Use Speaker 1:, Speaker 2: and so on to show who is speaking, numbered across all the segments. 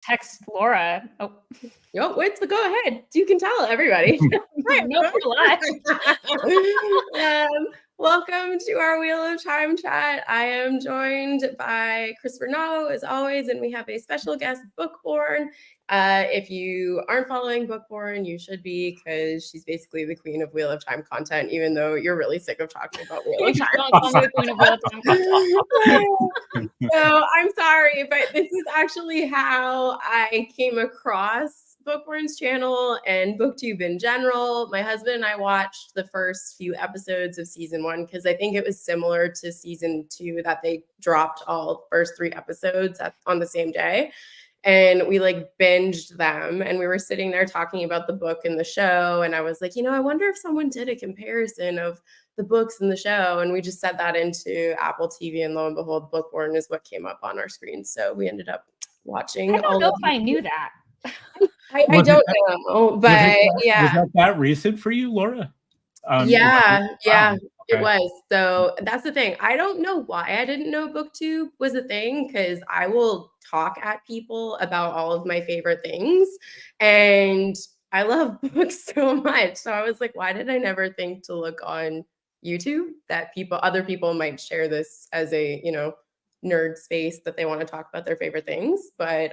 Speaker 1: text Laura. Oh,
Speaker 2: wait, so go ahead. You can tell everybody.
Speaker 1: No,
Speaker 2: welcome to our Wheel of Time chat. I am joined by Chris Renaud, as always, and we have a special guest, Bookborn. If you aren't following Bookborn, you should be, because she's basically the queen of Wheel of Time content, even though you're really sick of talking about Wheel of Time. So I'm sorry, but this is actually how I came across Bookborn's channel and BookTube in general. My husband and I watched the first few episodes of season 1 because I think it was similar to season 2 that they dropped all first 3 episodes on the same day. And we binged them, and we were sitting there talking about the book and the show. And I was like, I wonder if someone did a comparison of the books and the show. And we just set that into Apple TV, and lo and behold, Bookborn is what came up on our screen. So we ended up watching.
Speaker 1: I don't know if I knew that.
Speaker 2: I don't know, but
Speaker 3: Was that recent for you, Laura?
Speaker 2: Yeah, it was. So that's the thing. I don't know why I didn't know BookTube was a thing, because I will talk at people about all of my favorite things, and I love books so much. So I was like, why did I never think to look on YouTube that other people might share this as a, nerd space that they want to talk about their favorite things. But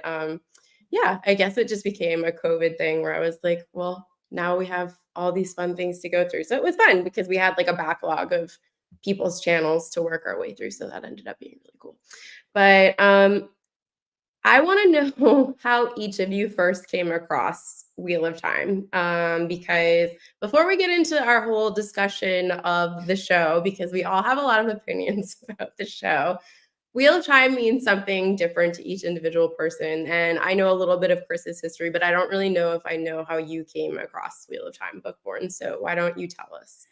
Speaker 2: yeah, I guess it just became a COVID thing where I was like, well, now we have all these fun things to go through. So it was fun because we had a backlog of people's channels to work our way through. So that ended up being really cool. But I want to know how each of you first came across Wheel of Time. Because before we get into our whole discussion of the show, because we all have a lot of opinions about the show, Wheel of Time means something different to each individual person. And I know a little bit of Chris's history, but I don't really know if I know how you came across Wheel of Time, Bookborn. So why don't you tell us?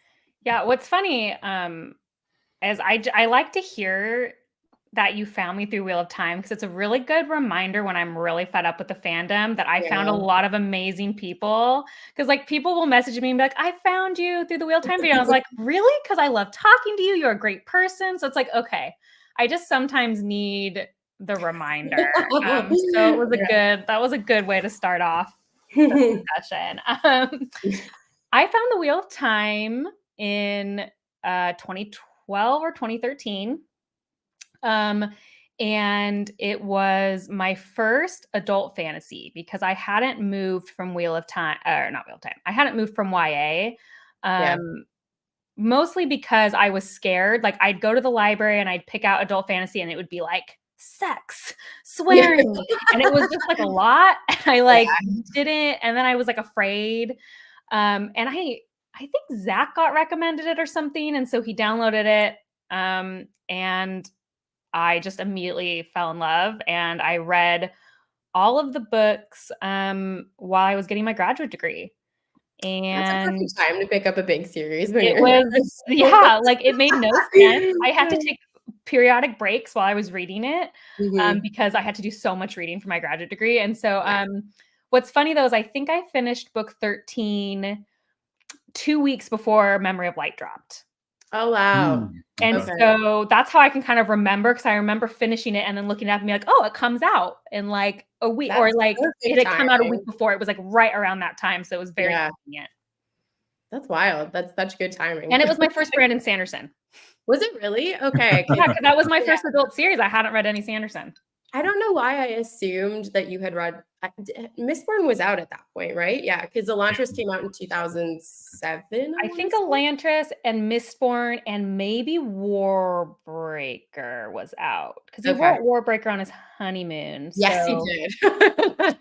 Speaker 1: Yeah, what's funny is I like to hear that you found me through Wheel of Time, because it's a really good reminder when I'm really fed up with the fandom that I found a lot of amazing people. Because people will message me and be like, I found you through the Wheel of Time video. I was like, really? Because I love talking to you. You're a great person. So it's like, okay, I just sometimes need the reminder. So it was that was a good way to start off the discussion. I found the Wheel of Time in 2012 or 2013. And it was my first adult fantasy, because I hadn't moved from Wheel of Time, or not Wheel of Time. I hadn't moved from YA. Mostly because I was scared. I'd go to the library and I'd pick out adult fantasy, and it would be sex, swearing, and it was just a lot. I didn't, and then I was afraid. And I think Zach got recommended it or something, and so he downloaded it. And I just immediately fell in love, and I read all of the books while I was getting my graduate degree. And
Speaker 2: that's a perfect time to pick up a big series.
Speaker 1: It was, it made no sense. I had to take periodic breaks while I was reading it, because I had to do so much reading for my graduate degree. And so what's funny though is I think I finished book 13 2 weeks before Memory of Light dropped.
Speaker 2: Oh, wow.
Speaker 1: And so that's how I can kind of remember, because I remember finishing it and then looking at me oh, it comes out in a week, or it had come out a week before. It was right around that time. So it was very convenient.
Speaker 2: That's wild. That's such good timing.
Speaker 1: And it was my first Brandon Sanderson.
Speaker 2: Was it really? Okay.
Speaker 1: Yeah, because that was my first adult series. I hadn't read any Sanderson.
Speaker 2: I don't know why I assumed that you had read. Mistborn was out at that point, right? Yeah, because Elantris came out in 2007.
Speaker 1: I think Elantris and Mistborn and maybe Warbreaker was out, because he wrote Warbreaker on his honeymoon.
Speaker 2: Yes, he did.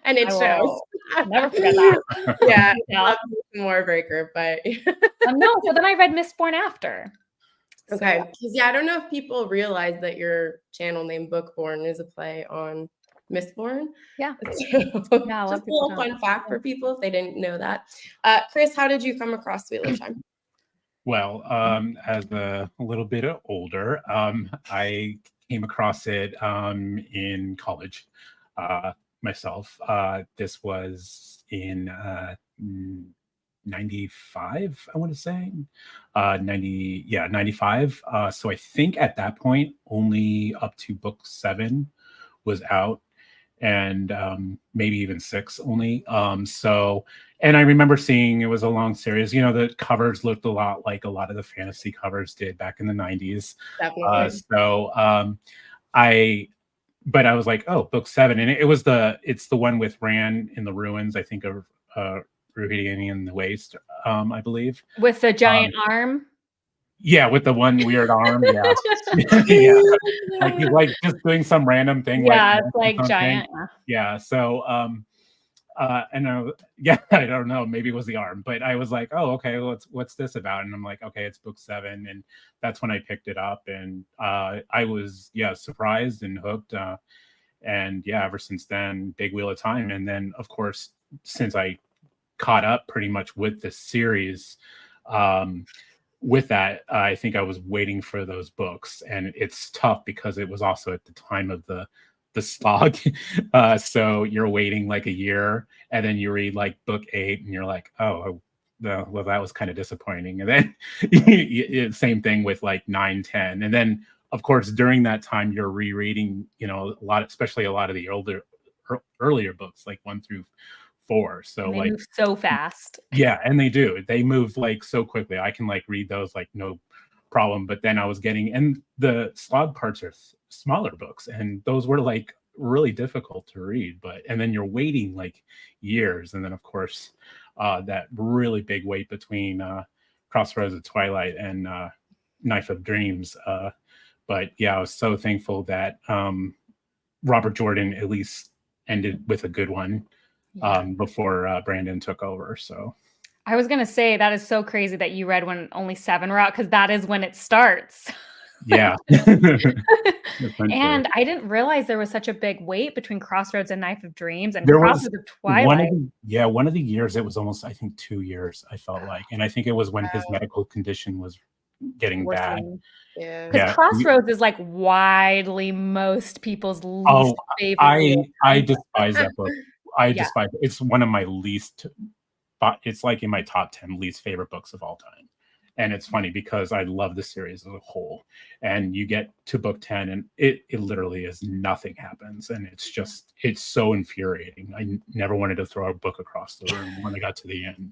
Speaker 2: And it shows.
Speaker 1: Never forget that.
Speaker 2: Yeah, Warbreaker, but
Speaker 1: no. So then I read Mistborn after.
Speaker 2: Okay, because I don't know if people realize that your channel name Bookborn is a play on Mistborn.
Speaker 1: Yeah.
Speaker 2: Just a little fun fact for people if they didn't know that. Chris, how did you come across Wheel of Time?
Speaker 3: Well, as a little bit older, I came across it in college myself. This was in 95, I want to say 95. So I think at that point only up to book 7 was out, and maybe even 6 only. So, and I remember seeing it was a long series. You know, the covers looked a lot like a lot of the fantasy covers did back in the 90s.
Speaker 2: Definitely.
Speaker 3: But I was like, oh, book 7, and it's the one with Ran in the ruins, I think, of Ruhedian in the Waste, I believe,
Speaker 1: with the giant arm.
Speaker 3: Yeah, with the one weird arm. Yeah, yeah, like he's like just doing some random thing.
Speaker 1: Yeah, it's like giant.
Speaker 3: Yeah. So, and yeah, I don't know. Maybe it was the arm, but I was like, oh, okay, what's this about? And I'm like, okay, it's book 7, and that's when I picked it up, and I was surprised and hooked, and yeah, ever since then, big Wheel of Time, and then of course, since I caught up pretty much with the series, with that, I think I was waiting for those books, and it's tough because it was also at the time of the slog. So you're waiting like a year, and then you read like book 8, and you're like, oh, well, that was kind of disappointing. And then same thing with like 9, 10, and then of course during that time you're rereading, especially a lot of the earlier books, like 1 through 4. So
Speaker 1: they
Speaker 3: like
Speaker 1: move so fast.
Speaker 3: Yeah, and they move like so quickly. I can like read those like no problem. But then I was and the slog parts are smaller books, and those were like really difficult to read. And then you're waiting like years, and then of course that really big wait between Crossroads of Twilight and Knife of Dreams. But yeah, I was so thankful that Robert Jordan at least ended with a good one. Before Brandon took over. So
Speaker 1: I was gonna say that is so crazy that you read when only 7 were out, because that is when it starts.
Speaker 3: Yeah.
Speaker 1: And I didn't realize there was such a big wait between Crossroads and Knife of Dreams and Crossroads of Twilight.
Speaker 3: One of the years it was almost, I think, 2 years, I felt like. And I think it was when his medical condition was getting bad.
Speaker 2: Yeah.
Speaker 1: Because Crossroads is like widely most people's least favorite.
Speaker 3: I despise that book. I despise it. It's one of my least, it's like in my top 10 least favorite books of all time. And it's funny because I love the series as a whole. And you get to book 10 and it literally is nothing happens. And it's so infuriating. I never wanted to throw a book across the room when I got to the end.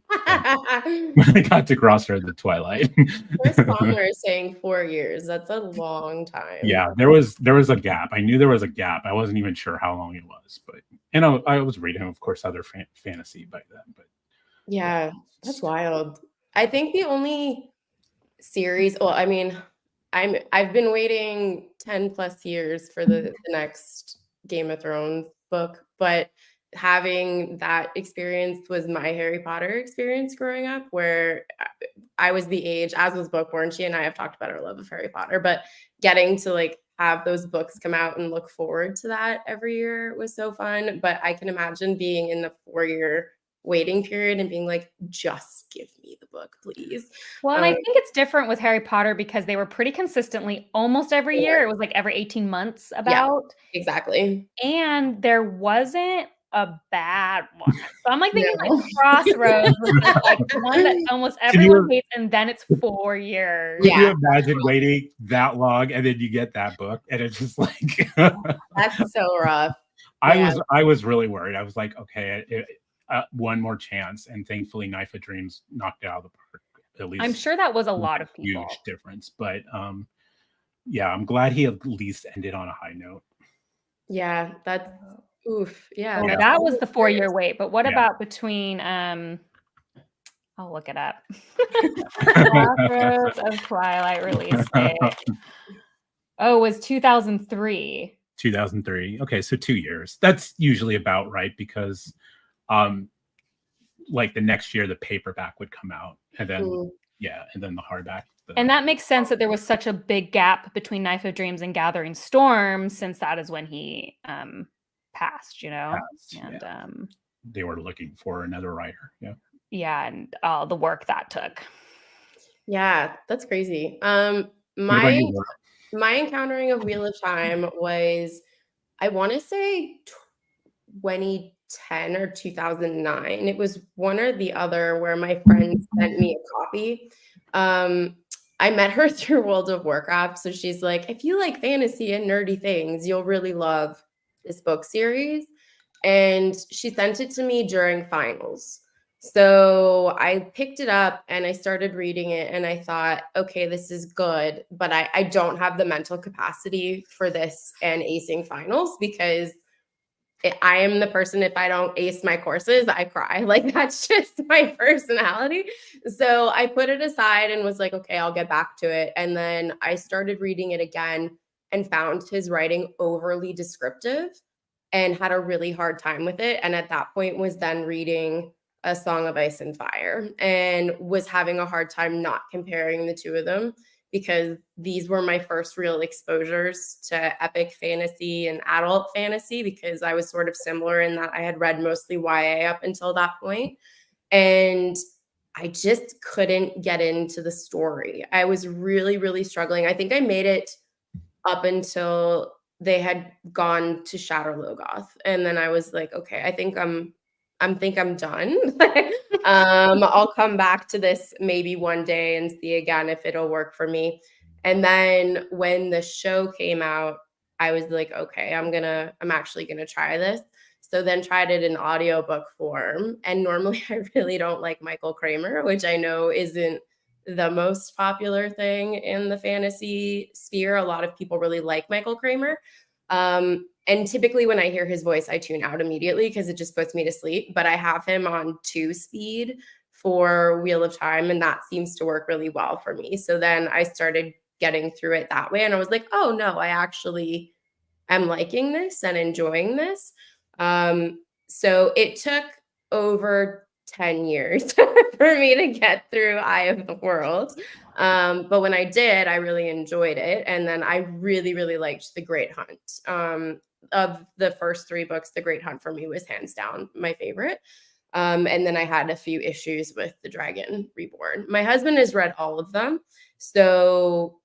Speaker 3: When I got to Crossroads of Twilight.
Speaker 2: Chris Palmer is saying 4 years. That's a long time.
Speaker 3: Yeah, there was a gap. I knew there was a gap. I wasn't even sure how long it was. But I was reading, of course, other fantasy by then. But
Speaker 2: yeah, that's wild. I think the only series, well, I mean, I've been waiting 10 plus years for the next Game of Thrones book, but having that experience was my Harry Potter experience growing up, where I was the age, as was Bookborn. She and I have talked about our love of Harry Potter, but getting to like have those books come out and look forward to that every year was so fun. But I can imagine being in the 4-year waiting period and being like, just give me the book, please.
Speaker 1: Well, and I think it's different with Harry Potter because they were pretty consistently almost every year. It was like every 18 months about.
Speaker 2: Yeah, exactly.
Speaker 1: And there wasn't a bad one. So I'm like thinking like Crossroads was like one that almost everyone hates, and then it's 4 years.
Speaker 3: Can you imagine waiting that long and then you get that book and it's just like
Speaker 2: that's so rough.
Speaker 3: I was really worried. I was like, okay, one more chance, and thankfully Knife of Dreams knocked it out of the park. At least
Speaker 1: I'm sure that was a lot of people.
Speaker 3: Huge difference, but yeah, I'm glad he at least ended on a high note.
Speaker 2: Yeah, that's oof. Yeah,
Speaker 1: well, that was the 4-year wait. But what about between I'll look it up. Crossroads of Twilight release date. Oh, it was 2003.
Speaker 3: 2003. Okay, so 2 years. That's usually about right, because like the next year the paperback would come out, and then and then the hardback.
Speaker 1: And that makes sense that there was such a big gap between Knife of Dreams and Gathering Storm, since that is when he passed, and
Speaker 3: they were looking for another writer.
Speaker 1: And the work that took. Yeah,
Speaker 2: that's crazy. My encountering of Wheel of Time was, I want to say 2010 or 2009. It was one or the other, where my friend sent me a copy. I met her through World of Warcraft. So she's like, if you like fantasy and nerdy things, you'll really love this book series. and she sent it to me during finals. So I picked it up and I started reading it and I thought, okay, this is good, but I don't have the mental capacity for this and acing finals because I am the person, if I don't ace my courses, I cry. Like, that's just my personality. So I put it aside and was like, okay, I'll get back to it. And then I started reading it again and found his writing overly descriptive and had a really hard time with it. And at that point was then reading A Song of Ice and Fire and was having a hard time not comparing the two of them because these were my first real exposures to epic fantasy and adult fantasy because I was sort of similar in that I had read mostly YA up until that point. And I just couldn't get into the story. I was really, really struggling. I think I made it up until they had gone to Shatter Logoth. And then I was like, okay, I think I'm done. I'll come back to this maybe one day and see again if it'll work for me. And then when the show came out, I was like, okay, I'm actually gonna try this. So then tried it in audiobook form. And normally I really don't like Michael Kramer, which I know isn't the most popular thing in the fantasy sphere. A lot of people really like Michael Kramer. And typically when I hear his voice, I tune out immediately because it just puts me to sleep. But I have him on 2 speed for Wheel of Time, and that seems to work really well for me. So then I started getting through it that way. And I was like, oh no, I actually am liking this and enjoying this. So it took over 10 years for me to get through Eye of the World. But when I did, I really enjoyed it. And then I really, really liked The Great Hunt. Of the first 3 books, The Great Hunt for me was hands down my favorite. And then I had a few issues with The Dragon Reborn. My husband has read all of them. So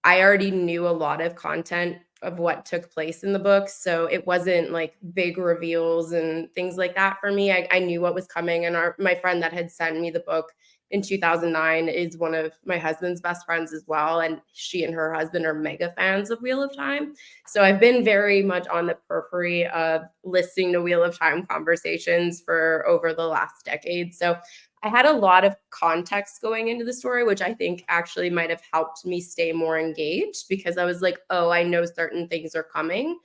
Speaker 2: I already knew a lot of content of what took place in the book. So it wasn't like big reveals and things like that for me. I knew what was coming. And my friend that had sent me the book in 2009 is one of my husband's best friends as well. And she and her husband are mega fans of Wheel of Time. So I've been very much on the periphery of listening to Wheel of Time conversations for over the last decade. So I had a lot of context going into the story, which I think actually might have helped me stay more engaged because I was like, oh, I know certain things are coming.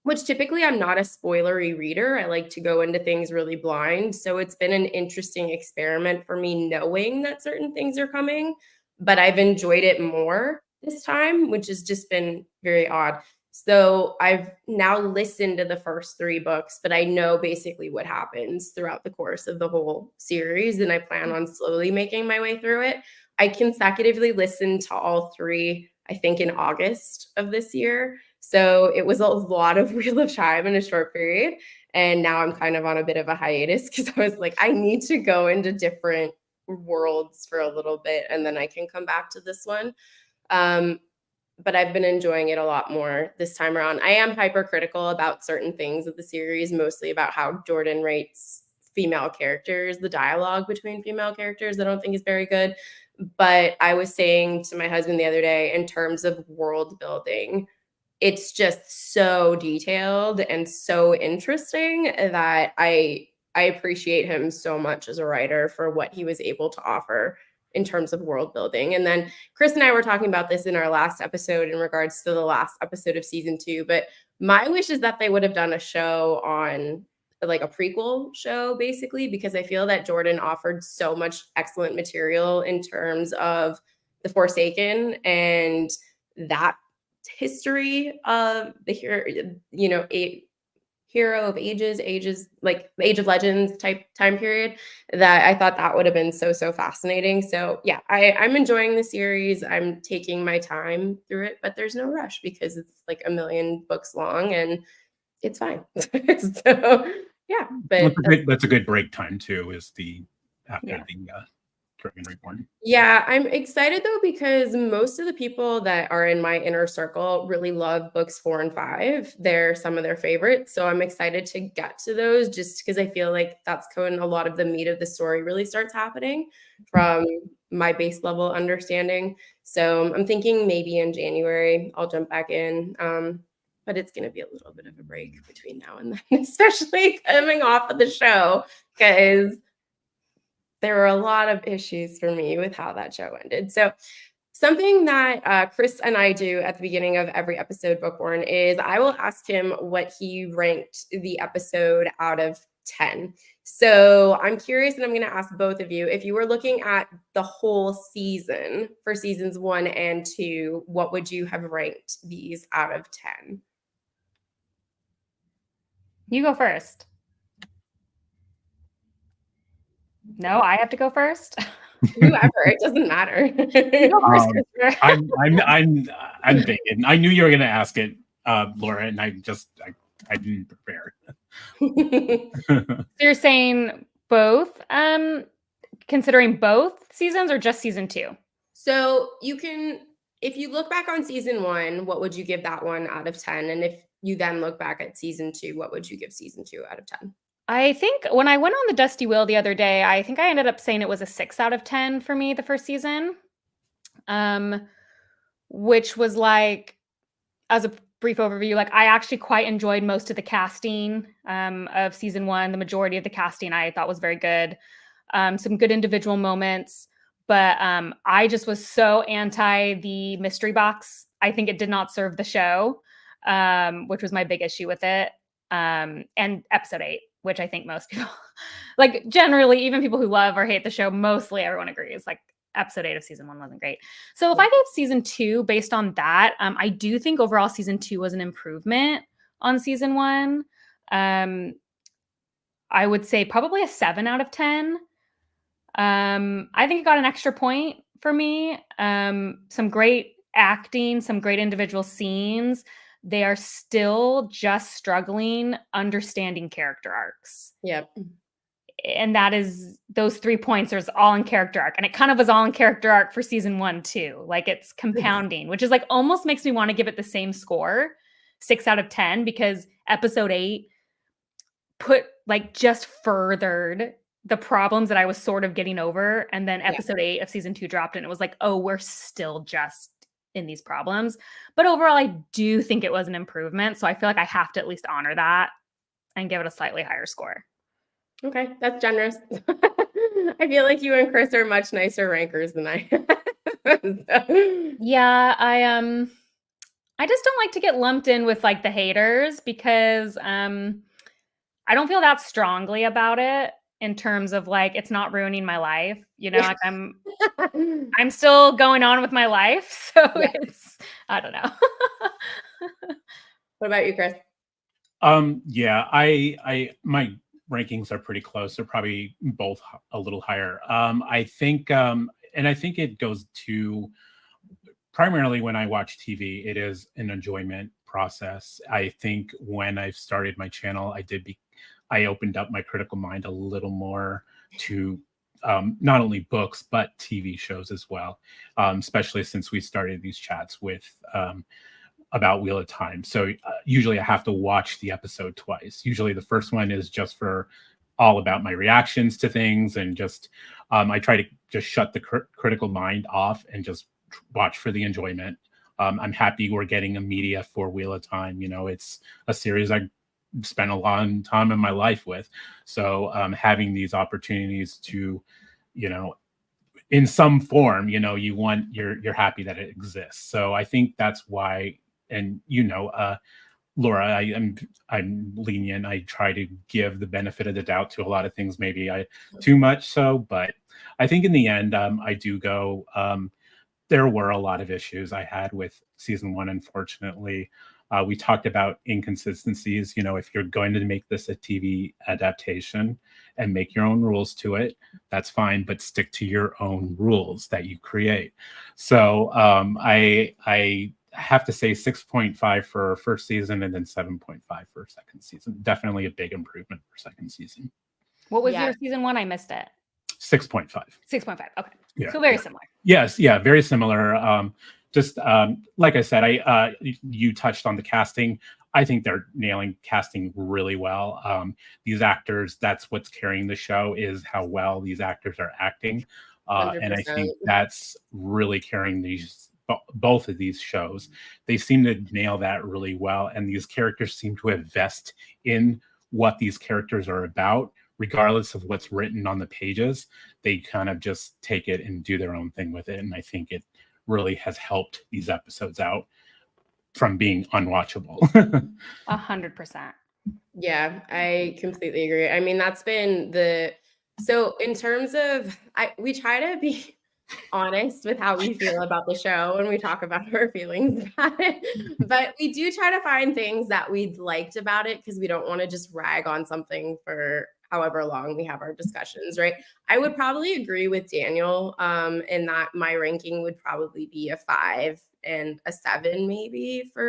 Speaker 2: Which typically I'm not a spoilery reader. I like to go into things really blind. So it's been an interesting experiment for me knowing that certain things are coming, but I've enjoyed it more this time, which has just been very odd. So I've now listened to the first 3 books, but I know basically what happens throughout the course of the whole series, and I plan on slowly making my way through it. I consecutively listened to all 3, I think, in August of this year. So it was a lot of Wheel of Time in a short period. And now I'm kind of on a bit of a hiatus because I was like, I need to go into different worlds for a little bit and then I can come back to this one. But I've been enjoying it a lot more this time around. I am hypercritical about certain things of the series, mostly about how Jordan rates female characters, the dialogue between female characters, I don't think is very good. But I was saying to my husband the other day, in terms of world building, it's just so detailed and so interesting that I appreciate him so much as a writer for what he was able to offer in terms of world building. And then Chris and I were talking about this in our last episode in regards to the last episode of season 2, but my wish is that they would have done a show on like a prequel show basically, because I feel that Jordan offered so much excellent material in terms of the Forsaken and that history of the hero, hero of ages, like the Age of Legends type time period, that I thought that would have been so fascinating. So yeah, I'm enjoying the series. I'm taking my time through it, but there's no rush because it's like 1,000,000 books long and it's fine. So yeah, but
Speaker 3: that's a good break time too, is after
Speaker 1: Yeah.
Speaker 3: the Dragon Reborn.
Speaker 2: yeah, I'm excited though because most of the people that are in my inner circle really love books 4 and 5. They're some of their favorites. So I'm excited to get to those just because I feel like that's when a lot of the meat of the story really starts happening from my base level understanding. So I'm thinking maybe in January I'll jump back in. but it's going to be a little bit of a break between now and then, especially coming off of the show, because there were a lot of issues for me with how that show ended. So something that Chris and I do at the beginning of every episode, Bookborn, is I will ask him what he ranked the episode out of 10. So I'm curious, and I'm going to ask both of you, if you were looking at the whole season for seasons 1 and 2, what would you have ranked these out of 10?
Speaker 1: You go first. No, I have to go first.
Speaker 2: Whoever, it doesn't matter. You go first, Christopher.
Speaker 3: I'm thinking. I knew you were going to ask it, Laura, and I didn't prepare.
Speaker 1: So you're saying both, considering both seasons, or just season 2?
Speaker 2: So you can, if you look back on season 1, what would you give that one out of 10? And if you then look back at season 2, what would you give season 2 out of 10?
Speaker 1: I think when I went on the Dusty Wheel the other day, I think I ended up saying it was a 6 out of 10 for me, the first season. Which was like, as a brief overview, like I actually quite enjoyed most of the casting of season 1. The majority of the casting I thought was very good. Some good individual moments, but I just was so anti the mystery box. I think it did not serve the show, which was my big issue with it. And episode 8, which I think most people, like generally, even people who love or hate the show, mostly everyone agrees, like episode 8 of season 1 wasn't great. So if I gave season 2 based on that, I do think overall season 2 was an improvement on season 1. I would say probably a 7 out of 10. I think it got an extra point for me. Some great acting, some great individual scenes. They are still just struggling understanding character arcs.
Speaker 2: Yep.
Speaker 1: And that is, those 3 points are all in character arc. And it kind of was all in character arc for season 1 too. Like it's compounding, which is like almost makes me want to give it the same score, 6 out of 10, because episode 8 put like just furthered the problems that I was sort of getting over. And then episode 8 of season 2 dropped and it was like, oh, we're still just in these problems. But overall, I do think it was an improvement. So I feel like I have to at least honor that and give it a slightly higher score.
Speaker 2: Okay, that's generous. I feel like you and Chris are much nicer rankers than I am.
Speaker 1: Yeah, I just don't like to get lumped in with like the haters, because I don't feel that strongly about it in terms of like it's not ruining my life, you know, like I'm still going on with my life, so it's, I don't know.
Speaker 2: What about you, Chris?
Speaker 3: Yeah, I my rankings are pretty close. They're probably both a little higher. I think and I think it goes to primarily when I watch TV, it is an enjoyment process. I think when I started my channel, I opened up my critical mind a little more to not only books, but TV shows as well, especially since we started these chats with about Wheel of Time. So usually I have to watch the episode twice. Usually the first one is just for all about my reactions to things, and just I try to just shut the critical mind off and just watch for the enjoyment. I'm happy we're getting a media for Wheel of Time. You know, it's a series I spent a long time in my life with. So having these opportunities to, you know, in some form, you know, you're happy that it exists. So I think that's why, and you know, Laura, I'm lenient. I try to give the benefit of the doubt to a lot of things, maybe too much so, but I think in the end, I do go, there were a lot of issues I had with season 1, unfortunately. We talked about inconsistencies. You know, if you're going to make this a TV adaptation and make your own rules to it, that's fine, but stick to your own rules that you create. So I have to say 6.5 for first season, and then 7.5 for second season. Definitely a big improvement for second season.
Speaker 1: What was your season 1? I missed it.
Speaker 3: 6.5.
Speaker 1: 6.5. Okay.
Speaker 3: Yeah.
Speaker 1: So very similar.
Speaker 3: Yes. Yeah. Very similar. Just like I said, you touched on the casting. I think they're nailing casting really well. These actors, that's what's carrying the show, is how well these actors are acting. And I think that's really carrying both of these shows. They seem to nail that really well, and these characters seem to invest in what these characters are about, regardless of what's written on the pages. They kind of just take it and do their own thing with it, and I think it really has helped these episodes out from being unwatchable.
Speaker 1: 100%.
Speaker 2: Yeah, I completely agree. I mean, that's been so in terms of, we try to be honest with how we feel about the show when we talk about our feelings about it, but we do try to find things that we liked about it because we don't want to just rag on something for however long we have our discussions, right? I would probably agree with Daniel in that my ranking would probably be a 5 and a 7 maybe for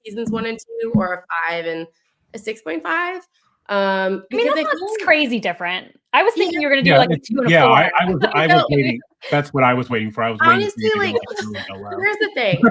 Speaker 2: seasons 1 and 2, or a 5 and a 6.5.
Speaker 1: I mean,
Speaker 2: Because
Speaker 1: that's crazy different. I was thinking you were going to do
Speaker 3: Yeah,
Speaker 1: like a 2 and a 4.
Speaker 3: yeah, I was waiting. That's what I was waiting for. I was
Speaker 2: honestly,
Speaker 3: waiting
Speaker 2: like,
Speaker 3: for you to go low.
Speaker 2: here's the thing.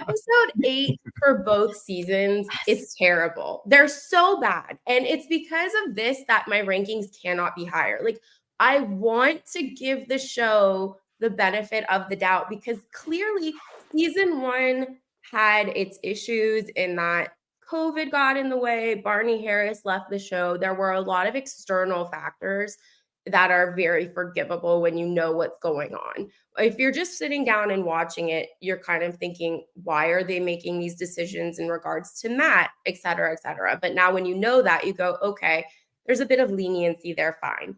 Speaker 2: Episode 8 for both seasons, it's terrible. They're so bad. And it's because of this that my rankings cannot be higher. Like, I want to give the show the benefit of the doubt because clearly season 1 had its issues in that COVID got in the way. Barney Harris left the show. There were a lot of external factors that are very forgivable when you know what's going on. If you're just sitting down and watching it, you're kind of thinking, why are they making these decisions in regards to Matt, et cetera, et cetera. But now when you know that, you go, okay, there's a bit of leniency there, fine.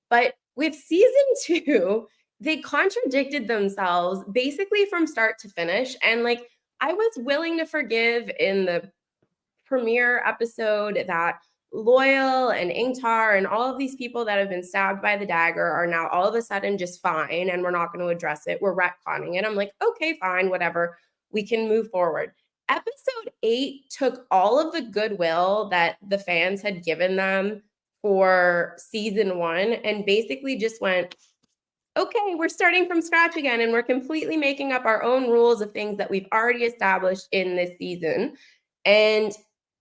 Speaker 2: But with season 2, they contradicted themselves basically from start to finish. And like, I was willing to forgive in the premiere episode that Loyal and Ingtar and all of these people that have been stabbed by the dagger are now all of a sudden just fine, and we're not going to address it. We're retconning it. I'm like, okay, fine, whatever. We can move forward. Episode 8 took all of the goodwill that the fans had given them for season 1 and basically just went, okay, we're starting from scratch again, and we're completely making up our own rules of things that we've already established in this season. And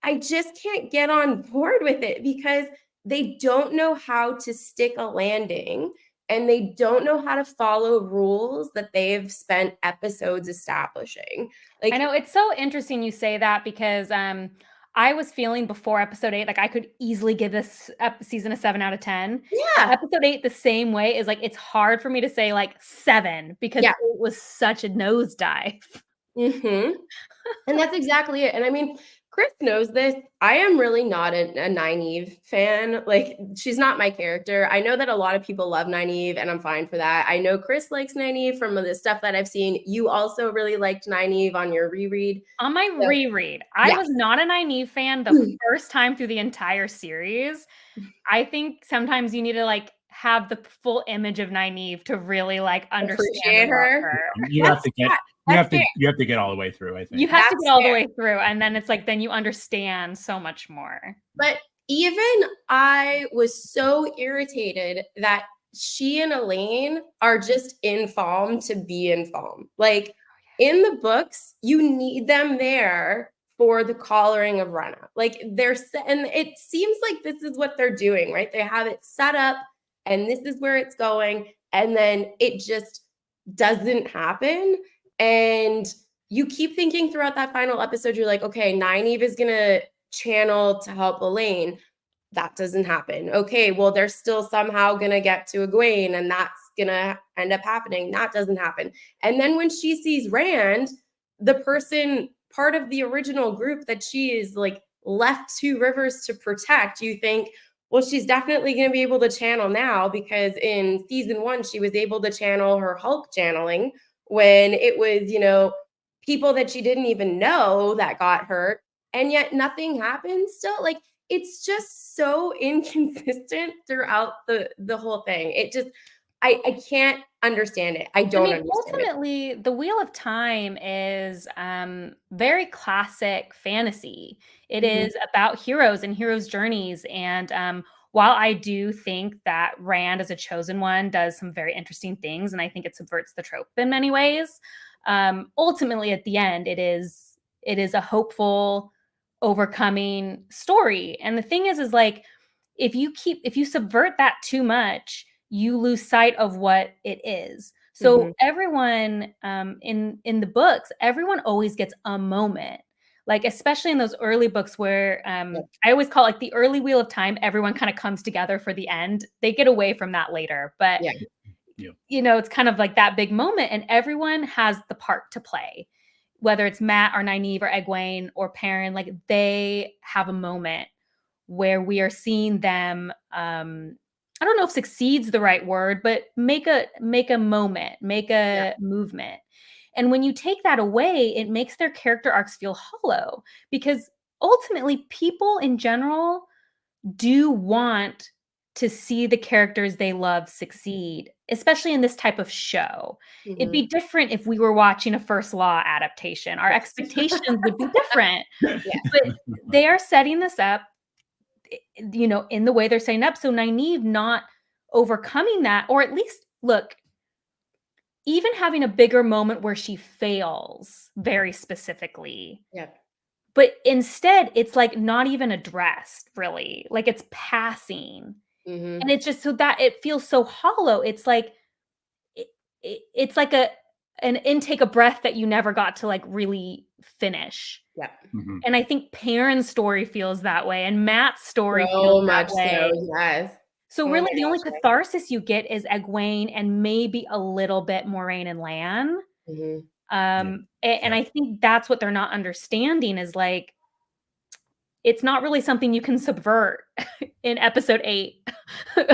Speaker 2: I just can't get on board with it because they don't know how to stick a landing and they don't know how to follow rules that they've spent episodes establishing. Like,
Speaker 1: I know it's so interesting you say that because I was feeling before episode 8, like I could easily give this season a 7 out of 10.
Speaker 2: yeah,
Speaker 1: Episode 8, the same way, is like, it's hard for me to say like 7 because
Speaker 2: Yeah.
Speaker 1: it was such a nosedive.
Speaker 2: And that's exactly it. And I mean, Chris knows this. I am really not a Nynaeve fan. Like, she's not my character. I know that a lot of people love Nynaeve, and I'm fine for that. I know Chris likes Nynaeve from the stuff that I've seen. You also really liked Nynaeve on your reread.
Speaker 1: On my reread, I was not a Nynaeve fan the first time through the entire series. I think sometimes you need to like have the full image of Nynaeve to really like understand her.
Speaker 3: You have to get you have to get all the way through, I think.
Speaker 1: You have to get all the way through, and then it's like then you understand so much more.
Speaker 2: But even I was so irritated that she and Elane are just in Falm to be in Falm. Like, in the books, you need them there for the collaring of Rena. Like, and it seems like this is what they're doing, right? They have it set up and this is where it's going, and then it just doesn't happen. And you keep thinking throughout that final episode, you're like, okay, Nynaeve is gonna channel to help Elane. That doesn't happen. Okay, well, they're still somehow gonna get to Egwene, and that's gonna end up happening. That doesn't happen. And then when she sees Rand, the person, part of the original group that she is like left 2 rivers to protect, you think, well, she's definitely going to be able to channel now, because in season 1, she was able to channel her Hulk channeling when it was, people that she didn't even know that got hurt, and yet nothing happened still. Like, it's just so inconsistent throughout the whole thing. It just, I can't understand it. I don't understand
Speaker 1: ultimately, the Wheel of Time is very classic fantasy. It is about heroes and heroes' journeys. And while I do think that Rand as a chosen one does some very interesting things, and I think it subverts the trope in many ways, ultimately at the end, it is a hopeful, overcoming story. And the thing is like, if you subvert that too much, you lose sight of what it is. So everyone in the books, everyone always gets a moment. Like, especially in those early books where I always call it like the early Wheel of Time, everyone kind of comes together for the end. They get away from that later. But, you know, it's kind of like that big moment, and everyone has the part to play. Whether it's Matt or Nynaeve or Egwene or Perrin, like they have a moment where we are seeing them, I don't know if succeed's the right word, but make a moment, make a movement. And when you take that away, it makes their character arcs feel hollow, because ultimately people in general do want to see the characters they love succeed, especially in this type of show. It'd be different if we were watching a First Law adaptation. Our expectations would be different. But they are setting this up, you know, in the way they're setting up. So Nynaeve not overcoming that, or at least, look, even having a bigger moment where she fails very specifically. But instead, it's like not even addressed, really. Like it's passing. And it's just so that it feels so hollow. It's like it's like an intake of breath that you never got to like really finish. And I think Perrin's story feels that way, and Matt's story feels that way. So really, the only catharsis you get is Egwene and maybe a little bit Moraine and Lan. And I think that's what they're not understanding is like, it's not really something you can subvert in episode 8, in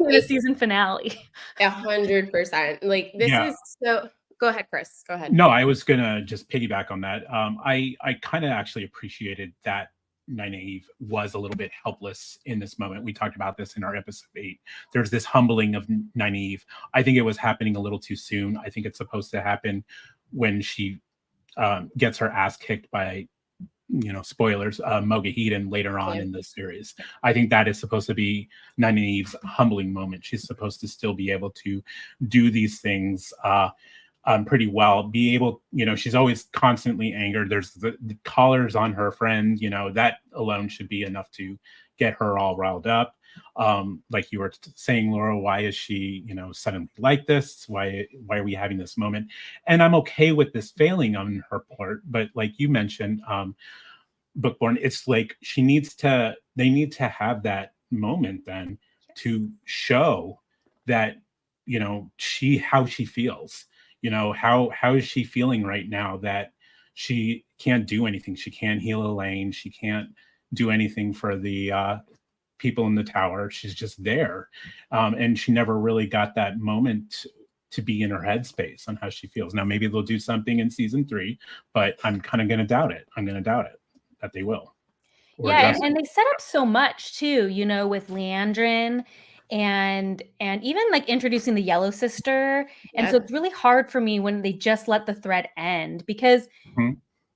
Speaker 1: the season finale.
Speaker 2: 100%. Like this is so. Go ahead, Chris. Go ahead.
Speaker 3: No, I was gonna just piggyback on that. I kind of actually appreciated that Nynaeve was a little bit helpless in this moment. We talked about this in our episode 8. There's this humbling of Nynaeve. I think it was happening a little too soon. I think it's supposed to happen when she gets her ass kicked by, you know, spoilers, Mogahedan later on in the series. I think that is supposed to be Nynaeve's humbling moment. She's supposed to still be able to do these things pretty well, be able, you know, she's always constantly angered. There's the collars on her friend, you know, that alone should be enough to get her all riled up. Like you were saying, Laura, why is she, you know, suddenly like this? Why are we having this moment? And I'm okay with this failing on her part, but like you mentioned, Bookborn, it's like they need to have that moment then to show that, you know, how she feels. You know, how is she feeling right now that she can't do anything? She can't heal Elane. She can't do anything for the people in the tower. She's just there. And she never really got that moment to be in her headspace on how she feels. Now, maybe they'll do something in season 3, but I'm kind of going to doubt it. I'm going to doubt it that they will.
Speaker 1: Yeah, and they set up so much too, you know, with Leandrin and even like introducing the Yellow Sister. And so it's really hard for me when they just let the thread end, because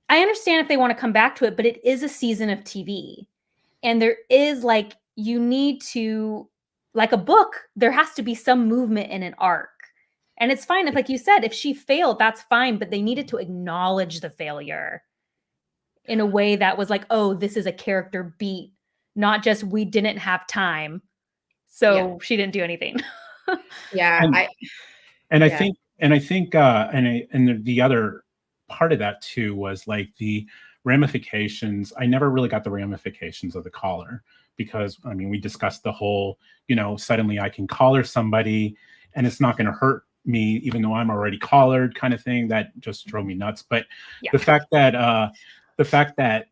Speaker 1: I understand if they want to come back to it, but it is a season of TV. And there is like, you need to, like a book, there has to be some movement in an arc. And it's fine if, like you said, if she failed, that's fine, but they needed to acknowledge the failure in a way that was like, oh, this is a character beat, not just we didn't have time, so she didn't do anything.
Speaker 3: I think the other part of that too was like the ramifications. I never really got the ramifications of the collar, because I mean, we discussed the whole, you know, suddenly I can collar somebody and it's not going to hurt me even though I'm already collared kind of thing. That just drove me nuts. But the fact that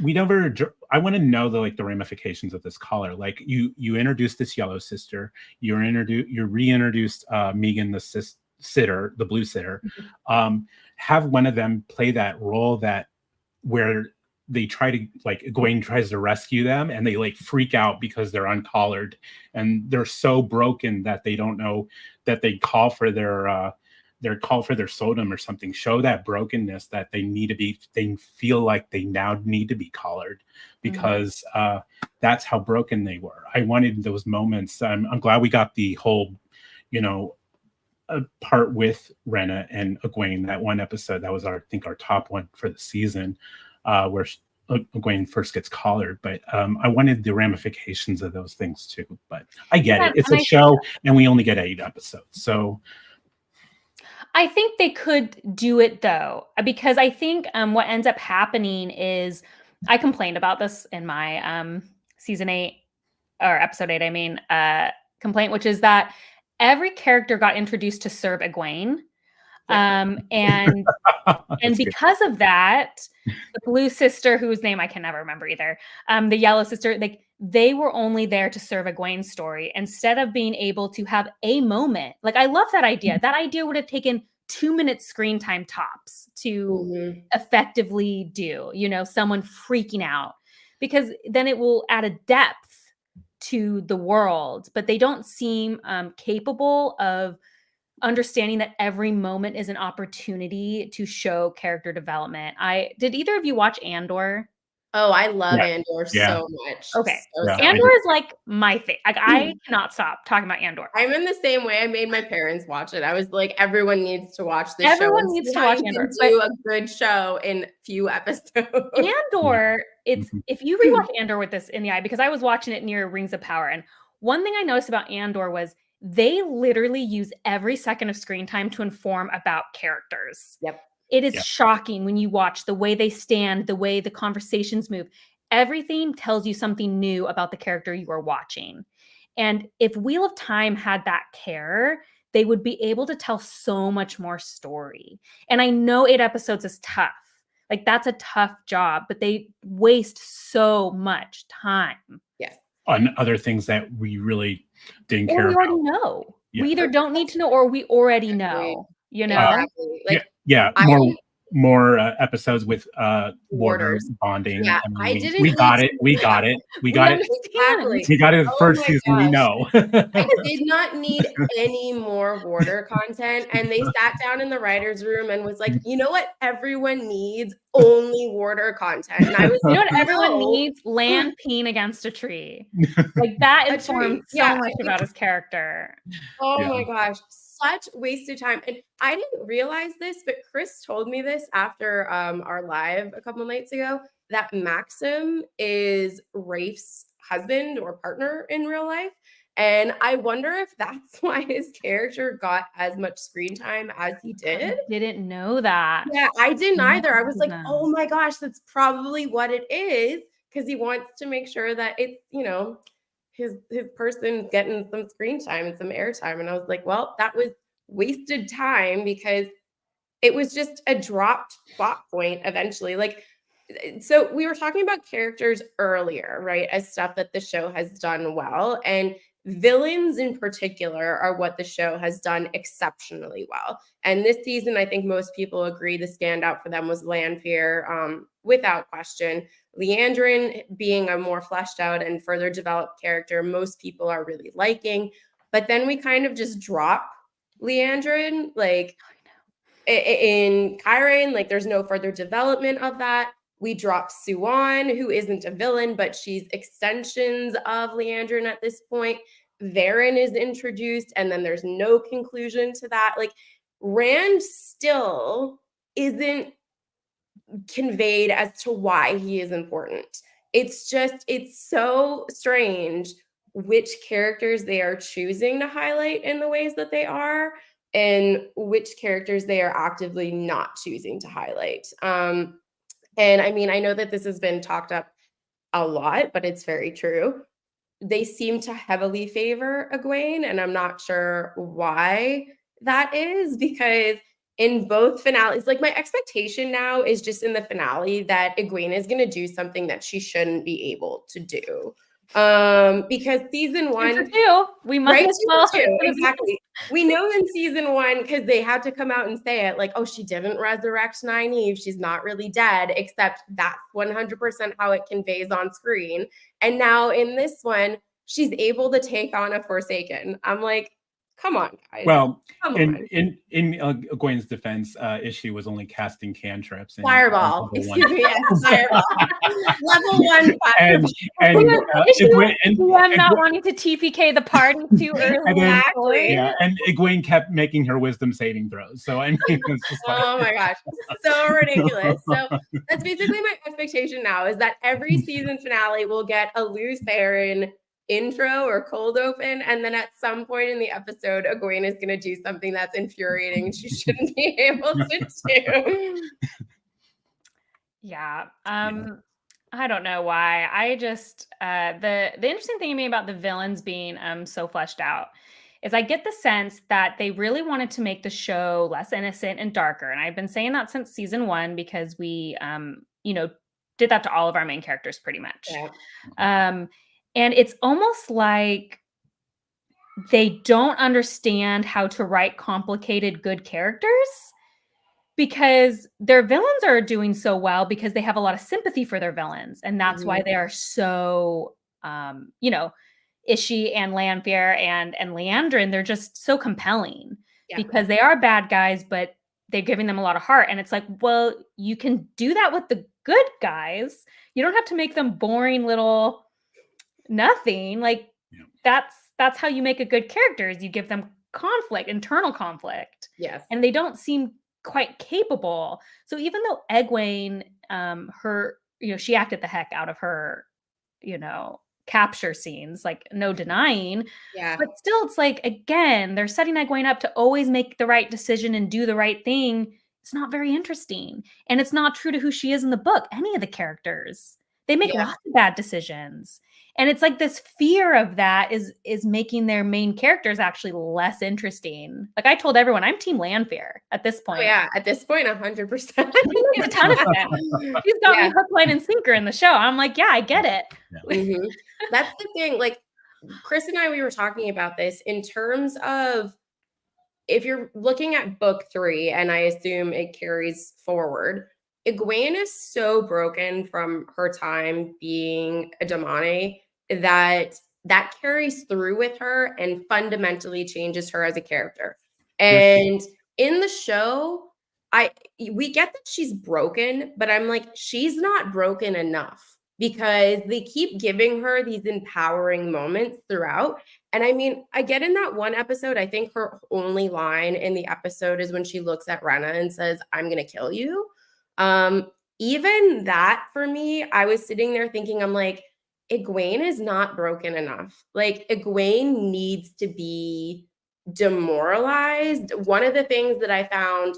Speaker 3: we never, I want to know the ramifications of this collar. Like you introduced this Yellow Sister, you reintroduced Megan the sitter, the blue sitter. Have one of them play that role where they try to, like, Egwene tries to rescue them and they like freak out because they're uncollared and they're so broken that they don't know that they call for their sodom or something. Show that brokenness that they feel like they now need to be collared because that's how broken they were. I wanted those moments. I'm glad we got the whole, you know, part with Rena and Egwene, that one episode. That was I think our top one for the season, where Egwene first gets collared. But I wanted the ramifications of those things too. But I get it. It's a show and we only get 8 episodes. So
Speaker 1: I think they could do it though, because I think what ends up happening is I complained about this in my season 8 or episode 8, I mean, complaint, which is that every character got introduced to serve Egwene. And because of that, the blue sister, whose name I can never remember either, the yellow sister, like they were only there to serve Egwene's story instead of being able to have a moment. Like I love that idea. That idea would have taken 2 minutes screen time tops to effectively do, someone freaking out, because then it will add a depth to the world, but they don't seem capable of understanding that every moment is an opportunity to show character development. Did either of you watch Andor?
Speaker 2: Oh, I love Andor so much.
Speaker 1: Okay.
Speaker 2: So
Speaker 1: Andor is like my thing. Like I cannot stop talking about Andor.
Speaker 2: I'm in the same way. I made my parents watch it. I was like, everyone needs to watch this show.
Speaker 1: Everyone needs to watch Andor.
Speaker 2: Do a good show in few episodes.
Speaker 1: Andor, if you rewatch Andor with this in the eye, because I was watching it near Rings of Power, and one thing I noticed about Andor was they literally use every second of screen time to inform about characters.
Speaker 2: Yep.
Speaker 1: It is shocking when you watch the way they stand, the way the conversations move. Everything tells you something new about the character you are watching. And if Wheel of Time had that care, they would be able to tell so much more story. And I know 8 episodes is tough. Like that's a tough job, but they waste so much time.
Speaker 2: Yes.
Speaker 3: On other things that we really didn't care about.
Speaker 1: We already know. Yeah. We either don't need to know or we already know.
Speaker 2: Exactly.
Speaker 3: Like more episodes with warders bonding.
Speaker 2: Yeah,
Speaker 3: I mean, we got it. We got it. We got it.
Speaker 2: Exactly.
Speaker 3: We got it the first season. We know.
Speaker 2: I did not need any more warder content, and they sat down in the writers' room and was like, "You know what? Everyone needs only warder content." And I was,
Speaker 1: you know what? Everyone needs Lan peeing against a tree. Like that informed so much about his character.
Speaker 2: Oh my gosh. Such wasted time. And I didn't realize this, but Chris told me this after our live a couple nights ago, that Maxim is Raf'S husband or partner in real life. And I wonder if that's why his character got as much screen time as he did.
Speaker 1: I didn't know that.
Speaker 2: Yeah, I didn't either. I was like, oh my gosh, that's probably what it is, because he wants to make sure that it's, his person getting some screen time and some airtime. And I was like, well, that was wasted time because it was just a dropped plot point eventually. Like, so we were talking about characters earlier, right? As stuff that the show has done well. And villains in particular are what the show has done exceptionally well. And this season, I think most people agree the standout for them was Lanfear, without question. Liandrin being a more fleshed out and further developed character, most people are really liking. But then we kind of just drop Liandrin, like in Kyrian, like there's no further development of that. We drop Suan, who isn't a villain, but she's extensions of Liandrin at this point. Varen is introduced, and then there's no conclusion to that. Like Rand still isn't conveyed as to why he is important. It's so strange which characters they are choosing to highlight in the ways that they are, and which characters they are actively not choosing to highlight. And I mean, I know that this has been talked up a lot, but it's very true. They seem to heavily favor Egwene, and I'm not sure why that is, because in both finales, like my expectation now is just in the finale that Egwene is going to do something that she shouldn't be able to do. Because season 1,
Speaker 1: we might as well.
Speaker 2: Exactly. We know in season 1, because they had to come out and say it, like, oh, she didn't resurrect Nynaeve. She's not really dead, except that's 100% how it conveys on screen. And now in this one, she's able to take on a Forsaken. I'm like, come on, guys.
Speaker 3: Well, in Egwene's defense, Ishii was only casting cantrips.
Speaker 2: Fireball. Excuse me, yes, fireball. Level 1 fireball.
Speaker 1: I'm not wanting to TPK the party too early.
Speaker 2: And
Speaker 3: Egwene kept making her wisdom saving throws. So I mean, it's just like...
Speaker 2: oh my gosh, so ridiculous. So that's basically my expectation now, is that every season finale will get a loose Theron intro or cold open, and then at some point in the episode, Egwene is going to do something that's infuriating and she shouldn't be able to do.
Speaker 1: Yeah. I don't know why. I just the interesting thing to me about the villains being so fleshed out is I get the sense that they really wanted to make the show less innocent and darker. And I've been saying that since season 1 because we did that to all of our main characters pretty much.
Speaker 2: Yeah.
Speaker 1: And it's almost like they don't understand how to write complicated good characters, because their villains are doing so well because they have a lot of sympathy for their villains. And that's why they are so, Ishii and Lanfear and Leandrin, they're just so compelling because they are bad guys, but they're giving them a lot of heart. And it's like, well, you can do that with the good guys. You don't have to make them boring little nothing. Like that's how you make a good character, is you give them conflict, internal conflict.
Speaker 2: Yes.
Speaker 1: And they don't seem quite capable. So even though Egwene, she acted the heck out of her, capture scenes, like no denying.
Speaker 2: Yeah.
Speaker 1: But still, it's like, again, they're setting Egwene up to always make the right decision and do the right thing. It's not very interesting. And it's not true to who she is in the book. Any of the characters, they make lots of bad decisions. And it's like this fear of that is making their main characters actually less interesting. Like I told everyone, I'm Team Lanfear at this point.
Speaker 2: Oh, yeah, at this point, 100%.
Speaker 1: He's a ton of fun. He's got me hook, line, and sinker in the show. I'm like, yeah, I get it.
Speaker 2: Mm-hmm. That's the thing. Like Chris and I, we were talking about this in terms of if you're looking at book 3, and I assume it carries forward, Egwene is so broken from her time being a Damane that carries through with her and fundamentally changes her as a character. And in the show, we get that she's broken, but I'm like, she's not broken enough, because they keep giving her these empowering moments throughout. And I mean, I get in that one episode, I think her only line in the episode is when she looks at Rena and says, "I'm going to kill you." Even that, for me, I was sitting there thinking, I'm like, Egwene is not broken enough. Like Egwene needs to be demoralized. One of the things that I found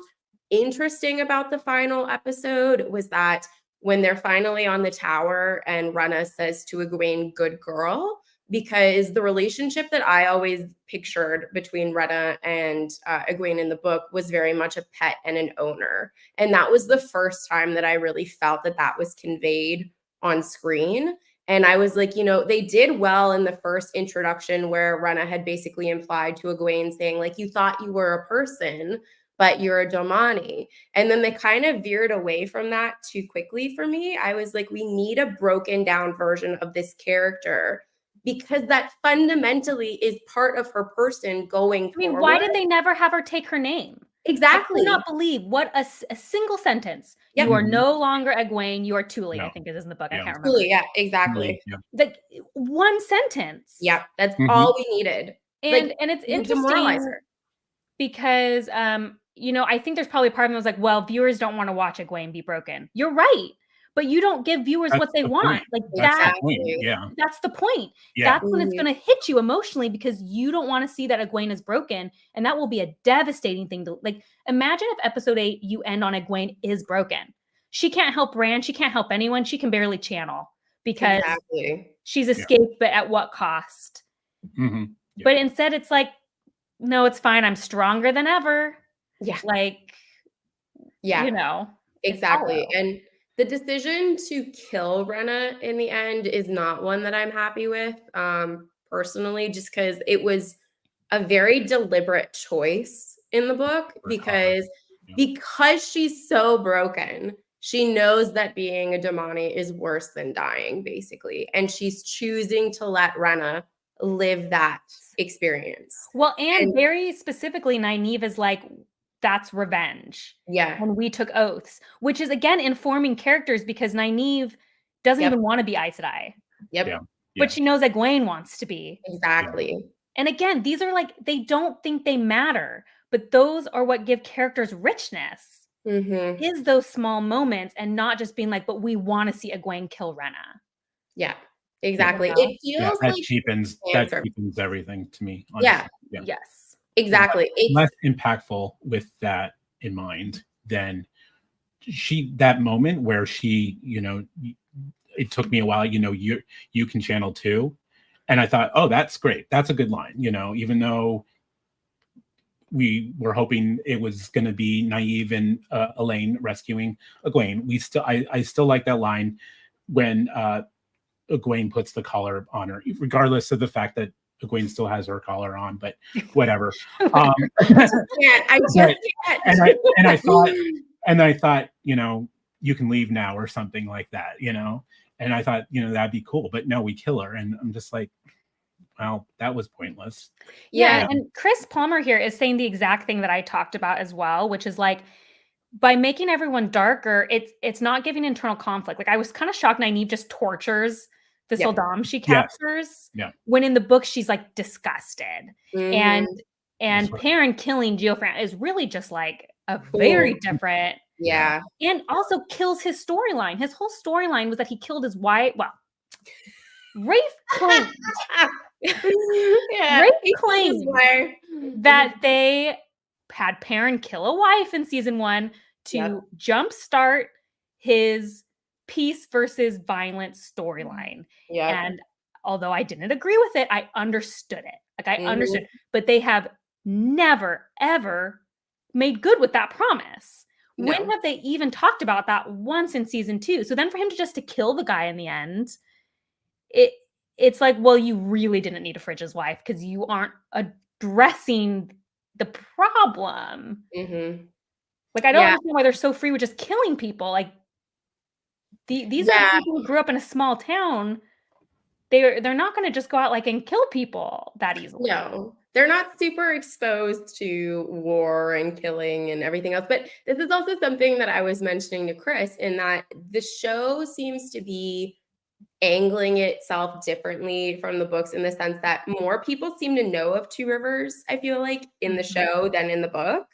Speaker 2: interesting about the final episode was that when they're finally on the tower and Rena says to Egwene, "Good girl," because the relationship that I always pictured between Rena and Egwene in the book was very much a pet and an owner. And that was the first time that I really felt that was conveyed on screen. And I was like, they did well in the first introduction where Rena had basically implied to Egwene saying, like, you thought you were a person, but you're a Domani. And then they kind of veered away from that too quickly for me. I was like, we need a broken down version of this character, because that fundamentally is part of her person going forward.
Speaker 1: Why did they never have her take her name?
Speaker 2: Exactly.
Speaker 1: I cannot believe what a single sentence.
Speaker 2: Yep.
Speaker 1: You are no longer Egwene, you are Tuli, I think it is in the book. I can't remember.
Speaker 2: Tuli, yeah, exactly.
Speaker 1: Like one sentence.
Speaker 2: Yeah, that's all we needed.
Speaker 1: And it's interesting because I think there's probably a part of me that was like, well, viewers don't want to watch Egwene be broken. You're right. But you don't give viewers what they want. Like that's the point.
Speaker 3: Yeah.
Speaker 1: That's when it's going to hit you emotionally, because you don't want to see that Egwene is broken. And that will be a devastating thing to, like, imagine if episode 8, you end on Egwene is broken. She can't help Rand. She can't help anyone. She can barely channel because she's escaped, but at what cost?
Speaker 3: Mm-hmm. Yeah.
Speaker 1: But instead it's like, no, it's fine. I'm stronger than ever.
Speaker 2: Yeah.
Speaker 1: Like,
Speaker 2: exactly. And the decision to kill Rena in the end is not one that I'm happy with, personally, just because it was a very deliberate choice in the book, because she's so broken, she knows that being a Damani is worse than dying, basically. And she's choosing to let Rena live that experience.
Speaker 1: Well, and very specifically, Nynaeve is like, that's revenge.
Speaker 2: Yeah.
Speaker 1: When we took oaths, which is again informing characters, because Nynaeve doesn't even want to be Aes Sedai.
Speaker 2: Yep.
Speaker 3: Yeah.
Speaker 1: But she knows Egwene wants to be.
Speaker 2: Exactly.
Speaker 1: And again, these are like, they don't think they matter, but those are what give characters richness. Is those small moments, and not just being like, but we want to see Egwene kill Rena.
Speaker 2: Yeah. Exactly.
Speaker 1: Yeah.
Speaker 2: It feels
Speaker 3: that
Speaker 2: like
Speaker 3: cheapens
Speaker 2: answer.
Speaker 3: everything to me.
Speaker 2: Yeah.
Speaker 3: Yeah.
Speaker 1: Yes.
Speaker 2: Exactly. It's
Speaker 3: Less impactful with that in mind than that moment where she, it took me a while, you can channel too. And I thought, oh, that's great. That's a good line, even though we were hoping it was going to be naive and Elane rescuing Egwene. I still like that line when Egwene puts the collar on her, regardless of the fact that Egwene still has her collar on, but whatever.
Speaker 2: I just can't.
Speaker 3: And I thought, you can leave now or something like that, and I thought, that'd be cool, but no, we kill her. And I'm just like, well, that was pointless.
Speaker 1: Yeah. And Chris Palmer here is saying the exact thing that I talked about as well, which is like, by making everyone darker, it's not giving internal conflict. Like I was kind of shocked Nynaeve just tortures the Sildam she captures.
Speaker 3: Yeah.
Speaker 1: When in the book she's like disgusted.
Speaker 2: Mhm.
Speaker 1: And Perrin killing Geoffrey is really just like a very different.
Speaker 2: Yeah.
Speaker 1: And also kills his storyline. His whole storyline was that he killed his wife. Well, Rafe claimed. Rafe claimed that they had Perrin kill a wife in season 1 to jumpstart his peace versus violence storyline. And although I didn't agree with it, I understood it. Like I understood, but they have never, ever made good with that promise. No. When have they even talked about that once in season 2? So then for him to kill the guy in the end, it's like, well, you really didn't need to fridge his wife because you aren't addressing the problem.
Speaker 2: Mm-hmm.
Speaker 1: Like, I don't understand why they're so free with just killing people. Like, these are people who grew up in a small town. They're not going to just go out like and kill people that easily.
Speaker 2: No, they're not super exposed to war and killing and everything else. But this is also something that I was mentioning to Chris, in that the show seems to be angling itself differently from the books, in the sense that more people seem to know of Two Rivers, I feel like, in the show than in the book.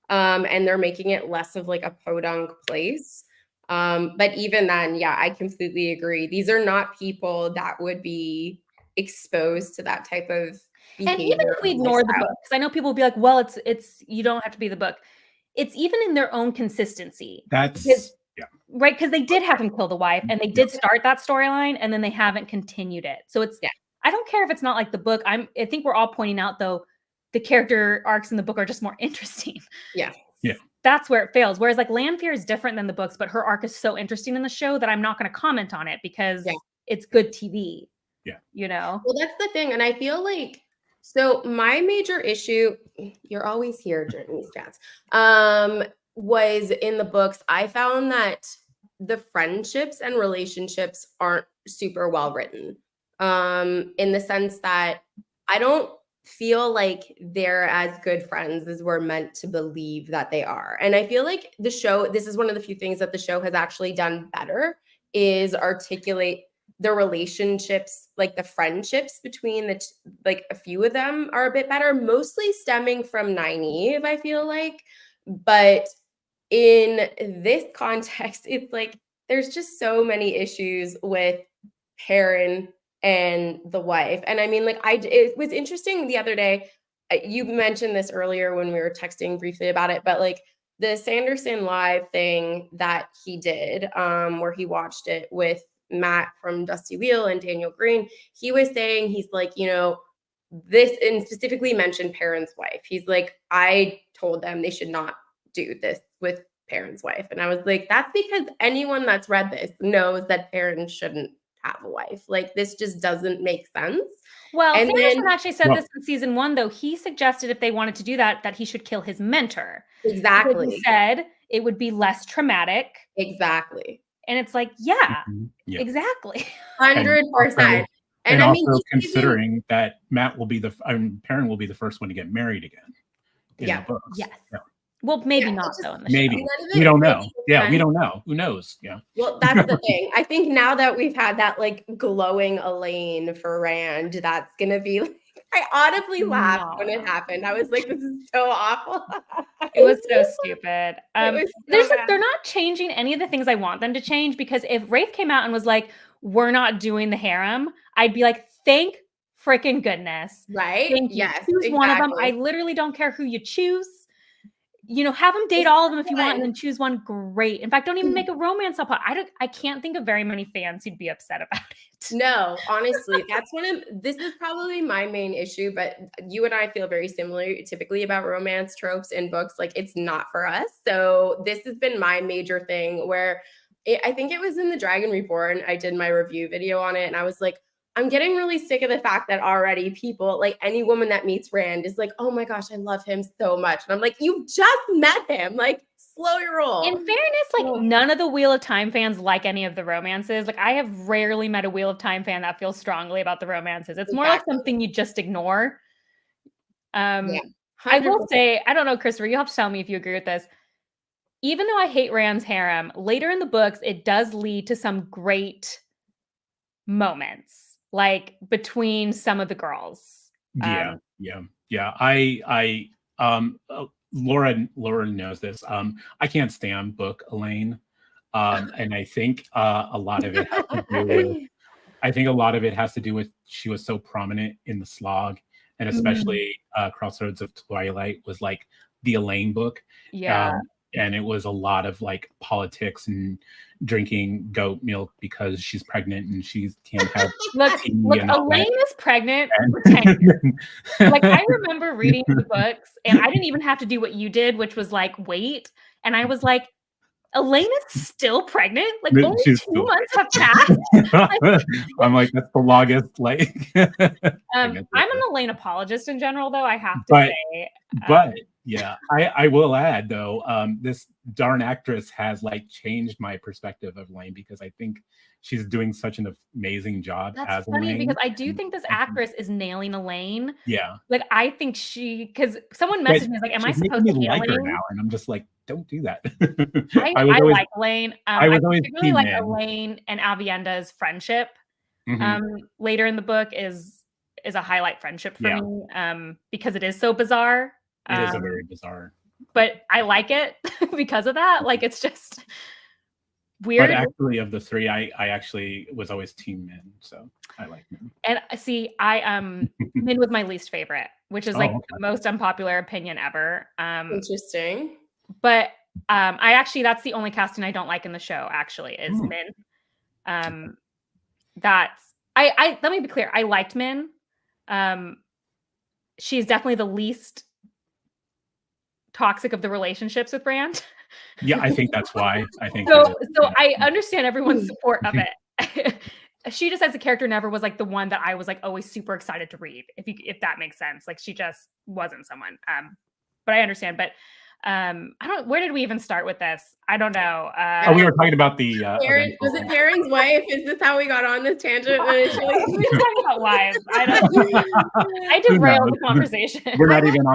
Speaker 2: And they're making it less of like a podunk place. But even then, I completely agree. These are not people that would be exposed to that type of behavior.
Speaker 1: And even if we ignore the book, because I know people will be like, well, it's you don't have to be the book. It's even in their own consistency. Right, because they did have him kill the wife, and they did start that storyline, and then they haven't continued it. So it's I don't care if it's not like the book. I think we're all pointing out, though, the character arcs in the book are just more interesting.
Speaker 2: Yeah.
Speaker 1: That's where it fails. Whereas like Lanfear is different than the books, but her arc is so interesting in the show that I'm not going to comment on it because it's good TV.
Speaker 2: Well, that's the thing. And I feel like, so my major issue, you're always here during these chats, was in the books. I found that the friendships and relationships aren't super well written, in the sense that I don't feel like they're as good friends as we're meant to believe that they are. And I feel like the show, this is one of the few things that the show has actually done better, is articulate the relationships, like the friendships between like a few of them are a bit better, mostly stemming from Nynaeve, I feel like. But in this context, it's like there's just so many issues with Perrin and the wife. And I mean, like, it was interesting the other day. You mentioned this earlier when we were texting briefly about it, but like the Sanderson live thing that he did, where he watched it with Matt from Dusty Wheel and Daniel Green, he was saying, he's like, this, and specifically mentioned Perrin's wife. He's like, I told them they should not do this with Perrin's wife. And I was like, that's because anyone that's read this knows that Perrin shouldn't have a wife. Like, this just doesn't make sense.
Speaker 1: Well, and Sanderson actually said this in season 1, though. He suggested if they wanted to do that he should kill his mentor.
Speaker 2: Exactly.
Speaker 1: He said it would be less traumatic.
Speaker 2: Exactly.
Speaker 1: And it's like, exactly.
Speaker 2: 100%.
Speaker 3: And I mean, also considering that Perrin will be the first one to get married again in the books.
Speaker 1: Yes. Well, maybe not though. In the
Speaker 3: maybe we don't know. We don't know. Who knows? Yeah.
Speaker 2: Well, that's the thing. I think now that we've had that like glowing Elane for Rand, that's gonna be. Like, I audibly laughed when it happened. I was like, "This is so awful."
Speaker 1: It was so stupid. They're not changing any of the things I want them to change, because if Rafe came out and was like, were not doing the harem, I'd be like, thank freaking goodness.
Speaker 2: Right?
Speaker 1: Thank you.
Speaker 2: Yes,
Speaker 1: Choose one of them. I
Speaker 2: exactly.
Speaker 1: literally don't care who you choose. You know, have them date all of them if you want, and then choose one. Great. In fact, don't even make a romance up. I can't think of very many fans who'd be upset about it.
Speaker 2: No, honestly, this is probably my main issue, but you and I feel very similar typically about romance tropes in books. Like, it's not for us. So this has been my major thing where I think it was in The Dragon Reborn. I did my review video on it, and I was like, I'm getting really sick of the fact that already people, like any woman that meets Rand is like, oh my gosh, I love him so much. And I'm like, you just met him. Like, slow your roll.
Speaker 1: In fairness, like none of the Wheel of Time fans like any of the romances. Like, I have rarely met a Wheel of Time fan that feels strongly about the romances. It's more like something you just ignore.
Speaker 2: Yeah,
Speaker 1: I will say, I don't know, Christopher, you'll have to tell me if you agree with this. Even though I hate Rand's harem, later in the books, it does lead to some great moments, like between some of the girls.
Speaker 3: Yeah. Laura knows this. I can't stand book Elane. And I think a lot of it has to do with she was so prominent in the slog, and especially Crossroads of Twilight was like the Elane book.
Speaker 1: Yeah.
Speaker 3: And it was a lot of like politics and drinking goat milk because she's pregnant and she can't have
Speaker 1: look Elane is pregnant. Like, I remember reading the books and I didn't even have to do what you did, which was like wait, and I was like, Elane is still pregnant? Like, only 2 months have passed?
Speaker 3: I'm like, that's the longest, like.
Speaker 1: I'm an Elane apologist in general, though, I have to say.
Speaker 3: But yeah, I will add, though, this darn actress has like changed my perspective of Elane, because I think she's doing such an amazing job.
Speaker 1: That's funny
Speaker 3: Elane.
Speaker 1: because I do think this actress is nailing Elane.
Speaker 3: Yeah.
Speaker 1: Like, I think because someone messaged me, like, am I supposed to
Speaker 3: like
Speaker 1: Elane?
Speaker 3: her now? And I'm just like, don't do that.
Speaker 1: I like Elane. I
Speaker 3: always
Speaker 1: really like Elane and Avienda's friendship. Later in the book is a highlight friendship for me, because it is so bizarre.
Speaker 3: It is a very bizarre.
Speaker 1: But I like it because of that. Like, it's just weird.
Speaker 3: But actually, of the three, I actually was always team Min, so I like Min.
Speaker 1: And see, Min was my least favorite, which is the most unpopular opinion ever.
Speaker 2: Interesting.
Speaker 1: But that's the only casting I don't like in the show, actually, is Min. Let me be clear, I liked Min. She's definitely the least toxic of the relationships with Rand.
Speaker 3: Yeah, I think that's why.
Speaker 1: So I understand everyone's support of it. She just, as a character, never was like the one that I was like always super excited to read, if that makes sense. Like, she just wasn't someone. But I understand. But where did we even start with this? I don't know.
Speaker 3: We were talking about the
Speaker 2: was it Taryn's wife? Is this how we got on this tangent?
Speaker 1: We were talking about wives. I derailed the conversation.
Speaker 3: We're not even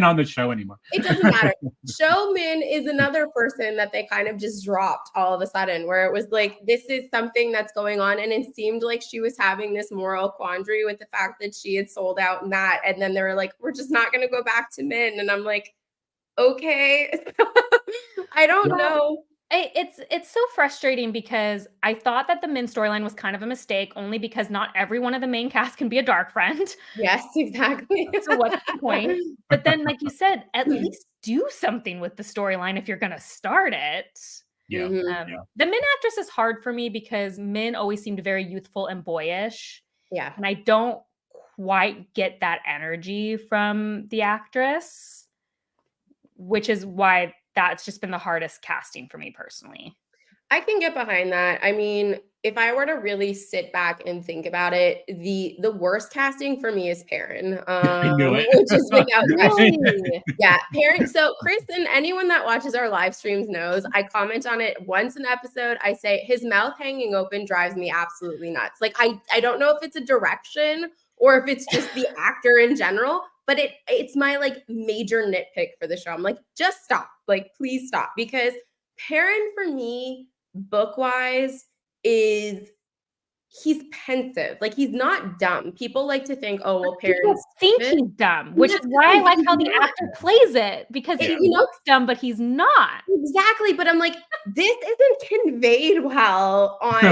Speaker 3: on the show anymore.
Speaker 2: It doesn't matter. Showman is another person that they kind of just dropped all of a sudden, where it was like, this is something that's going on, and it seemed like she was having this moral quandary with the fact that she had sold out in that, and then they were like, we're just not going to go back to Min, and I'm like, okay. I don't know.
Speaker 1: It's so frustrating because I thought that the Min storyline was kind of a mistake, only because not every one of the main cast can be a dark friend.
Speaker 2: Yes, exactly.
Speaker 1: So what's the point? But then, like you said, at least do something with the storyline if you're going to start it.
Speaker 3: Yeah.
Speaker 1: The Min actress is hard for me because Min always seemed very youthful and boyish.
Speaker 2: Yeah.
Speaker 1: And I don't quite get that energy from the actress, which is why that's just been the hardest casting for me personally.
Speaker 2: I can get behind that. I mean, if I were to really sit back and think about it, the worst casting for me is Perrin, which is without question. Yeah, Perrin. So Chris and anyone that watches our live streams knows I comment on it once an episode. I say his mouth hanging open drives me absolutely nuts. Like, I don't know if it's a direction or if it's just the actor in general, but it's my like major nitpick for the show. I'm like, just stop. Like, please stop. Because Perrin for me, book-wise, is he's pensive. Like, he's not dumb. People like to think, oh, well,
Speaker 1: People
Speaker 2: parents
Speaker 1: think he's dumb, which is why I like how the actor plays it, because he looks dumb, but he's not.
Speaker 2: Exactly. But I'm like, this isn't conveyed well on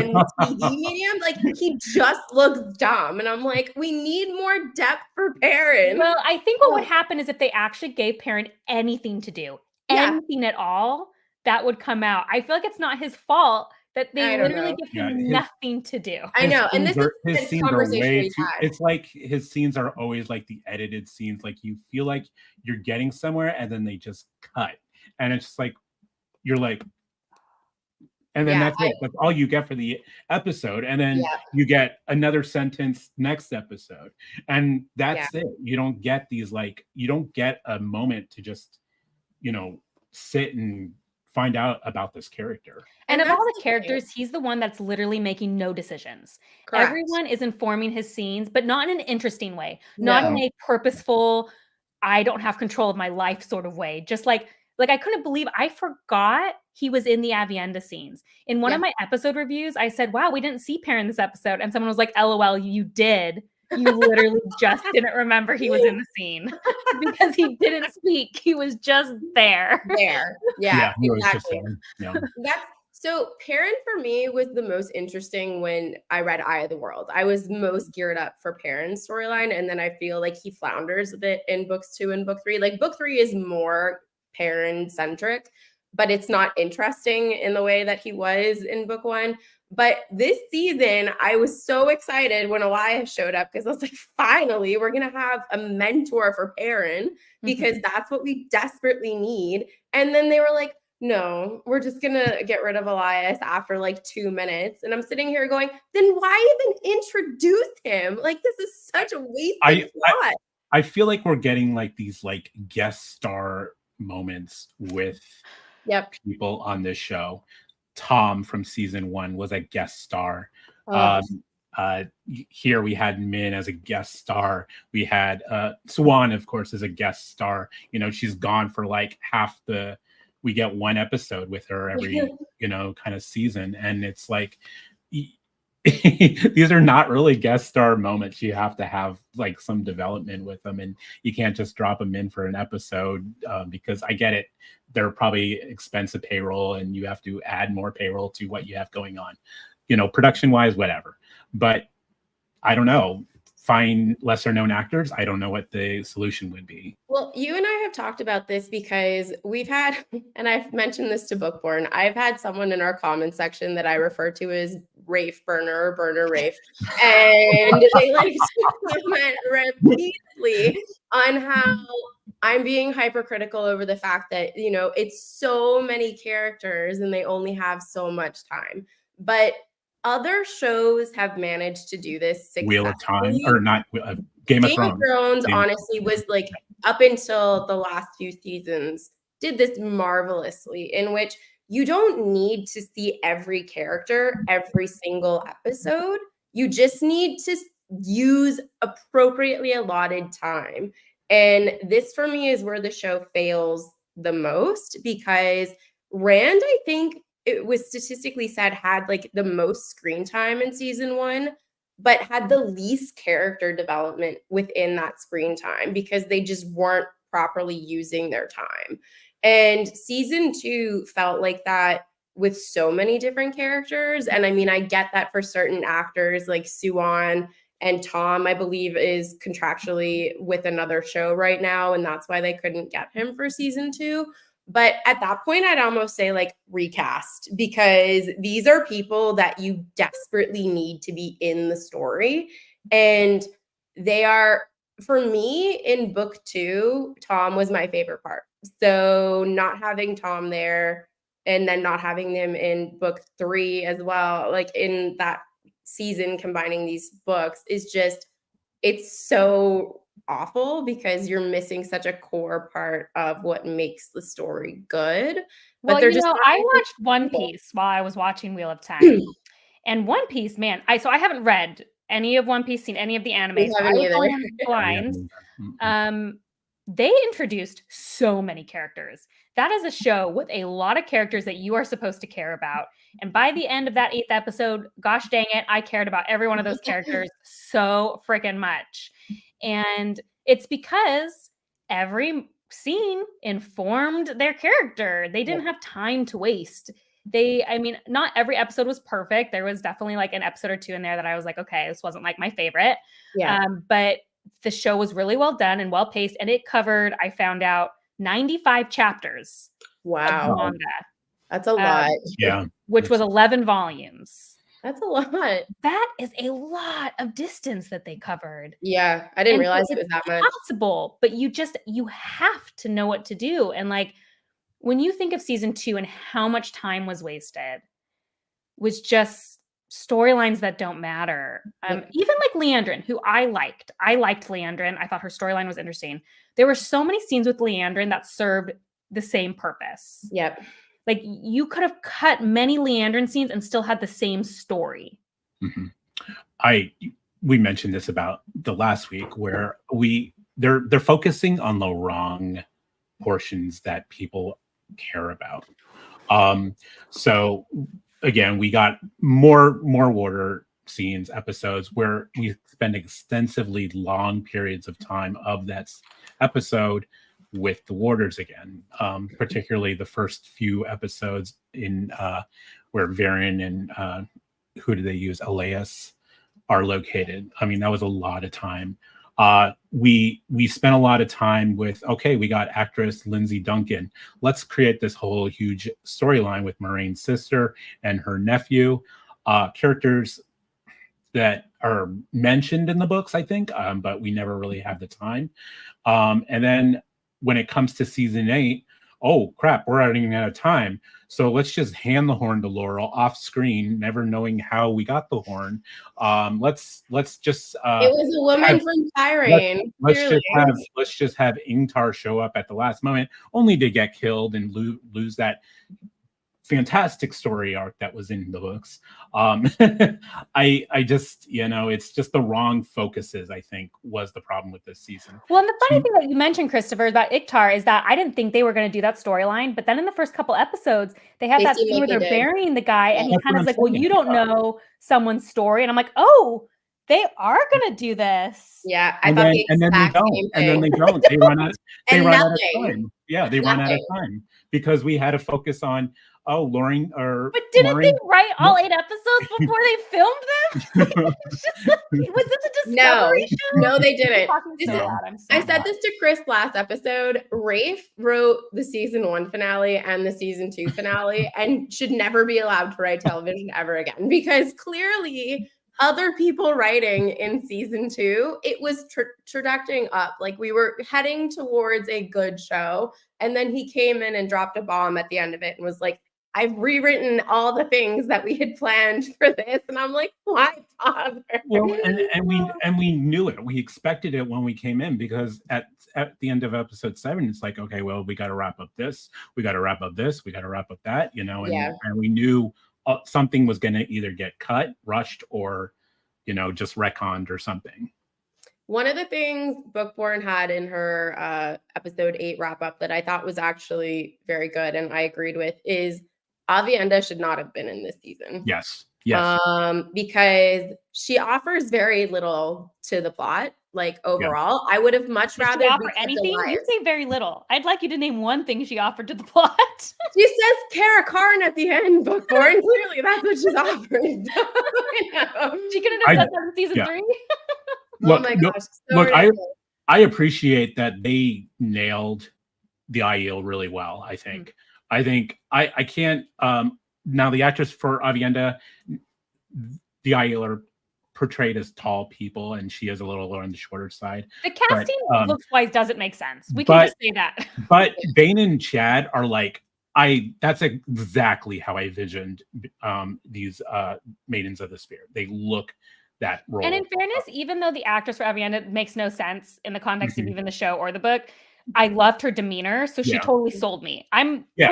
Speaker 2: TV medium. Like, he just looks dumb. And I'm like, we need more depth for Perrin.
Speaker 1: Well, I think what would happen is if they actually gave Perrin anything to do, anything at all, that would come out. I feel like it's not his fault that they literally give him nothing to do.
Speaker 2: I know. And this is
Speaker 3: his
Speaker 2: the
Speaker 3: scenes are
Speaker 2: conversation
Speaker 3: way
Speaker 2: we've
Speaker 3: too,
Speaker 2: had.
Speaker 3: it's like his scenes are always like the edited scenes. Like, you feel like you're getting somewhere and then they just cut. And it's just like, you're like, and then that's it. That's all you get for the episode. And then you get another sentence next episode. And that's it. You don't get these, like, you don't get a moment to just, you know, sit and find out about this character.
Speaker 1: And of all the characters, he's the one that's literally making no decisions. Correct. Everyone is informing his scenes, but not in an interesting way, not in a purposeful, I don't have control of my life sort of way. Just like I couldn't believe, I forgot he was in the Avienda scenes. In one of my episode reviews, I said, wow, we didn't see Perrin this episode. And someone was like, LOL, you did. You literally just didn't remember he was in the scene because he didn't speak. He was just there.
Speaker 2: Yeah,
Speaker 3: he was just there.
Speaker 2: So Perrin for me was the most interesting when I read Eye of the World. I was most geared up for Perrin's storyline. And then I feel like he flounders a bit in books 2 and book 3. Like, book 3 is more Perrin centric, but it's not interesting in the way that he was in book 1. But this season, I was so excited when Elias showed up, because I was like, finally, we're going to have a mentor for Perrin, because that's what we desperately need. And then they were like, no, we're just going to get rid of Elias after like 2 minutes. And I'm sitting here going, then why even introduce him? Like, this is such a waste of plot.
Speaker 3: I feel like we're getting like these like guest star moments with people on this show. Tom from season 1 was a guest star. Here we had Min as a guest star. We had Swan, of course, as a guest star. You know, she's gone for like half the. We get one episode with her every, you know, kind of season, and it's like these are not really guest star moments. You have to have like some development with them, and you can't just drop them in for an episode because I get it. They're probably expensive payroll, and you have to add more payroll to what you have going on, you know, production wise, whatever. But I don't know. Find lesser known actors. I don't know what the solution would be.
Speaker 2: Well, you and I have talked about this because we've had, and I've mentioned this to Bookborn, I've had someone in our comment section that I refer to as Rafe Burner or Burner Rafe. And they like to comment repeatedly on how I'm being hypercritical over the fact that, you know, it's so many characters and they only have so much time. But other shows have managed to do this successfully.
Speaker 3: Wheel of Time, or not Game of Thrones.
Speaker 2: Honestly, was like, up until the last few seasons, did this marvelously, in which you don't need to see every character every single episode. You just need to use appropriately allotted time. And this for me is where the show fails the most, because Rand, I think, it was statistically said, had like the most screen time in season 1, but had the least character development within that screen time because they just weren't properly using their time. And season 2 felt like that with so many different characters. And I mean, I get that for certain actors like Suwan and Tom, I believe, is contractually with another show right now, and that's why they couldn't get him for season 2. But at that point, I'd almost say like recast, because these are people that you desperately need to be in the story. And they are, for me, in book 2, Tom was my favorite part. So not having Tom there and then not having them in book 3 as well, like in that season, combining these books is just, it's so awful because you're missing such a core part of what makes the story good. But
Speaker 1: well, you know, I watched One Piece while I was watching Wheel of Time. And One Piece, man, I haven't read any of One Piece, seen any of the animes. I was going blind. They introduced so many characters that is a show with a lot of characters that you are supposed to care about. And by the end of that 8th episode, gosh dang it, I cared about every one of those characters so freaking much. And it's because every scene informed their character. They didn't have time to waste. I mean, not every episode was perfect. There was definitely like an episode or two in there that I was like, okay, this wasn't like my favorite. But the show was really well done and well paced, and it covered, I found out, 95 chapters.
Speaker 2: Wow.
Speaker 1: Of manga.
Speaker 2: That's a lot.
Speaker 3: Yeah.
Speaker 1: Which was 11 volumes.
Speaker 2: That's a lot.
Speaker 1: That is a lot of distance that they covered.
Speaker 2: Yeah, I didn't realize it was that much.
Speaker 1: Possible, but you have to know what to do. And like, when you think of season 2 and how much time was wasted, was just storylines that don't matter. Even like Leandrin, who I liked Leandrin. I thought her storyline was interesting. There were so many scenes with Leandrin that served the same purpose.
Speaker 2: Yep.
Speaker 1: Like, you could have cut many Leandrin scenes and still had the same story.
Speaker 3: We mentioned this about the last week where they're focusing on the wrong portions that people care about. So again, we got more water scenes, episodes where we spend extensively long periods of time of that episode with the warders again, particularly the first few episodes in where Varian and who do they use, Elias, are located. I mean, that was a lot of time. We spent a lot of time with, okay, we got actress Lindsay Duncan. Let's create this whole huge storyline with Moraine's sister and her nephew, characters that are mentioned in the books, I think, but we never really have the time. And then when it comes to season 8, oh crap, we're running out of time. So let's just hand the horn to Laurel off screen, never knowing how we got the horn. Let's just
Speaker 2: it was a woman from Tyrene.
Speaker 3: Let's just have Ingtar show up at the last moment, only to get killed and lose that fantastic story arc that was in the books. I just, it's just the wrong focuses, I think, was the problem with this season.
Speaker 1: Well, and the funny thing that you mentioned, Christopher, about Ingtar is that I didn't think they were going to do that storyline, but then in the first couple episodes, they had that scene where they're burying the guy, and he kind of like, well, you don't know someone's story. And I'm like, oh, they are going to do this.
Speaker 2: Yeah.
Speaker 3: And then they don't. They run out of time. Yeah, they run out of time because we had to focus on, Lauren
Speaker 1: But didn't they write all 8 episodes before they filmed them? Was this a discovery show?
Speaker 2: No, they didn't. I said this to Chris last episode. Rafe wrote the season 1 finale and the season 2 finale and should never be allowed to write television ever again, because clearly other people writing in season 2, it was trajecting up. Like, we were heading towards a good show. And then he came in and dropped a bomb at the end of it and was like, I've rewritten all the things that we had planned for this. And I'm like, why bother?
Speaker 3: Well, and we knew it. We expected it when we came in, because at the end of episode 7, it's like, okay, well, we got to wrap up this. We got to wrap up this. We got to wrap up that, and we knew something was going to either get cut, rushed, or, just retconned or something.
Speaker 2: One of the things Bookborn had in her episode 8 wrap up that I thought was actually very good, and I agreed with, is Avienda should not have been in this season.
Speaker 3: Yes.
Speaker 2: Because she offers very little to the plot. Like, overall, I would have much rather
Speaker 1: offer anything. You say very little. I'd like you to name one thing she offered to the plot.
Speaker 2: She says Kara Karn at the end, Bookborn. Clearly, that's what she's offering.
Speaker 1: She couldn't have said that in season 3.
Speaker 3: Look, oh my gosh! I appreciate that they nailed the Aiel really well. I think. I can't. Now the actress for Avienda, the Aiel are portrayed as tall people, and she is a little on the shorter side.
Speaker 1: The casting looks-wise doesn't make sense. We can just say that.
Speaker 3: But Bane and Chad are like, that's exactly how I envisioned these Maidens of the Spirit. They look that role.
Speaker 1: And in fairness, even though the actress for Avienda makes no sense in the context of even the show or the book, I loved her demeanor, so she totally sold me.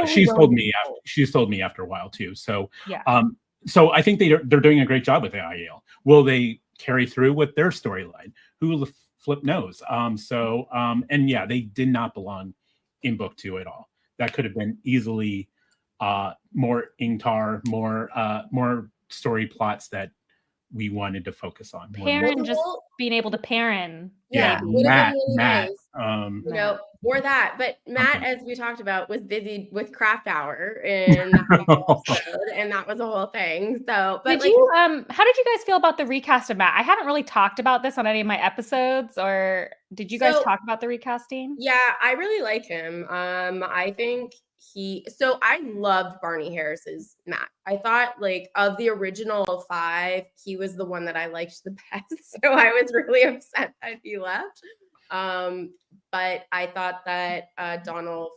Speaker 3: She sold me. She sold me after a while too. So so I think they're doing a great job with the Aiel. Will they carry through with their storyline? Who flip knows? And they did not belong in book 2 at all. that could have been easily more Ingtar, more story plots that we wanted to focus on.
Speaker 1: Perrin just being able to Perrin.
Speaker 2: Yeah,
Speaker 1: maybe.
Speaker 2: would have been really
Speaker 3: Matt,
Speaker 2: nice. You know, or that. But Matt, as we talked about, was busy with Craft Hour in that episode, and that was a whole thing. So, but
Speaker 1: did you how did you guys feel about the recast of Matt? I haven't really talked about this on any of my episodes, or did you guys talk about the recasting?
Speaker 2: Yeah, I really like him. I think I loved Barney Harris's Matt. I thought, like, of the original 5, he was the one that I liked the best. So I was really upset that he left. But I thought that Donald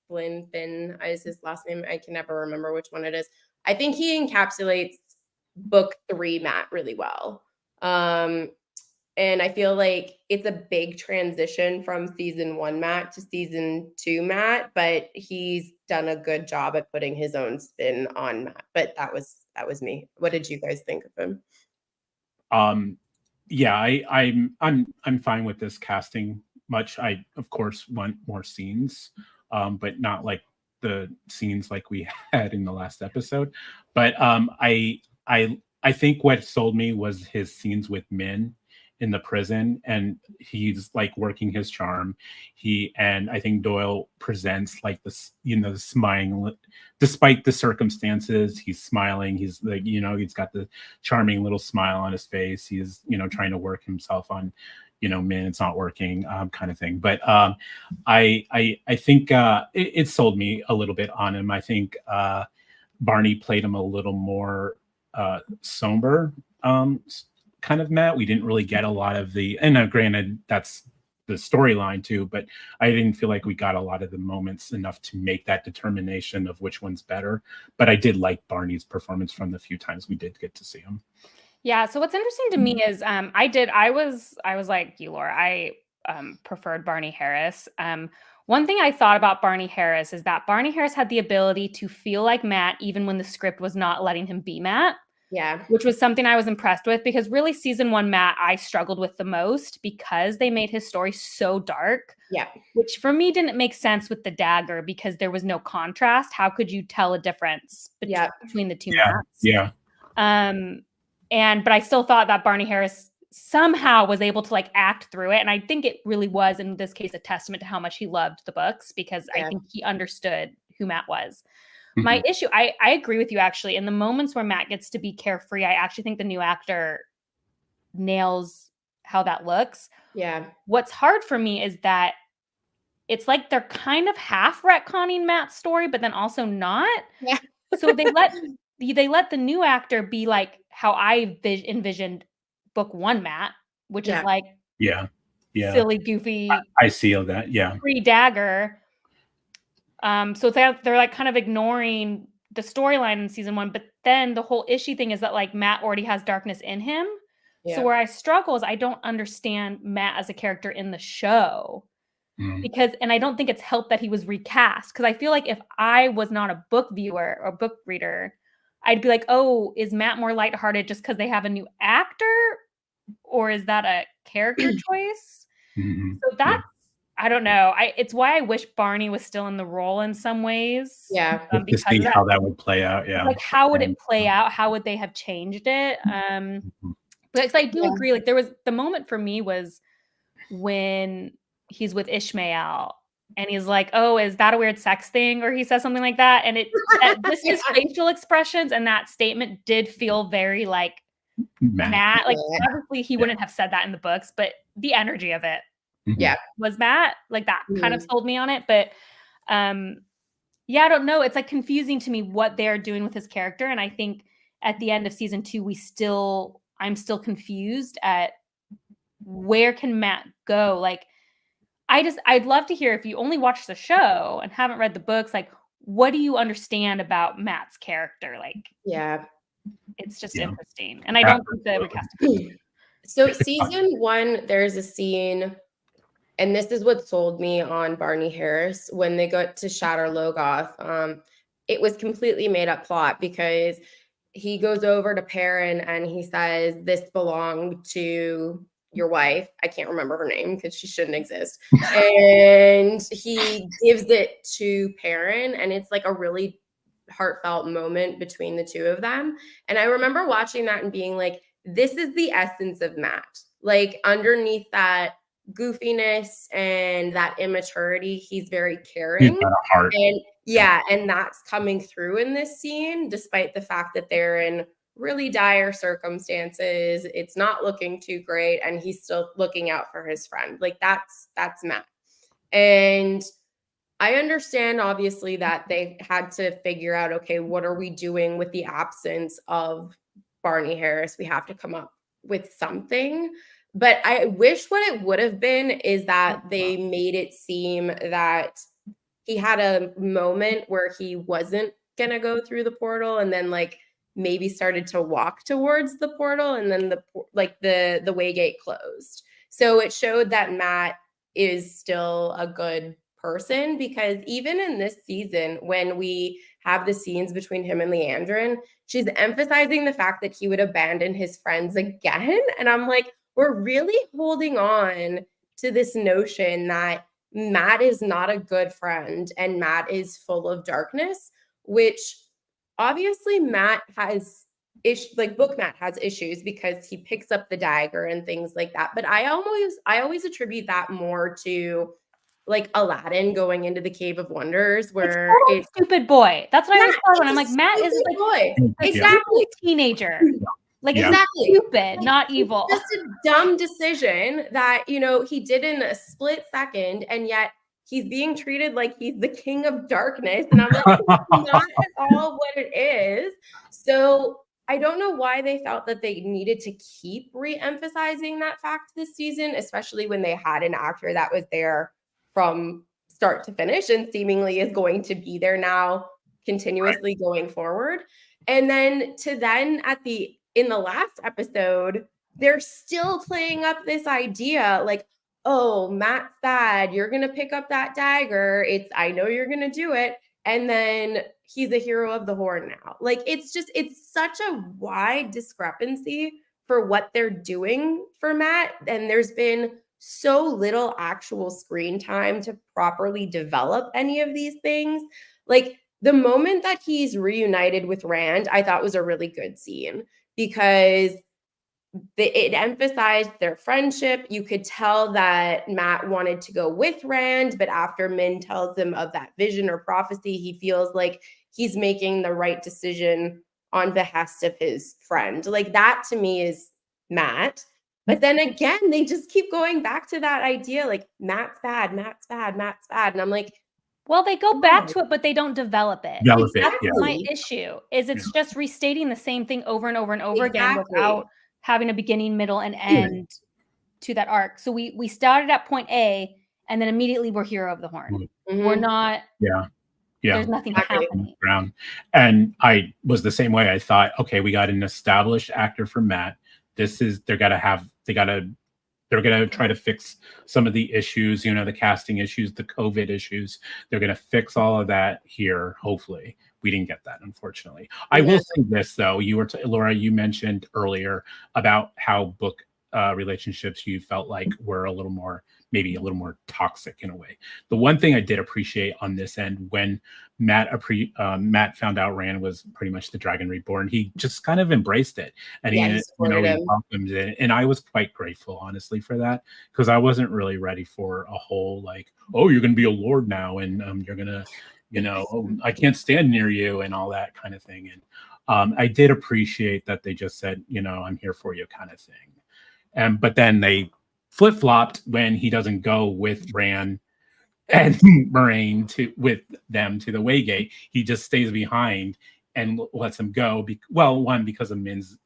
Speaker 2: Finn is his last name. I can never remember which one it is. I think he encapsulates book 3 Matt really well. And I feel like it's a big transition from season 1 Matt to season 2 Matt, but he's done a good job at putting his own spin on Matt. But that was me. What did you guys think of him?
Speaker 3: Yeah, I'm fine with this casting much. I of course want more scenes, but not like the scenes like we had in the last episode. But I think what sold me was his scenes with Min in the prison, and he's like working his charm. And I think Doyle presents like this, smiling despite the circumstances. He's smiling. He's like, he's got the charming little smile on his face. He's, trying to work himself on, Min, it's not working, kind of thing. But I think it sold me a little bit on him. I think Barney played him a little more somber kind of Matt. We didn't really get a lot of and granted that's the storyline too, but I didn't feel like we got a lot of the moments enough to make that determination of which one's better. But I did like Barney's performance from the few times we did get to see him.
Speaker 1: Yeah. So what's interesting to me is I was like you, Laura. I preferred Barney Harris. One thing I thought about Barney Harris is that Barney Harris had the ability to feel like Matt even when the script was not letting him be Matt.
Speaker 2: Yeah.
Speaker 1: Which was something I was impressed with, because really season 1 Matt I struggled with the most because they made his story so dark.
Speaker 2: Yeah.
Speaker 1: Which for me didn't make sense with the dagger because there was no contrast. How could you tell a difference between the two Matts?
Speaker 3: Yeah.
Speaker 1: But I still thought that Barney Harris somehow was able to like act through it. And I think it really was in this case a testament to how much he loved the books, because I think he understood who Matt was. My issue, I agree with you actually. In the moments where Matt gets to be carefree, I actually think the new actor nails how that looks.
Speaker 2: Yeah.
Speaker 1: What's hard for me is that it's like they're kind of half retconning Matt's story, but then also not.
Speaker 2: Yeah.
Speaker 1: So they let the new actor be like how I envisioned book 1 Matt, which is like silly, goofy.
Speaker 3: I see all that. Yeah.
Speaker 1: Pre-dagger. So they're like kind of ignoring the storyline in season 1, but then the whole issue thing is that like Matt already has darkness in him. Yeah. So where I struggle is I don't understand Matt as a character in the show and I don't think it's helped that he was recast, because I feel like if I was not a book viewer or book reader, I'd be like, oh, is Matt more lighthearted just because they have a new actor, or is that a character choice? So that's I don't know. It's why I wish Barney was still in the role in some ways.
Speaker 2: Yeah.
Speaker 3: To see how that would play out. Yeah.
Speaker 1: Like, how would it play out? How would they have changed it? Because I do agree. Like, there was the moment for me was when he's with Ishmael and he's like, oh, is that a weird sex thing? Or he says something like that. And just his facial expressions and that statement did feel very like Matt. Like, obviously he wouldn't have said that in the books, but the energy of it. Was Matt like that kind of sold me on it. But I don't know. It's like confusing to me what they're doing with his character. And I think at the end of season 2, I'm still confused at where can Matt go? Like, I'd love to hear, if you only watch the show and haven't read the books, like, what do you understand about Matt's character? Like, it's just interesting. And I don't think the recasting.
Speaker 2: So season 1, there's a scene, and this is what sold me on Barney Harris, when they got to Shatter Logoth. It was completely made up plot, because he goes over to Perrin and he says, this belonged to your wife, I can't remember her name because she shouldn't exist, and he gives it to Perrin, and it's like a really heartfelt moment between the two of them. And I remember watching that and being like, this is the essence of Matt. Like underneath that goofiness and that immaturity, he's very caring.
Speaker 3: He's got a heart.
Speaker 2: And yeah, and that's coming through in this scene, despite the fact that they're in really dire circumstances. It's not looking too great, and he's still looking out for his friend. Like that's Matt. And I understand obviously that they had to figure out, okay, what are we doing with the absence of Barney Harris? We have to come up with something. But I wish what it would have been is that they made it seem that he had a moment where he wasn't going to go through the portal, and then like maybe started to walk towards the portal, and then the waygate closed. So it showed that Matt is still a good person, because even in this season, when we have the scenes between him and Leandrin, she's emphasizing the fact that he would abandon his friends again. And I'm like, we're really holding on to this notion that Matt is not a good friend and Matt is full of darkness, which obviously Matt has Book Matt has issues because he picks up the dagger and things like that. But I always attribute that more to like Aladdin going into the Cave of Wonders, where
Speaker 1: it's stupid boy. That's what I always thought when I'm like, Matt is like
Speaker 2: boy. Exactly,
Speaker 1: teenager. Like
Speaker 2: exactly
Speaker 1: stupid, not evil.
Speaker 2: Just a dumb decision that, you know, he did in a split second, and yet he's being treated like he's the king of darkness. And I'm like, that's not at all what it is. So I don't know why they felt that they needed to keep re-emphasizing that fact this season, especially when they had an actor that was there from start to finish and seemingly is going to be there now continuously going forward. And then in the last episode, they're still playing up this idea like, oh, Matt's bad. You're going to pick up that dagger. I know you're going to do it. And then he's a hero of the Horde now. Like, it's such a wide discrepancy for what they're doing for Matt. And there's been so little actual screen time to properly develop any of these things. Like, the moment that he's reunited with Rand, I thought was a really good scene, because it emphasized their friendship. You could tell that Matt wanted to go with Rand, but after Min tells him of that vision or prophecy, he feels like he's making the right decision on behest of his friend. Like, that to me is Matt. But then again, they just keep going back to that idea, like, Matt's bad, Matt's bad, Matt's bad. And I'm like,
Speaker 1: well, they go back to it, but they don't develop it.
Speaker 2: That's
Speaker 1: my issue. It's just restating the same thing over and over and over again without having a beginning, middle, and end to that arc. So we started at point A, and then immediately we're hero of the Horn.
Speaker 2: Mm-hmm.
Speaker 1: We're not.
Speaker 3: Yeah.
Speaker 1: There's nothing happening.
Speaker 3: And I was the same way. I thought, okay, we got an established actor for Matt. They're going to try to fix some of the issues, you know, the casting issues, the COVID issues. They're going to fix all of that here. Hopefully. We didn't get that, unfortunately. I will say this, though. Laura, you mentioned earlier about how book relationships you felt like were maybe a little more toxic in a way. The one thing I did appreciate on this end, when Matt found out Rand was pretty much the Dragon Reborn, he just kind of embraced it, and he welcomed it, and I was quite grateful, honestly, for that, because I wasn't really ready for a whole like, oh, you're going to be a lord now, and you're going to, you know, oh, I can't stand near you, and all that kind of thing. And I did appreciate that they just said, you know, I'm here for you, kind of thing. But then they flip-flopped when he doesn't go with Rand and Moraine with them to the Waygate. He just stays behind and lets them go. One, because of Min's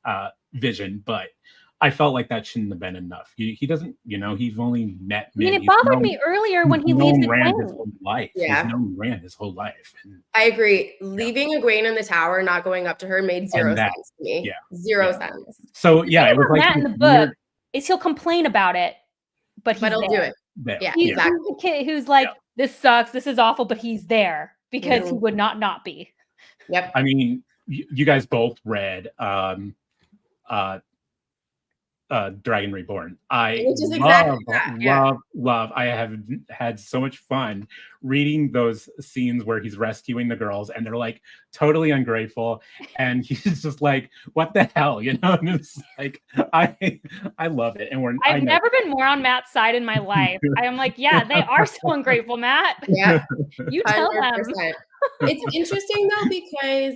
Speaker 3: vision, but I felt like that shouldn't have been enough. He doesn't, you know, he's only met Min.
Speaker 1: I mean, it bothered me earlier when he leaves
Speaker 3: Rand his whole life. Yeah. He's known Rand his whole life. And
Speaker 2: I agree. Leaving Egwene in the tower, not going up to her, made zero sense to me.
Speaker 3: Yeah.
Speaker 2: Zero sense.
Speaker 3: So yeah, it was like
Speaker 1: Matt in the book is he'll complain about it, but he'll
Speaker 2: do it.
Speaker 3: Yeah,
Speaker 1: he's the kid who's like, this sucks, this is awful, but he's there because he would not be.
Speaker 2: Yep.
Speaker 3: I mean, you guys both read Dragon Reborn. I
Speaker 2: Which is
Speaker 3: love,
Speaker 2: exactly that. Yeah.
Speaker 3: love. I have had so much fun reading those scenes where he's rescuing the girls and they're like totally ungrateful, and he's just like, "What the hell?" You know? And it's like I love it, and
Speaker 1: I've never been more on Matt's side in my life. I am like, yeah, they are so ungrateful, Matt.
Speaker 2: Yeah.
Speaker 1: You tell them.
Speaker 2: 100%. It's interesting though, because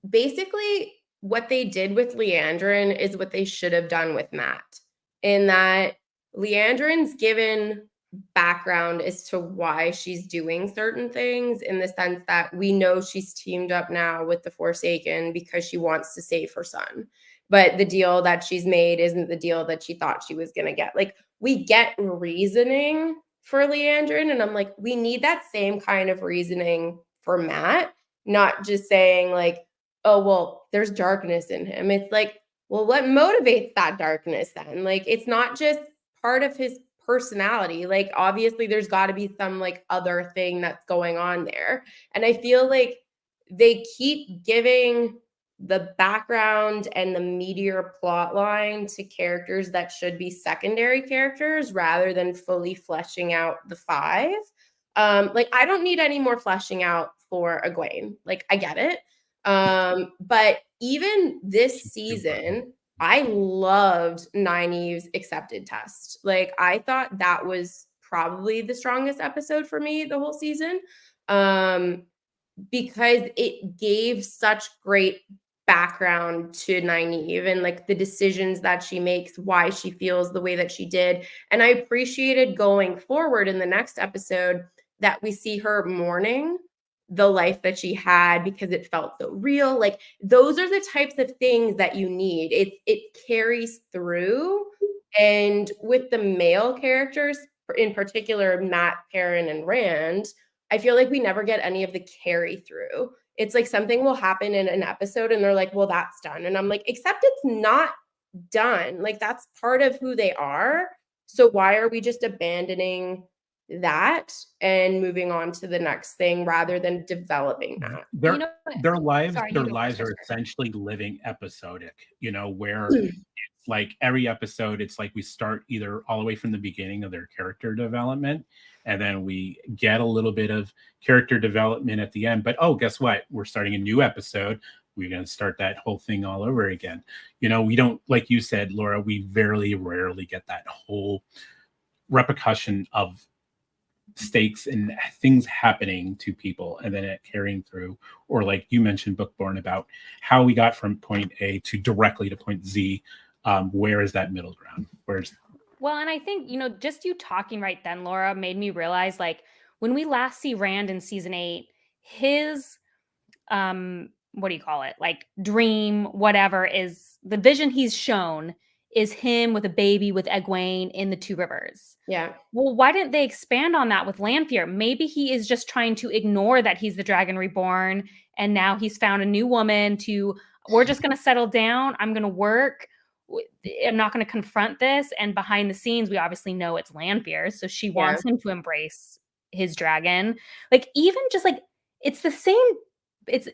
Speaker 2: basically what they did with Leandrin is what they should have done with Matt, in that Leandrin's given background as to why she's doing certain things, in the sense that we know she's teamed up now with the Forsaken because she wants to save her son. But the deal that she's made isn't the deal that she thought she was going to get. Like, we get reasoning for Leandrin, and I'm like, we need that same kind of reasoning for Matt, not just saying like, oh, well, there's darkness in him. It's like, well, what motivates that darkness then? Like, it's not just part of his personality. Like, obviously, there's got to be some like other thing that's going on there. And I feel like they keep giving the background and the meteor plot line to characters that should be secondary characters rather than fully fleshing out the five. Like, I don't need any more fleshing out for Egwene. Like, I get it. But even this season, I loved Nynaeve's accepted test. Like, I thought that was probably the strongest episode for me the whole season. Because it gave such great background to Nynaeve and like the decisions that she makes, why she feels the way that she did. And I appreciated going forward in the next episode that we see her mourning the life that she had because it felt so real. Like, those are the types of things that you need. It carries through. And with the male characters, in particular, Matt, Perrin, and Rand, I feel like we never get any of the carry through. It's like something will happen in an episode and they're like, well, that's done. And I'm like, except it's not done. Like, that's part of who they are. So why are we just abandoning that and moving on to the next thing rather than developing that?
Speaker 3: Their lives
Speaker 1: Sorry,
Speaker 3: their
Speaker 1: you go
Speaker 3: lives
Speaker 1: first.
Speaker 3: are essentially living episodic, you know, where it's like every episode, it's like we start either all the way from the beginning of their character development, and then we get a little bit of character development at the end. But oh, guess what? We're starting a new episode. We're going to start that whole thing all over again. You know, we don't, like you said, Laura, we very rarely get that whole repercussion of stakes and things happening to people and then it carrying through. Or like you mentioned, Bookborn, about how we got from point A to directly to point Z. Where is that middle ground?
Speaker 1: Well, and I think, just you talking right then, Laura, made me realize, like, when we last see Rand in season 8, his what do you call it? Like, dream, whatever, is the vision he's shown is him with a baby with Egwene in the Two Rivers.
Speaker 2: Yeah.
Speaker 1: Well, why didn't they expand on that with Lanfear? Maybe he is just trying to ignore that he's the Dragon Reborn, and now he's found a new woman we're just going to settle down. I'm going to work. I'm not going to confront this. And behind the scenes, we obviously know it's Lanfear. So she wants him to embrace his dragon. Like, even just like, it's the same,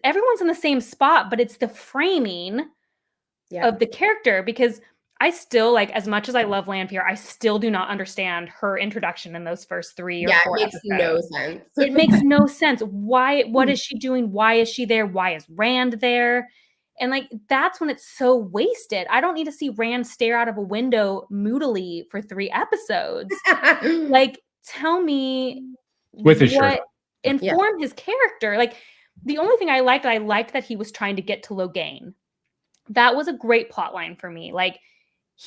Speaker 1: everyone's in the same spot, but it's the framing of the character, because I still, like, as much as I love Lanfear, I still do not understand her introduction in those first 3 or 4 episodes.
Speaker 2: It makes no sense.
Speaker 1: It makes no sense. Why? What is she doing? Why is she there? Why is Rand there? And like, that's when it's so wasted. I don't need to see Rand stare out of a window moodily for 3 episodes. Like, tell me
Speaker 3: with his shirt
Speaker 1: inform his character. Like, the only thing I liked that he was trying to get to Loghain. That was a great plot line for me. Like,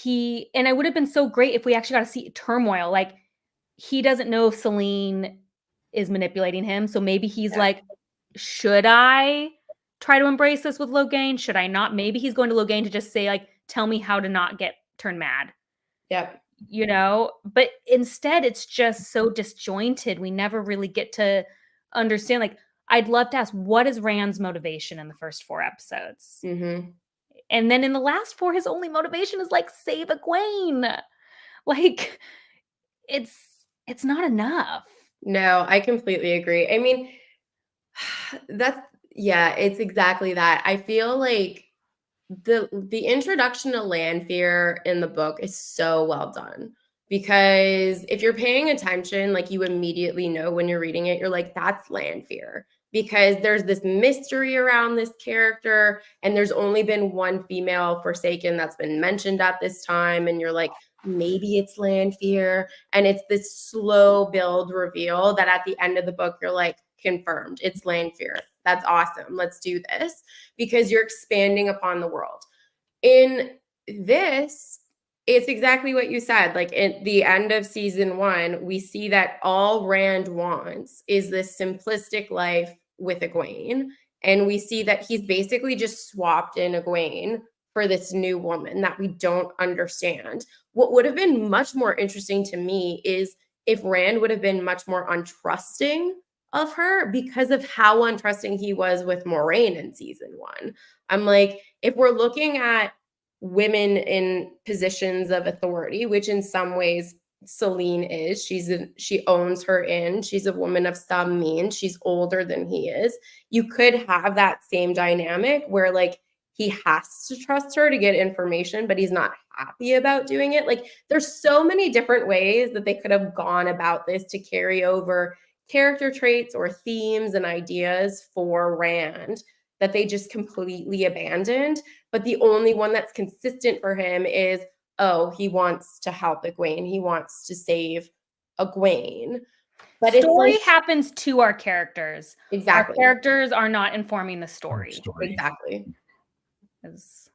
Speaker 1: and it would have been so great if we actually got to see turmoil. Like, he doesn't know if Selene is manipulating him. So maybe he's like, should I try to embrace this with Loghain? Should I not? Maybe he's going to Loghain to just say, like, tell me how to not turn mad.
Speaker 2: Yep.
Speaker 1: But instead it's just so disjointed. We never really get to understand. Like, I'd love to ask, what is Rand's motivation in the first 4 episodes?
Speaker 2: Mm-hmm.
Speaker 1: And then in the last 4, his only motivation is like, save Egwene. Like, it's not enough.
Speaker 2: No, I completely agree. I mean, it's exactly that. I feel like the introduction to Lanfear in the book is so well done, because if you're paying attention, like, you immediately know when you're reading it, you're like, that's Lanfear, because there's this mystery around this character, and there's only been one female Forsaken that's been mentioned at this time, and you're like, maybe it's Lanfear, and it's this slow build reveal that at the end of the book you're like, confirmed, it's Lanfear. That's awesome. Let's do this, because you're expanding upon the world. In this, it's exactly what you said. Like, at the end of season 1, we see that all Rand wants is this simplistic life with Egwene. And we see that he's basically just swapped in Egwene for this new woman that we don't understand. What would have been much more interesting to me is if Rand would have been much more untrusting of her, because of how untrusting he was with Moraine in season 1. I'm like, if we're looking at women in positions of authority, which in some ways Selene is, she owns her inn, she's a woman of some means, she's older than he is. You could have that same dynamic where, like, he has to trust her to get information, but he's not happy about doing it. Like, there's so many different ways that they could have gone about this to carry over character traits or themes and ideas for Rand that they just completely abandoned. But the only one that's consistent for him is, oh, he wants to help Egwene. He wants to save Egwene.
Speaker 1: But story happens to our characters.
Speaker 2: Exactly.
Speaker 1: Our characters are not informing the story.
Speaker 2: Exactly.
Speaker 1: Is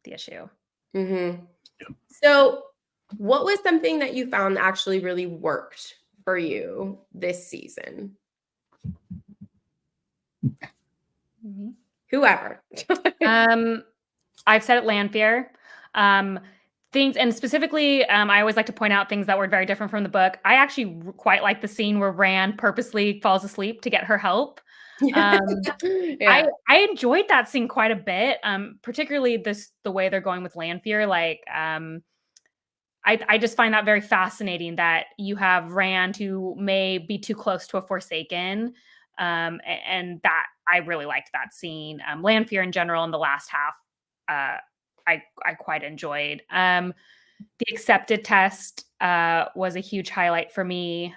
Speaker 1: the issue.
Speaker 2: Mm-hmm. Yeah. So what was something that you found actually really worked for you this season?
Speaker 1: Mm-hmm.
Speaker 2: Whoever.
Speaker 1: I've said it, Lanfear. Things, and specifically, I always like to point out things that were very different from the book. I actually quite like the scene where Rand purposely falls asleep to get her help. Yeah. I enjoyed that scene quite a bit, particularly the way they're going with Lanfear. Like, I just find that very fascinating that you have Rand who may be too close to a Forsaken, and that I really liked that scene. Lanfear in general in the last half, I quite enjoyed. The accepted test was a huge highlight for me.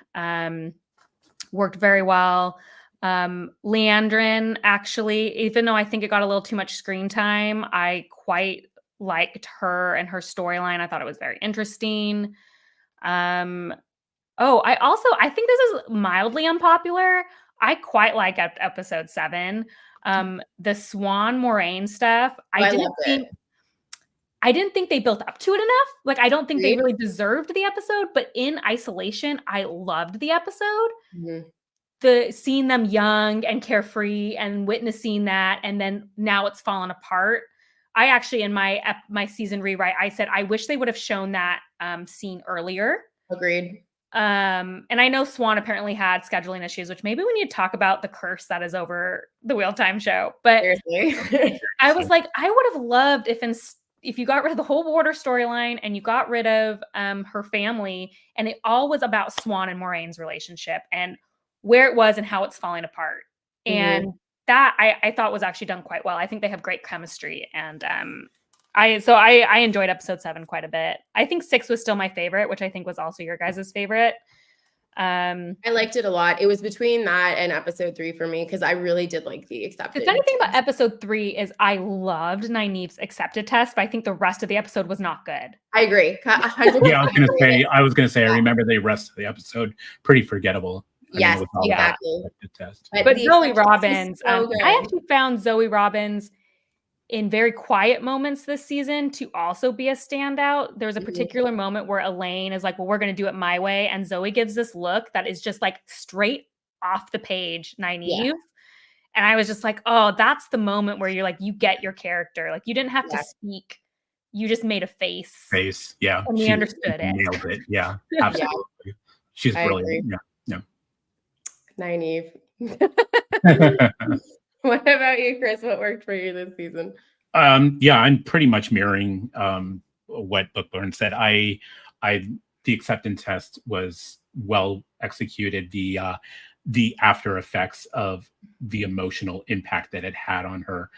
Speaker 1: Worked very well. Leandrin, actually, even though I think it got a little too much screen time, I quite liked her and her storyline. I thought it was very interesting. I think this is mildly unpopular. I quite like episode 7. The Swan Moraine stuff. I didn't think they built up to it enough. Like, I don't think they really deserved the episode, but in isolation, I loved the episode. Mm-hmm. Seeing them young and carefree and witnessing that, and then now it's fallen apart. I actually, in my season rewrite, I said, I wish they would have shown that scene earlier.
Speaker 2: Agreed.
Speaker 1: And I know Swan apparently had scheduling issues, which maybe we need to talk about the curse that is over the Wheel Time show. But I was like, I would have loved if you got rid of the whole Border storyline and you got rid of her family, and it all was about Swan and Moraine's relationship and where it was and how it's falling apart. Mm-hmm. And that I thought was actually done quite well. I think they have great chemistry, and I enjoyed episode 7 quite a bit. I think 6 was still my favorite, which I think was also your guys' favorite.
Speaker 2: I liked it a lot. It was between that and episode 3 for me, because I really did like the accepted.
Speaker 1: The funny thing about episode 3 is I loved Nynaeve's accepted test, but I think the rest of the episode was not good.
Speaker 2: I agree.
Speaker 3: Yeah, I was gonna say I remember the rest of the episode pretty forgettable.
Speaker 2: Yes, exactly.
Speaker 1: But Zoe Robbins, I actually found Zoe Robbins in very quiet moments this season to also be a standout. There's a particular moment where Elane is like, well, we're going to do it my way. And Zoe gives this look that is just like straight off the page, Nynaeve. Yeah. And I was just like, oh, that's the moment where you're like, you get your character. Like, you didn't have to speak. You just made a face.
Speaker 3: Yeah.
Speaker 1: And we understood it.
Speaker 3: Nailed it. Yeah, absolutely. Yeah. She's brilliant. Yeah.
Speaker 2: Nynaeve. What about you, Chris? What worked for you this season?
Speaker 3: Yeah, I'm pretty much mirroring what Bookborn said. The acceptance test was well executed. The after effects of the emotional impact that it had on her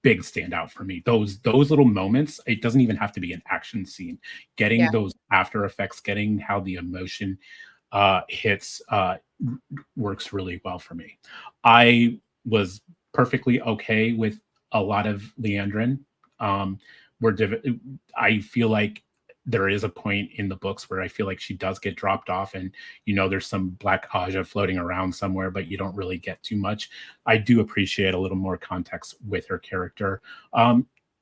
Speaker 3: big standout for me. Those little moments, it doesn't even have to be an action scene. Getting those after effects, getting how the emotion hits works really well for me. I was perfectly okay with a lot of Leandrin. I feel like there is a point in the books where I feel like she does get dropped off, and there's some Black Aja floating around somewhere, but you don't really get too much. I do appreciate a little more context with her character,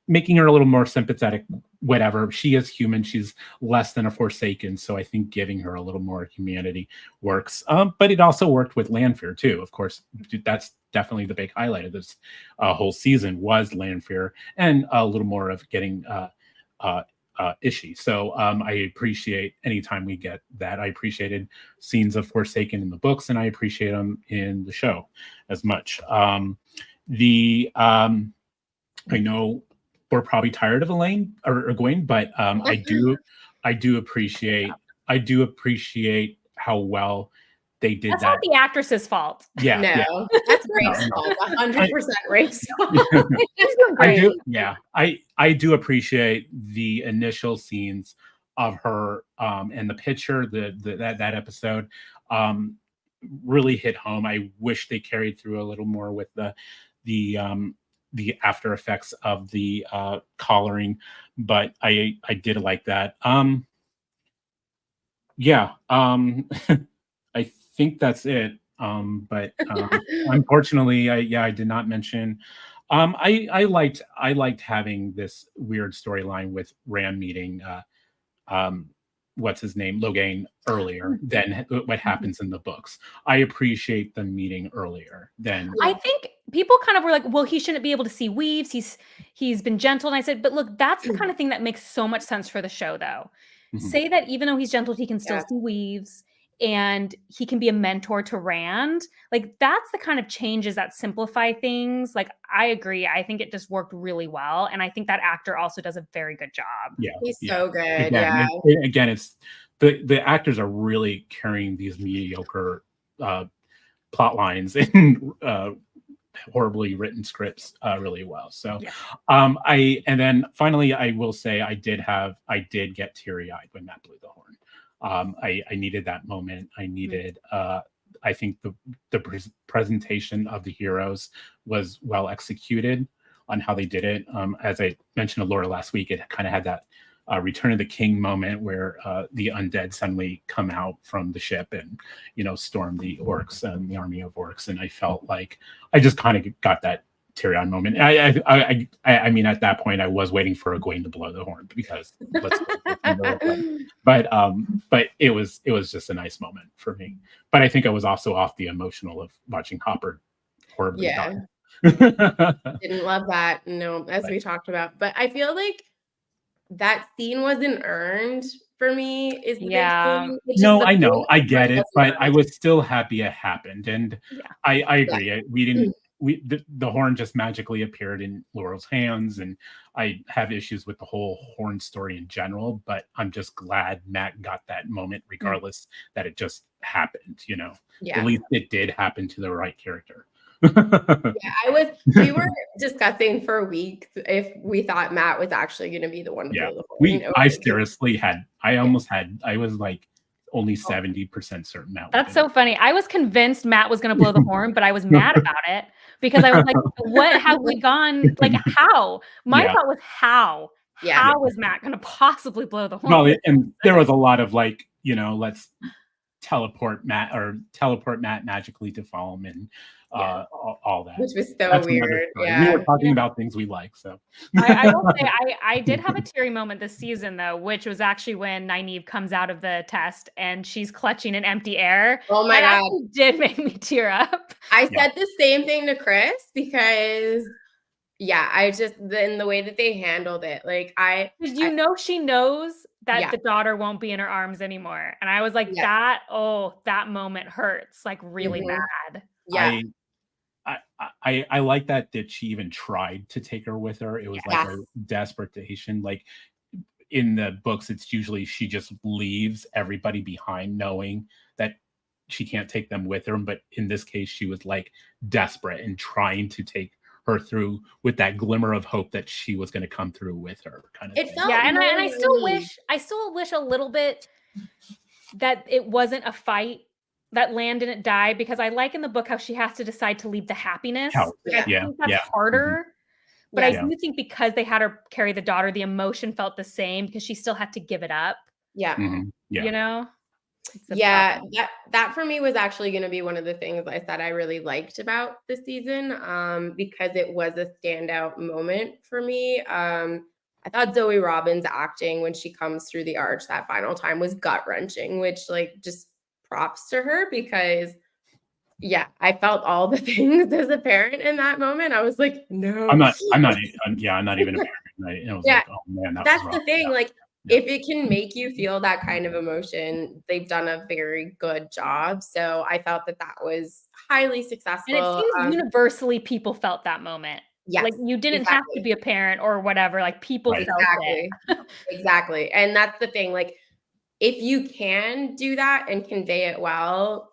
Speaker 3: making her a little more sympathetic. Whatever, she is human, she's less than a Forsaken, so I think giving her a little more humanity works. But it also worked with Lanfear too. Of course, that's definitely the big highlight of this whole season was Lanfear, and a little more of getting Ishii. So I appreciate anytime we get that. I appreciated scenes of Forsaken in the books, and I appreciate them in the show as much. I know we're probably tired of Elane or Egwene, but I do appreciate how well they did
Speaker 1: That's
Speaker 3: that.
Speaker 1: not the actress's fault.
Speaker 3: Yeah,
Speaker 2: no, that's Rafe's fault. 100% Rafe's fault.
Speaker 3: I do appreciate the initial scenes of her and the picture, that episode really hit home. I wish they carried through a little more with the after effects of the collaring, but I did like that. I think that's it. But unfortunately, I did not mention. I liked having this weird storyline with Rand meeting what's his name, Logain, earlier than what happens in the books. I appreciate the meeting earlier than.
Speaker 1: I think people kind of were like, well, he shouldn't be able to see weaves. He's been gentle. And I said, but look, that's the kind of thing that makes so much sense for the show, though. Say that even though he's gentle, he can still see weaves, and he can be a mentor to Rand. Like, that's the kind of changes that simplify things. Like, I agree. I think it just worked really well. And I think that actor also does a very good job.
Speaker 2: Yeah. He's so good.
Speaker 3: Again, it's the actors are really carrying these mediocre plot lines and horribly written scripts really well. So and then finally I will say I did get teary-eyed when Matt blew the horn. I needed that moment. I needed I think the presentation of the heroes was well executed on how they did it. As I mentioned to Laura last week, it kind of had that Return of the King moment where the undead suddenly come out from the ship and storm the orcs and the army of orcs, and I felt like I just kind of got that teary-eyed moment. I mean, at that point I was waiting for Egwene to blow the horn because but it was just a nice moment for me. But I think I was also off the emotional of watching Hopper horribly die.
Speaker 2: Didn't love that, as we talked about, but I feel like that scene wasn't earned for me. Is the big thing.
Speaker 3: No, I know, I get it, but I was still happy it happened, and I agree. We didn't. The horn just magically appeared in Laurel's hands, and I have issues with the whole horn story in general. But I'm just glad Matt got that moment, regardless that it just happened. At least it did happen to the right character.
Speaker 2: We were discussing for weeks if we thought Matt was actually going to be the one to blow the horn. I was like only 70% certain Matt.
Speaker 1: That's so funny. I was convinced Matt was going to blow the horn, but I was mad about it because I was like, what have we gone? Like, how? My thought was how? How is Matt going to possibly blow the horn?
Speaker 3: Well, and there was a lot of like, let's teleport Matt magically to Falm and all that,
Speaker 2: which was so weird.
Speaker 3: We were talking about things we like. So
Speaker 1: I will say I did have a teary moment this season though, which was actually when Nynaeve comes out of the test and she's clutching an empty air.
Speaker 2: Oh my God,
Speaker 1: did make me tear up.
Speaker 2: I said the same thing to Chris because I just in the way that they handled it, like
Speaker 1: she knows that the daughter won't be in her arms anymore, and I was like that moment hurts like really bad.
Speaker 3: I like that she even tried to take her with her. It was like a desperation. Like in the books, it's usually she just leaves everybody behind knowing that she can't take them with her. But in this case, she was like desperate and trying to take her through with that glimmer of hope that she was going to come through with her kind of
Speaker 2: It
Speaker 3: thing.
Speaker 2: felt
Speaker 1: Yeah, and
Speaker 2: more
Speaker 1: I still wish a little bit that it wasn't a fight, that Lan didn't die, because I like in the book how she has to decide to leave the happiness.
Speaker 3: How-
Speaker 1: Like, I
Speaker 3: yeah,
Speaker 1: think that's
Speaker 3: yeah.
Speaker 1: harder. But I
Speaker 2: Yes.
Speaker 1: do think because they had her carry the daughter, the emotion felt the same because she still had to give it up.
Speaker 2: Yeah.
Speaker 3: Mhm. Yeah.
Speaker 1: You know? It's a
Speaker 2: Yeah,
Speaker 1: tough-
Speaker 2: that for me was actually going to be one of the things I said I really liked about the season, because it was a standout moment for me. I thought Zoe Robbins acting when she comes through the arch that final time was gut wrenching, which like just props to her because yeah, I felt all the things as a parent in that moment. I was like, no,
Speaker 3: I'm not even a parent. And I was
Speaker 2: Yeah,
Speaker 3: like, oh man, that
Speaker 2: that's
Speaker 3: was
Speaker 2: the
Speaker 3: rough.
Speaker 2: thing.
Speaker 3: Yeah.
Speaker 2: Like,
Speaker 3: Yeah.
Speaker 2: if it can make you feel that kind of emotion, they've done a very good job. So I felt that that was highly
Speaker 1: And it
Speaker 2: successful.
Speaker 1: seems universally people felt that moment.
Speaker 2: Yes,
Speaker 1: Like you didn't have to
Speaker 2: exactly.
Speaker 1: be a parent or whatever. Like people
Speaker 3: Right.
Speaker 1: felt it.
Speaker 2: Exactly. Exactly. And that's the thing. Like, if you can do that and convey it well,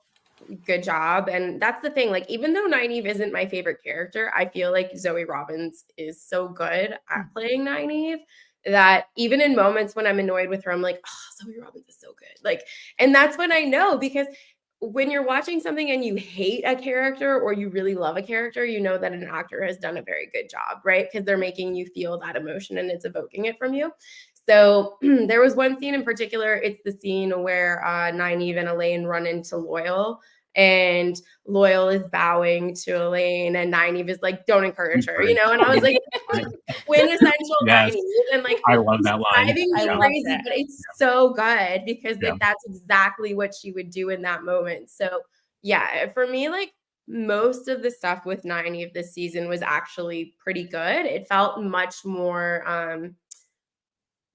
Speaker 2: good job. And that's the thing. Like, even though Nynaeve isn't my favorite character, I feel like Zoe Robbins is so good at playing Nynaeve that even in moments when I'm annoyed with her, I'm like, oh, Zoe Robbins is so good. Like, and that's when I know, because when you're watching something and you hate a character or you really love a character, you know that an actor has done a very good job, right? Because they're making you feel that emotion and it's evoking it from you. So there was one scene in particular. It's the scene where Nynaeve and Elane run into Loyal, and Loyal is bowing to Elane, and Nynaeve is like, "Don't encourage her," you know. And I was like, quintessential
Speaker 3: Yes.
Speaker 2: Nynaeve, and like,
Speaker 3: I love that line.
Speaker 2: driving me
Speaker 1: I loved
Speaker 2: crazy,
Speaker 1: it.
Speaker 2: but it's so good because
Speaker 3: Yeah.
Speaker 2: like that's exactly what she would do in that moment. So yeah, for me, like most of the stuff with Nynaeve this season was actually pretty good. It felt much more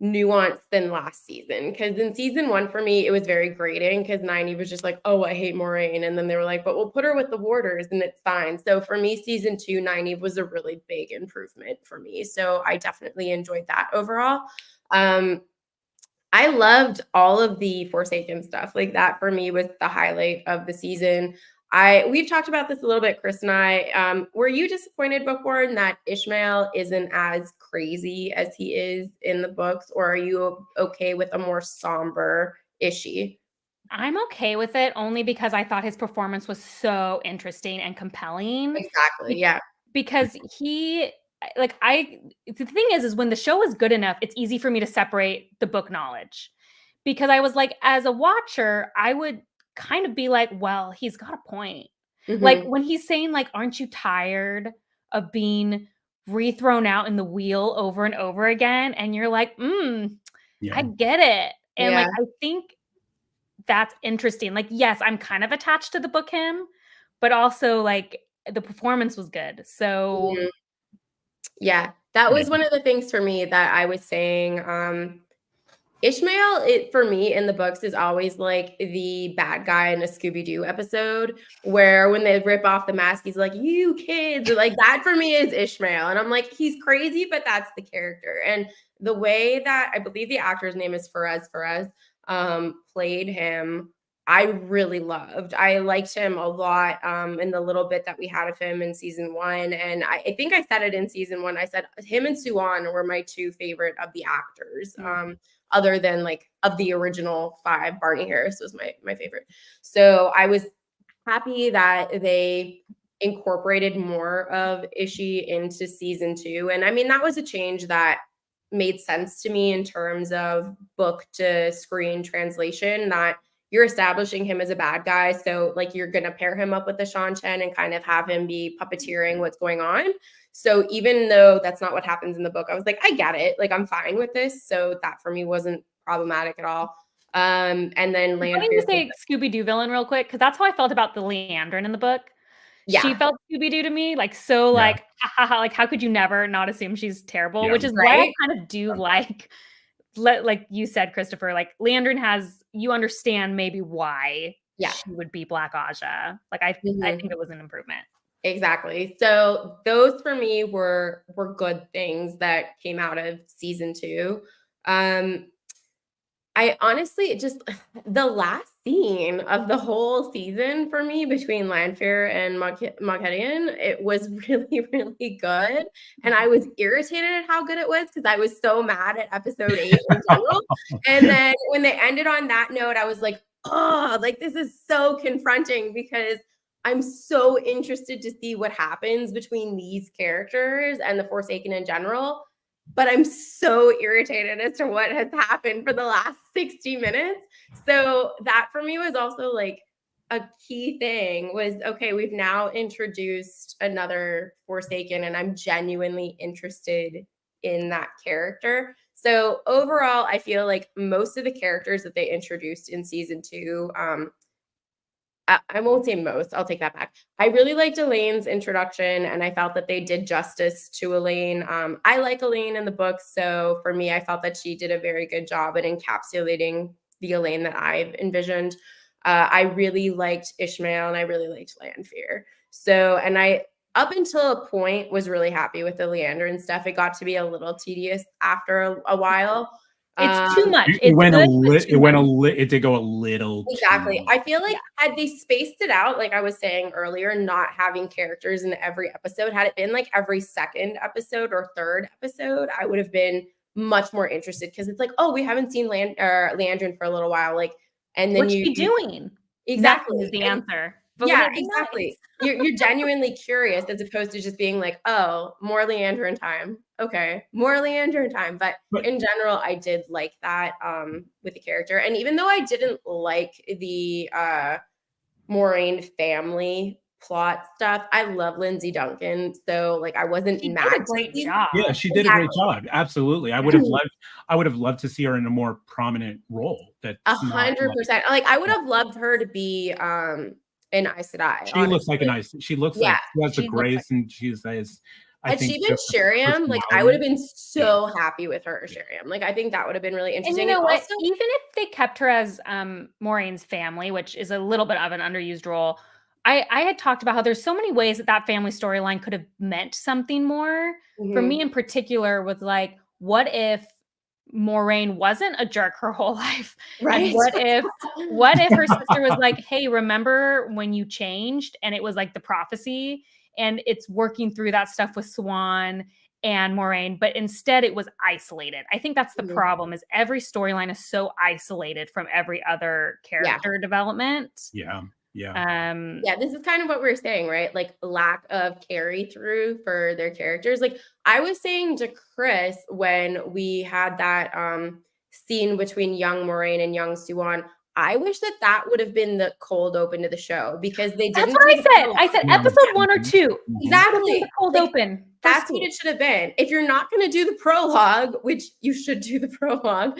Speaker 2: nuanced than last season, because in season 1 for me it was very grating because Nynaeve was just like, oh, I hate Moraine, and then they were like, but we'll put her with the warders and it's fine. So for me, season 2 Nynaeve was a really big improvement for me, so I definitely enjoyed that overall. I loved all of the Forsaken stuff. Like that for me was the highlight of the season. We've talked about this a little bit, Chris and I. Were you disappointed, Bookborn, that Ishmael isn't as crazy as he is in the books, or are you okay with a more somber Ishi?
Speaker 1: I'm okay with it only because I thought his performance was so interesting and compelling.
Speaker 2: Exactly. Yeah.
Speaker 1: Because he the thing is when the show is good enough, it's easy for me to separate the book knowledge. Because I was like, as a watcher, I would kind of be like, well, he's got a point. Like
Speaker 2: Mhm.
Speaker 1: when he's saying, like, aren't you tired of being rethrown out in the wheel over and over again? And you're like, I
Speaker 3: Yeah.
Speaker 1: get it. And
Speaker 2: Yeah.
Speaker 1: like I think that's interesting. Like, yes, I'm kind of attached to the book him, but also like the performance was good. So
Speaker 2: Mhm. Yeah. That was
Speaker 3: Yeah.
Speaker 2: one of the things for me that I was saying. Ishmael, it for me in the books is always like the bad guy in a Scooby-Doo episode where when they rip off the mask, he's like, you kids, like that for me is Ishmael. And I'm like, he's crazy, but that's the character. And the way that I believe the actor's name is Faraz, played him, I really loved. I liked him a lot in the little bit that we had of him in season 1. And I think I said it in season 1. I said him and Suwan were my 2 favorite of the actors. Other than like of the original 5, Barney Harris was my favorite. So I was happy that they incorporated more of Ishi into season 2. And I mean, that was a change that made sense to me in terms of book to screen translation, that you're establishing him as a bad guy. So like you're going to pair him up with the Shan Chen and kind of have him be puppeteering what's going on. So even though that's not what happens in the book, I was like, I get it. Like I'm fine with this. So that for me wasn't problematic at all. And then
Speaker 1: let me just say Scooby-Doo villain real quick, because that's how I felt about the Leandrin in the book.
Speaker 2: Yeah.
Speaker 1: She felt Scooby-Doo to me, like so like, like how could you never not assume she's terrible?
Speaker 3: Yeah.
Speaker 1: Which is why I kind of do like you said, Christopher, like Leandrin has, you understand maybe why she would be Black Aja. Like I think it was an improvement.
Speaker 2: Exactly. So those for me were good things that came out of season 2. I honestly, it just the last scene of the whole season for me between Lanfear and Moghedien, it was really, really good. And I was irritated at how good it was because I was so mad at episode 8 in general. And then when they ended on that note, I was like, oh, like this is so confronting because I'm so interested to see what happens between these characters and the Forsaken in general. But I'm so irritated as to what has happened for the last 60 minutes. So that for me was also like a key thing was, okay, we've now introduced another Forsaken and I'm genuinely interested in that character. So overall, I feel like most of the characters that they introduced in season 2, I won't say most. I'll take that back. I really liked Elane's introduction, and I felt that they did justice to Elane. I like Elane in the book, so for me, I felt that she did a very good job at encapsulating the Elane that I've envisioned. I really liked Ishmael, and I really liked Lanfear. So, and I, up until a point, was really happy with the Leander and stuff. It got to be a little tedious after a while.
Speaker 1: It's too much.
Speaker 3: It did go a little
Speaker 2: exactly. I feel like
Speaker 1: yeah.
Speaker 2: had they spaced it out, like I was saying earlier, not having characters in every episode, had it been like every second episode or third episode, I would have been much more interested because it's like, oh, we haven't seen Leandrin for a little while, like, and then
Speaker 1: what's she doing?
Speaker 2: Exactly
Speaker 1: Nothing is the answer.
Speaker 2: But yeah, exactly. Nice. You're genuinely curious as opposed to just being like, oh, more Leandrin time. Okay, more Leandrin time. But in general, I did like that with the character. And even though I didn't like the Moraine family plot stuff, I love Lindsay Duncan. So like I wasn't
Speaker 1: she
Speaker 2: mad.
Speaker 1: Did a great job.
Speaker 3: Yeah, she did a great job. Absolutely. I would have loved to see her in a more prominent role. That's
Speaker 2: 100%. Like I would have loved her to be an Aes Sedai.
Speaker 3: She looks like an Aes. She looks like she has the grace, and she's
Speaker 2: had she been Sheriam, like I would have been so happy with her as Sheriam. Like I think that would have been really interesting.
Speaker 1: And you know what? Even if they kept her as Moraine's family, which is a little bit of an underused role, I had talked about how there's so many ways that family storyline could have meant something more. For me in particular, was like, what if Moraine wasn't a jerk her whole life? Right. And what if her sister was like, hey, remember when you changed? And it was like the prophecy, and it's working through that stuff with Swan and Moraine, but instead it was isolated. I think that's the problem, is every storyline is so isolated from every other character development.
Speaker 3: Yeah.
Speaker 2: This is kind of what we're saying, right? Like lack of carry through for their characters. Like I was saying to Chris when we had that scene between young Moraine and young Swan, I wish that would have been the cold open to the show, because they didn't.
Speaker 1: That's what I said. I said episode 1 or 2.
Speaker 2: Exactly.
Speaker 1: The cold open.
Speaker 2: That's what it should have been. If you're not going to do the prologue, which you should do the prologue,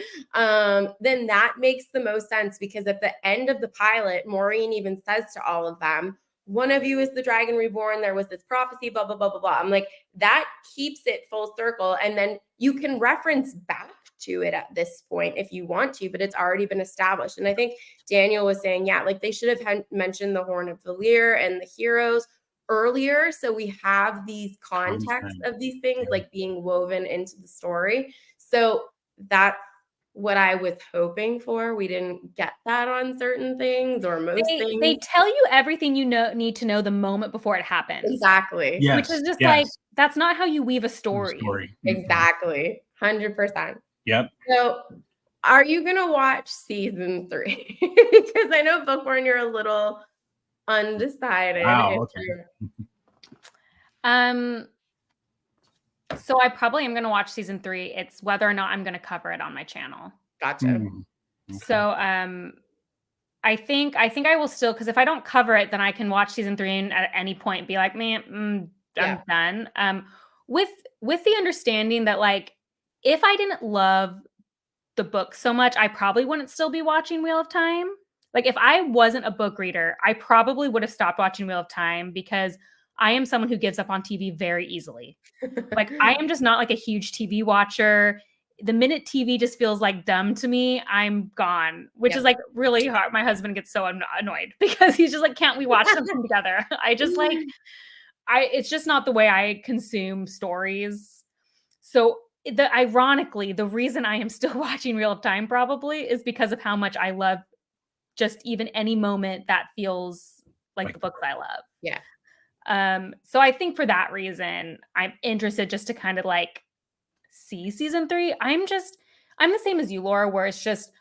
Speaker 2: then that makes the most sense, because at the end of the pilot, Maureen even says to all of them, one of you is the dragon reborn. There was this prophecy, blah, blah, blah, blah, blah. I'm like, that keeps it full circle. And then you can reference back to it at this point if you want to, but it's already been established. And I think Daniel was saying, like they should have mentioned the Horn of Valir and the heroes earlier, so we have these contexts of these things like being woven into the story. So that's what I was hoping for. We didn't get that on certain things, or most things.
Speaker 1: They tell you everything you need to know the moment before it happens.
Speaker 2: Exactly.
Speaker 3: Yes.
Speaker 1: Which is just like, that's not how you weave a story.
Speaker 2: Exactly. 100%.
Speaker 3: Yep.
Speaker 2: So are you gonna watch season 3? Because I know Bookborn, you're a little undecided.
Speaker 3: Wow, okay.
Speaker 1: So I probably am going to watch season 3. It's whether or not I'm going to cover it on my channel.
Speaker 2: Gotcha.
Speaker 3: Okay.
Speaker 1: So I think I will still, because if I don't cover it, then I can watch season 3 and at any point be like, man, I'm done. With the understanding that, like, if I didn't love the book so much, I probably wouldn't still be watching Wheel of Time. Like, if I wasn't a book reader, I probably would have stopped watching Wheel of Time, because I am someone who gives up on TV very easily. Like, I am just not like a huge TV watcher. The minute TV just feels like dumb to me, I'm gone, which is like really hard. My husband gets so annoyed because he's just like, can't we watch something together? I just like, it's just not the way I consume stories. So ironically, the reason I am still watching Wheel of Time probably is because of how much I love just even any moment that feels like the books I love.
Speaker 2: Yeah.
Speaker 1: So I think for that reason, I'm interested just to kind of like see season 3. I'm the same as you, Laura, where it's just,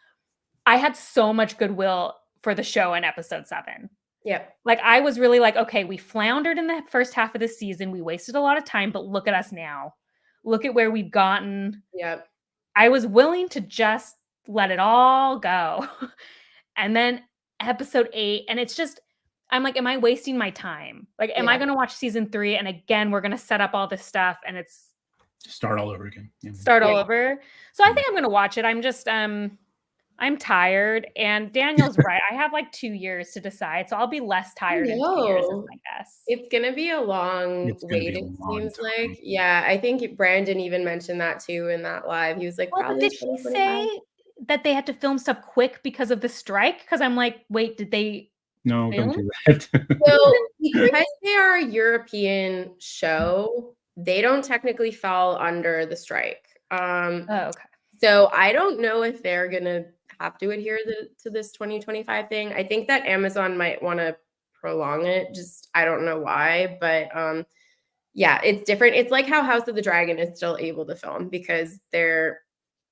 Speaker 1: I had so much goodwill for the show in episode 7.
Speaker 2: Yeah.
Speaker 1: Like, I was really like, okay, we floundered in the first half of the season. We wasted a lot of time, but look at us now. Look at where we've gotten.
Speaker 2: Yeah.
Speaker 1: I was willing to just let it all go. And then episode 8, and it's just, I'm like, am I wasting my time? Like, am I going to watch season 3? And again, we're going to set up all this stuff and it's
Speaker 3: start all over again.
Speaker 1: Start all over. So I think I'm going to watch it. I'm just, I'm tired, and Daniel's right. I have like 2 years to decide, so I'll be less tired in 2 years, is my guess.
Speaker 2: It's gonna be a long wait, it seems like. Yeah, I think Brandon even mentioned that too in that live. He was like,
Speaker 1: well, but did he say that they had to film stuff quick because of the strike? Because I'm like, wait, did they?
Speaker 3: No, don't do that.
Speaker 2: So because they are a European show, they don't technically fall under the strike.
Speaker 1: Okay.
Speaker 2: So I don't know if they're gonna have to adhere to this 2025 thing. I think that Amazon might want to prolong it. Just, I don't know why, but yeah, it's different. It's like how House of the Dragon is still able to film because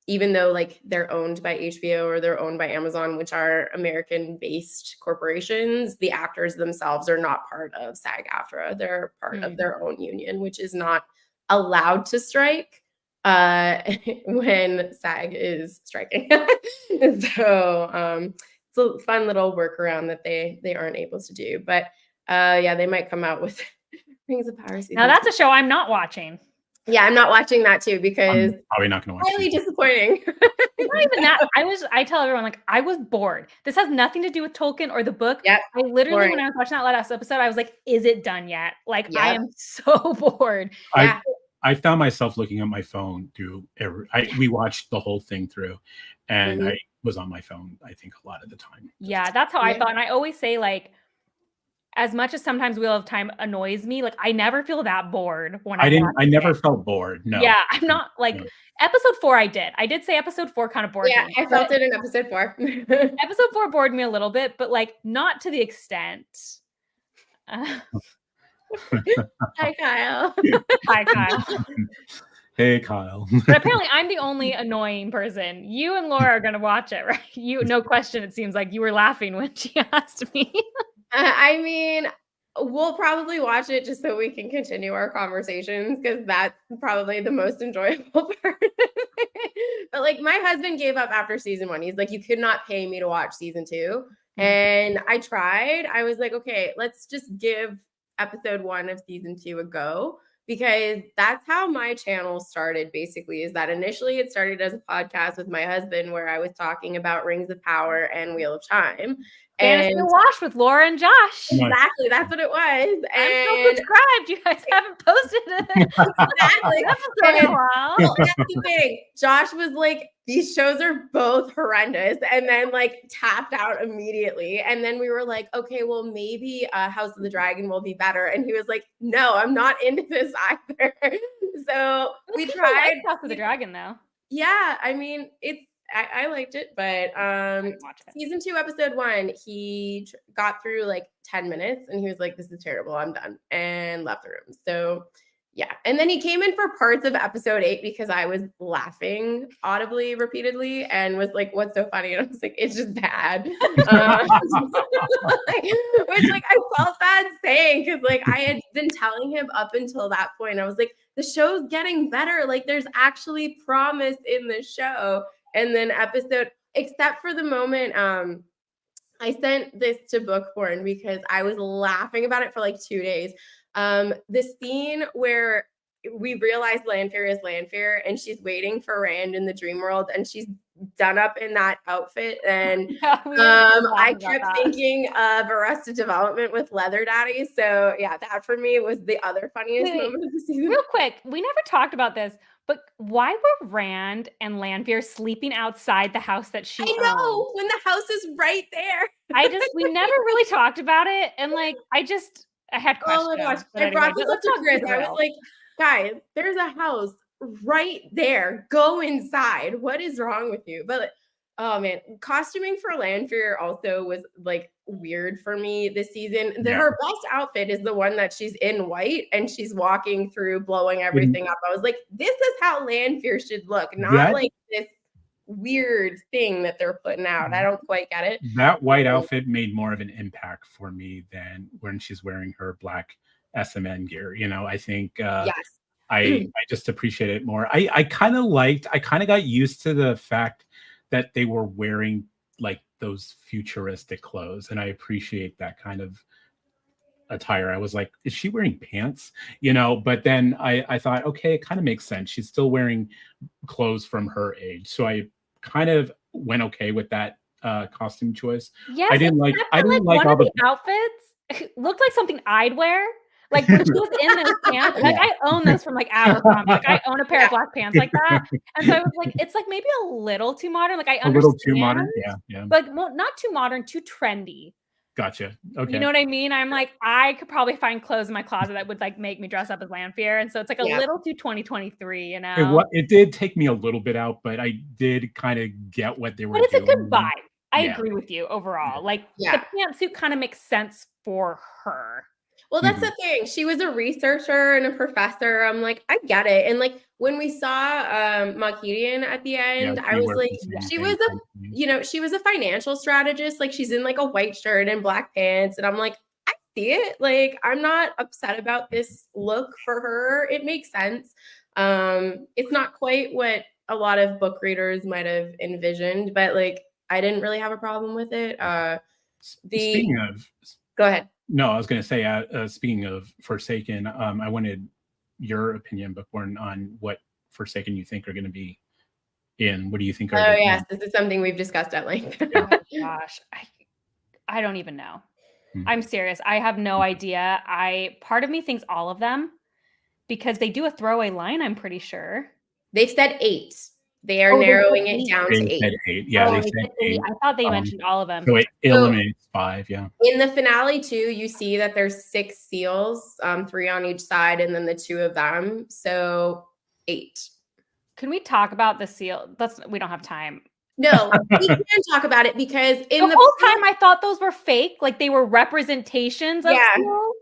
Speaker 2: even though like they're owned by HBO or they're owned by Amazon, which are American-based corporations, the actors themselves are not part of SAG-AFTRA. They're part of their own union, which is not allowed to strike when SAG is striking. So it's a fun little workaround that they aren't able to do. But yeah, they might come out with Rings of Power season.
Speaker 1: Now that's a show I'm not watching.
Speaker 2: Yeah, I'm not watching that too because
Speaker 3: I'm probably not going to watch.
Speaker 2: Highly disappointing.
Speaker 1: Not even that. I tell everyone, like, I was bored. This has nothing to do with Tolkien or the book.
Speaker 2: Yep.
Speaker 1: I literally, when I was watching that last episode, I was like, is it done yet? Like, I am so bored.
Speaker 3: I found myself looking at my phone we watched the whole thing through, and I was on my phone, I think, a lot of the time.
Speaker 1: Yeah, that's how I thought. And I always say, like, as much as sometimes Wheel of Time annoys me, like, I never feel that bored when
Speaker 3: I never felt bored. No.
Speaker 1: Yeah, I'm not like episode 4. I did say episode 4 kind of bored me.
Speaker 2: Yeah, I felt it in episode 4.
Speaker 1: Episode 4 bored me a little bit, but like not to the extent.
Speaker 2: Hi, Kyle.
Speaker 1: Hi, Kyle.
Speaker 3: Hey, Kyle.
Speaker 1: But apparently I'm the only annoying person. You and Laura are going to watch it, right? You, no question, it seems like you were laughing when she asked me.
Speaker 2: I mean, we'll probably watch it just so we can continue our conversations because that's probably the most enjoyable part. But like my husband gave up after season 1. He's like, you could not pay me to watch season 2. And I tried. I was like, okay, let's just give episode 1 of season 2 a go. Because that's how my channel started, basically, is that initially it started as a podcast with my husband where I was talking about Rings of Power and Wheel of Time.
Speaker 1: And Wash with Laura and Josh.
Speaker 2: Exactly. That's what it was.
Speaker 1: And I'm so subscribed. You guys haven't posted it.
Speaker 2: Exactly.
Speaker 1: That's been a while.
Speaker 2: Well, that's the thing. Josh was like, these shows are both horrendous. And then like tapped out immediately. And then we were like, okay, well, maybe House of the Dragon will be better. And he was like, no, I'm not into this either. So we tried
Speaker 1: House of the Dragon though.
Speaker 2: Yeah. I mean, I liked it, but season 2, episode 1, he got through like 10 minutes and he was like, this is terrible. I'm done, and left the room. So yeah. And then he came in for parts of episode 8 because I was laughing audibly repeatedly and was like, what's so funny? And I was like, it's just bad. Which like I felt bad saying because like I had been telling him up until that point, I was like, the show's getting better. Like there's actually promise in the show. And then except for the moment, I sent this to Bookborn because I was laughing about it for like 2 days. The scene where we realize Lanfear is Lanfear and she's waiting for Rand in the dream world and she's done up in that outfit. And I kept thinking of Arrested Development with Leather Daddy. So yeah, that for me was the other funniest moment of the season.
Speaker 1: Real quick, we never talked about this. But why were Rand and Lanfear sleeping outside the house that she
Speaker 2: I know, when the house is right there.
Speaker 1: We never really talked about it. And like, I had questions.
Speaker 2: Oh my gosh. I brought this up to Chris. I was like, guys, there's a house right there. Go inside. What is wrong with you? But oh man, costuming for Lanfear also was like weird for me this season. Her best outfit is the one that she's in white and she's walking through blowing everything up. I was like, this is how Lanfear should look, not like this weird thing that they're putting out. I don't quite get it.
Speaker 3: That white outfit made more of an impact for me than when she's wearing her black SMN gear. You know, I think
Speaker 2: yes.
Speaker 3: I just appreciate it more. I kind of got used to the fact that they were wearing like those futuristic clothes, and I appreciate that kind of attire. I was like, is she wearing pants? You know, but then I thought, okay, it kind of makes sense. She's still wearing clothes from her age. So I kind of went okay with that costume choice.
Speaker 1: Yes,
Speaker 3: I didn't like
Speaker 1: one of the outfits looked like something I'd wear. Like when she was in those pants, like I own those from like Abercrombie. Like I own a pair of black pants like that, and so I was like, it's like maybe a little too modern. Like I understand,
Speaker 3: a little too modern, yeah,
Speaker 1: but not too modern, too trendy.
Speaker 3: Gotcha. Okay,
Speaker 1: you know what I mean? I'm like, I could probably find clothes in my closet that would like make me dress up as Lanfear, and so it's like a little too 2023. You know,
Speaker 3: it did take me a little bit out, but I did kind of get what they were.
Speaker 1: But it's
Speaker 3: doing.
Speaker 1: A good vibe. I agree with you overall. Like the pantsuit kind of makes sense for her.
Speaker 2: Well, that's the thing. She was a researcher and a professor. I'm like, I get it. And like when we saw Malkidian at the end, I was like, she was a financial strategist. Like she's in like a white shirt and black pants. And I'm like, I see it. Like I'm not upset about this look for her. It makes sense. It's not quite what a lot of book readers might have envisioned, but like I didn't really have a problem with it.
Speaker 3: Speaking of,
Speaker 2: go ahead.
Speaker 3: No, I was going to say, speaking of Forsaken, I wanted your opinion, Bookborn, on what Forsaken you think are going to be in. What do you think?
Speaker 2: Yes, this is something we've discussed at length.
Speaker 1: Oh gosh, I don't even know. I'm serious. I have no idea. Part of me thinks all of them because they do a throwaway line. I'm pretty sure
Speaker 2: they've said 8. They are narrowing it down to 8.
Speaker 3: Yeah, they said 8.
Speaker 1: I thought they mentioned all of them.
Speaker 3: So it eliminates 5, yeah.
Speaker 2: In the finale too, you see that there's 6 seals, 3 on each side, and then the 2 of them. So 8.
Speaker 1: Can we talk about the seal? We don't have time.
Speaker 2: No, we can talk about it because the
Speaker 1: whole time I thought those were fake, like they were representations of seals.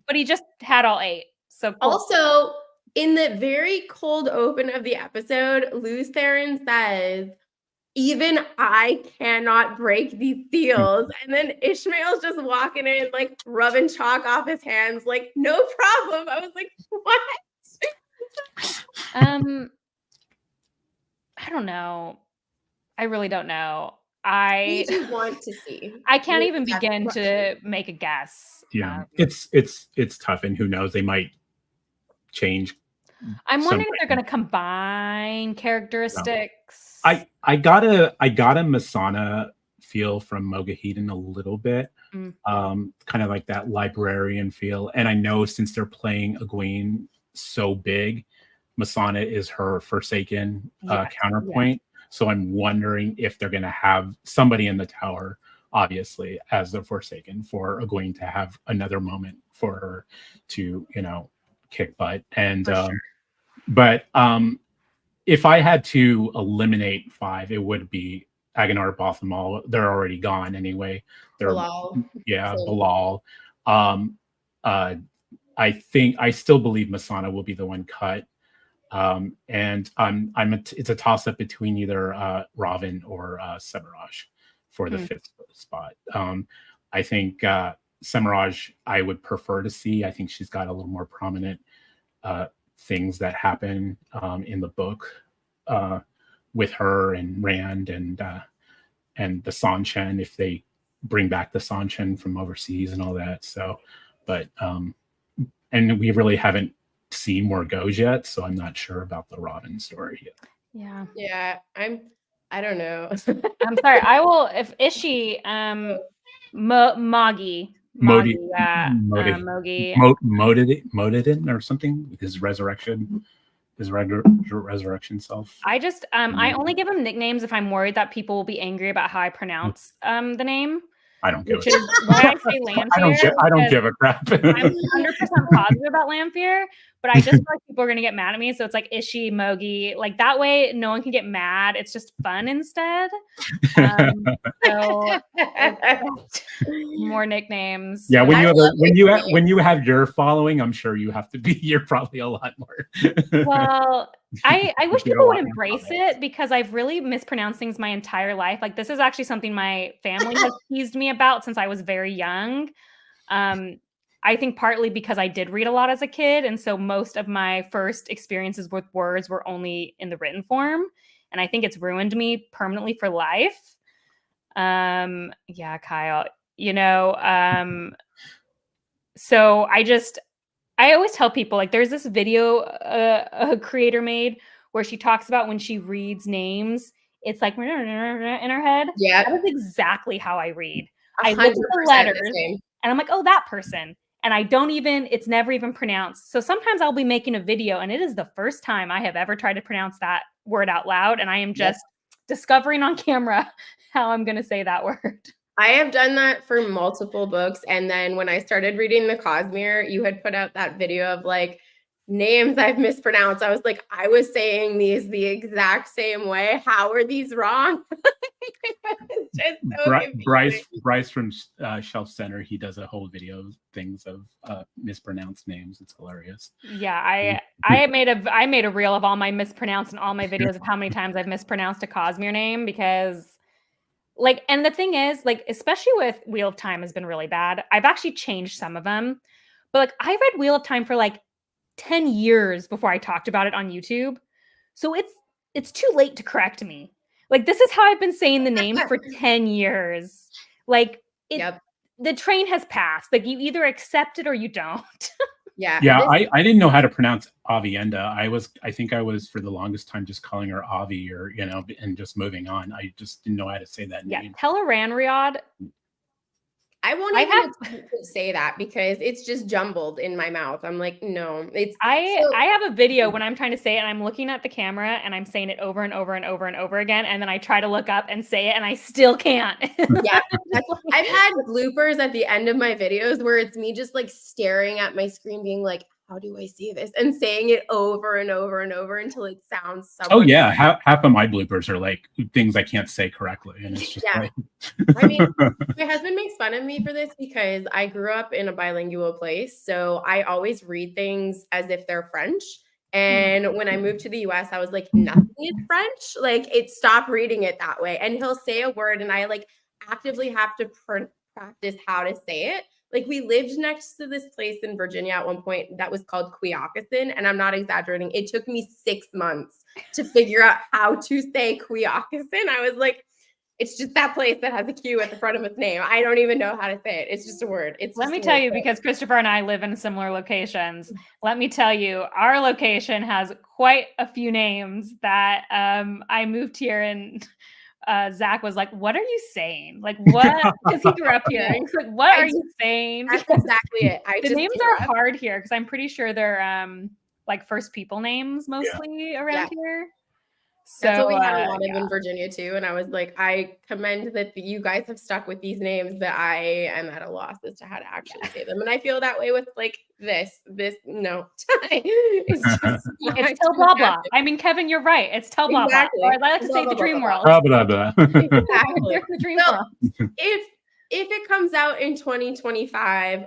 Speaker 1: But he just had all 8. So cool.
Speaker 2: Also, in the very cold open of the episode, Luz Theron says, even I cannot break these seals. And then Ishmael's just walking in, like rubbing chalk off his hands, like, no problem. I was like, what?
Speaker 1: I don't know. I really don't know.
Speaker 2: What do you want to see?
Speaker 1: I can't even begin to make a guess.
Speaker 3: Yeah, it's tough, and who knows? They might change.
Speaker 1: I'm wondering if they're going to combine characteristics.
Speaker 3: I got a Masana feel from Mogaheden a little bit, kind of like that librarian feel. And I know since they're playing Egwene so big, Masana is her Forsaken counterpoint. Yeah. So I'm wondering if they're going to have somebody in the tower, obviously, as the Forsaken, for Egwene to have another moment for her to, kick butt. And but if I had to eliminate 5, it would be Aguinar, Bothmal. They're already gone anyway.
Speaker 2: Bilal.
Speaker 3: Yeah, Bilal. I still believe Masana will be the one cut. And it's a toss up between either Ravin or Semiraj for the 5th spot. I think Semiraj I would prefer to see. I think she's got a little more prominent things that happen in the book with her and Rand and the Sanshen, if they bring back the Sanshen from overseas and all that. So, but and we really haven't seen Morgause yet, so I'm not sure about the Ravin story yet.
Speaker 2: Yeah, I don't know.
Speaker 1: I'm sorry. I will if Ishi Mogi
Speaker 3: Modidin or something, his resurrection self.
Speaker 1: I only give him nicknames if I'm worried that people will be angry about how I pronounce the name.
Speaker 3: I don't give
Speaker 1: a crap. Why I say Lanfear.
Speaker 3: I don't give a crap.
Speaker 1: I'm 100% positive about Lanfear, but I just feel like people are going to get mad at me. So it's like Ishi, Mogi, like that way no one can get mad. It's just fun instead. So more nicknames.
Speaker 3: Yeah, when
Speaker 2: love
Speaker 3: you have your following, I'm sure you're probably a lot more.
Speaker 1: Well, I wish
Speaker 3: Get a
Speaker 1: people would
Speaker 3: lot more
Speaker 1: embrace
Speaker 3: comments.
Speaker 1: it because I've really mispronounced things my entire life. Like this is actually something my family has teased me about since I was very young. I think partly because I did read a lot as a kid, and so most of my first experiences with words were only in the written form, and I think it's ruined me permanently for life. Yeah, Kyle, so I always tell people, like, there's this video a creator made where she talks about when she reads names, it's like in her head.
Speaker 2: Yeah,
Speaker 1: That is exactly how I read. I
Speaker 2: 100%
Speaker 1: look at the
Speaker 2: the
Speaker 1: letters
Speaker 2: same.
Speaker 1: and I'm like, oh, that person. And it's never even pronounced. So sometimes I'll be making a video and it is the first time I have ever tried to pronounce that word out loud. And I am just discovering on camera how I'm going to say that word.
Speaker 2: I have done that for multiple books. And then when I started reading the Cosmere, you had put out that video of like names I've mispronounced. I was like, I was saying these the exact same way. How are these wrong? It's just so confusing.
Speaker 3: Bryce from Shelf Center, he does a whole video of things of mispronounced names. It's hilarious.
Speaker 1: Yeah, I made a reel of all my mispronounced and all my videos of how many times I've mispronounced a Cosmere name because like, and the thing is, like, especially with Wheel of Time has been really bad. I've actually changed some of them, but like I read Wheel of Time for like 10 years before I talked about it on YouTube. So it's too late to correct me. Like this is how I've been saying the name for 10 years. Like the train has passed. Like you either accept it or you don't.
Speaker 2: Yeah.
Speaker 3: I didn't know how to pronounce Avienda. I think I was for the longest time just calling her Avi or and just moving on. I just didn't know how to say that name.
Speaker 1: Yeah, Teleranriod.
Speaker 2: I won't even say that because it's just jumbled in my mouth. I'm like, no,
Speaker 1: I have a video when I'm trying to say it and I'm looking at the camera and I'm saying it over and over and over and over again. And then I try to look up and say it and I still can't.
Speaker 2: Yeah. I've had bloopers at the end of my videos where it's me just like staring at my screen being like, how do I say this? And saying it over and over and over until it sounds somewhat.
Speaker 3: Oh yeah. Half of my bloopers are like things I can't say correctly. And it's just like
Speaker 2: I mean, my husband makes fun of me for this because I grew up in a bilingual place. So I always read things as if they're French. And when I moved to the US, I was like, nothing is French. Like it stopped reading it that way. And he'll say a word and I like actively have to practice how to say it. Like we lived next to this place in Virginia at one point that was called Quioccasin. And I'm not exaggerating. It took me 6 months to figure out how to say Quioccasin. I was like, it's just that place that has a Q at the front of its name. I don't even know how to say it. It's just a word.
Speaker 1: Let me tell you, because Christopher and I live in similar locations. Let me tell you, our location has quite a few names that I moved here and Zach was like, what are you saying? Like, what? Because he grew up here. He's like, what are you saying?
Speaker 2: That's exactly it.
Speaker 1: The names are hard here because I'm pretty sure they're like first people names mostly around here. So
Speaker 2: that's what we had a lot of in Virginia too. And I was like, I commend that you guys have stuck with these names, but I am at a loss as to how to actually say them. And I feel that way with like this, no.
Speaker 1: It's tell blah blah. I mean, Kevin, you're right. It's tell blah blah. Or I like to say the dream world.
Speaker 3: Blah blah blah.
Speaker 2: Exactly. The dream world. If it comes out in 2025,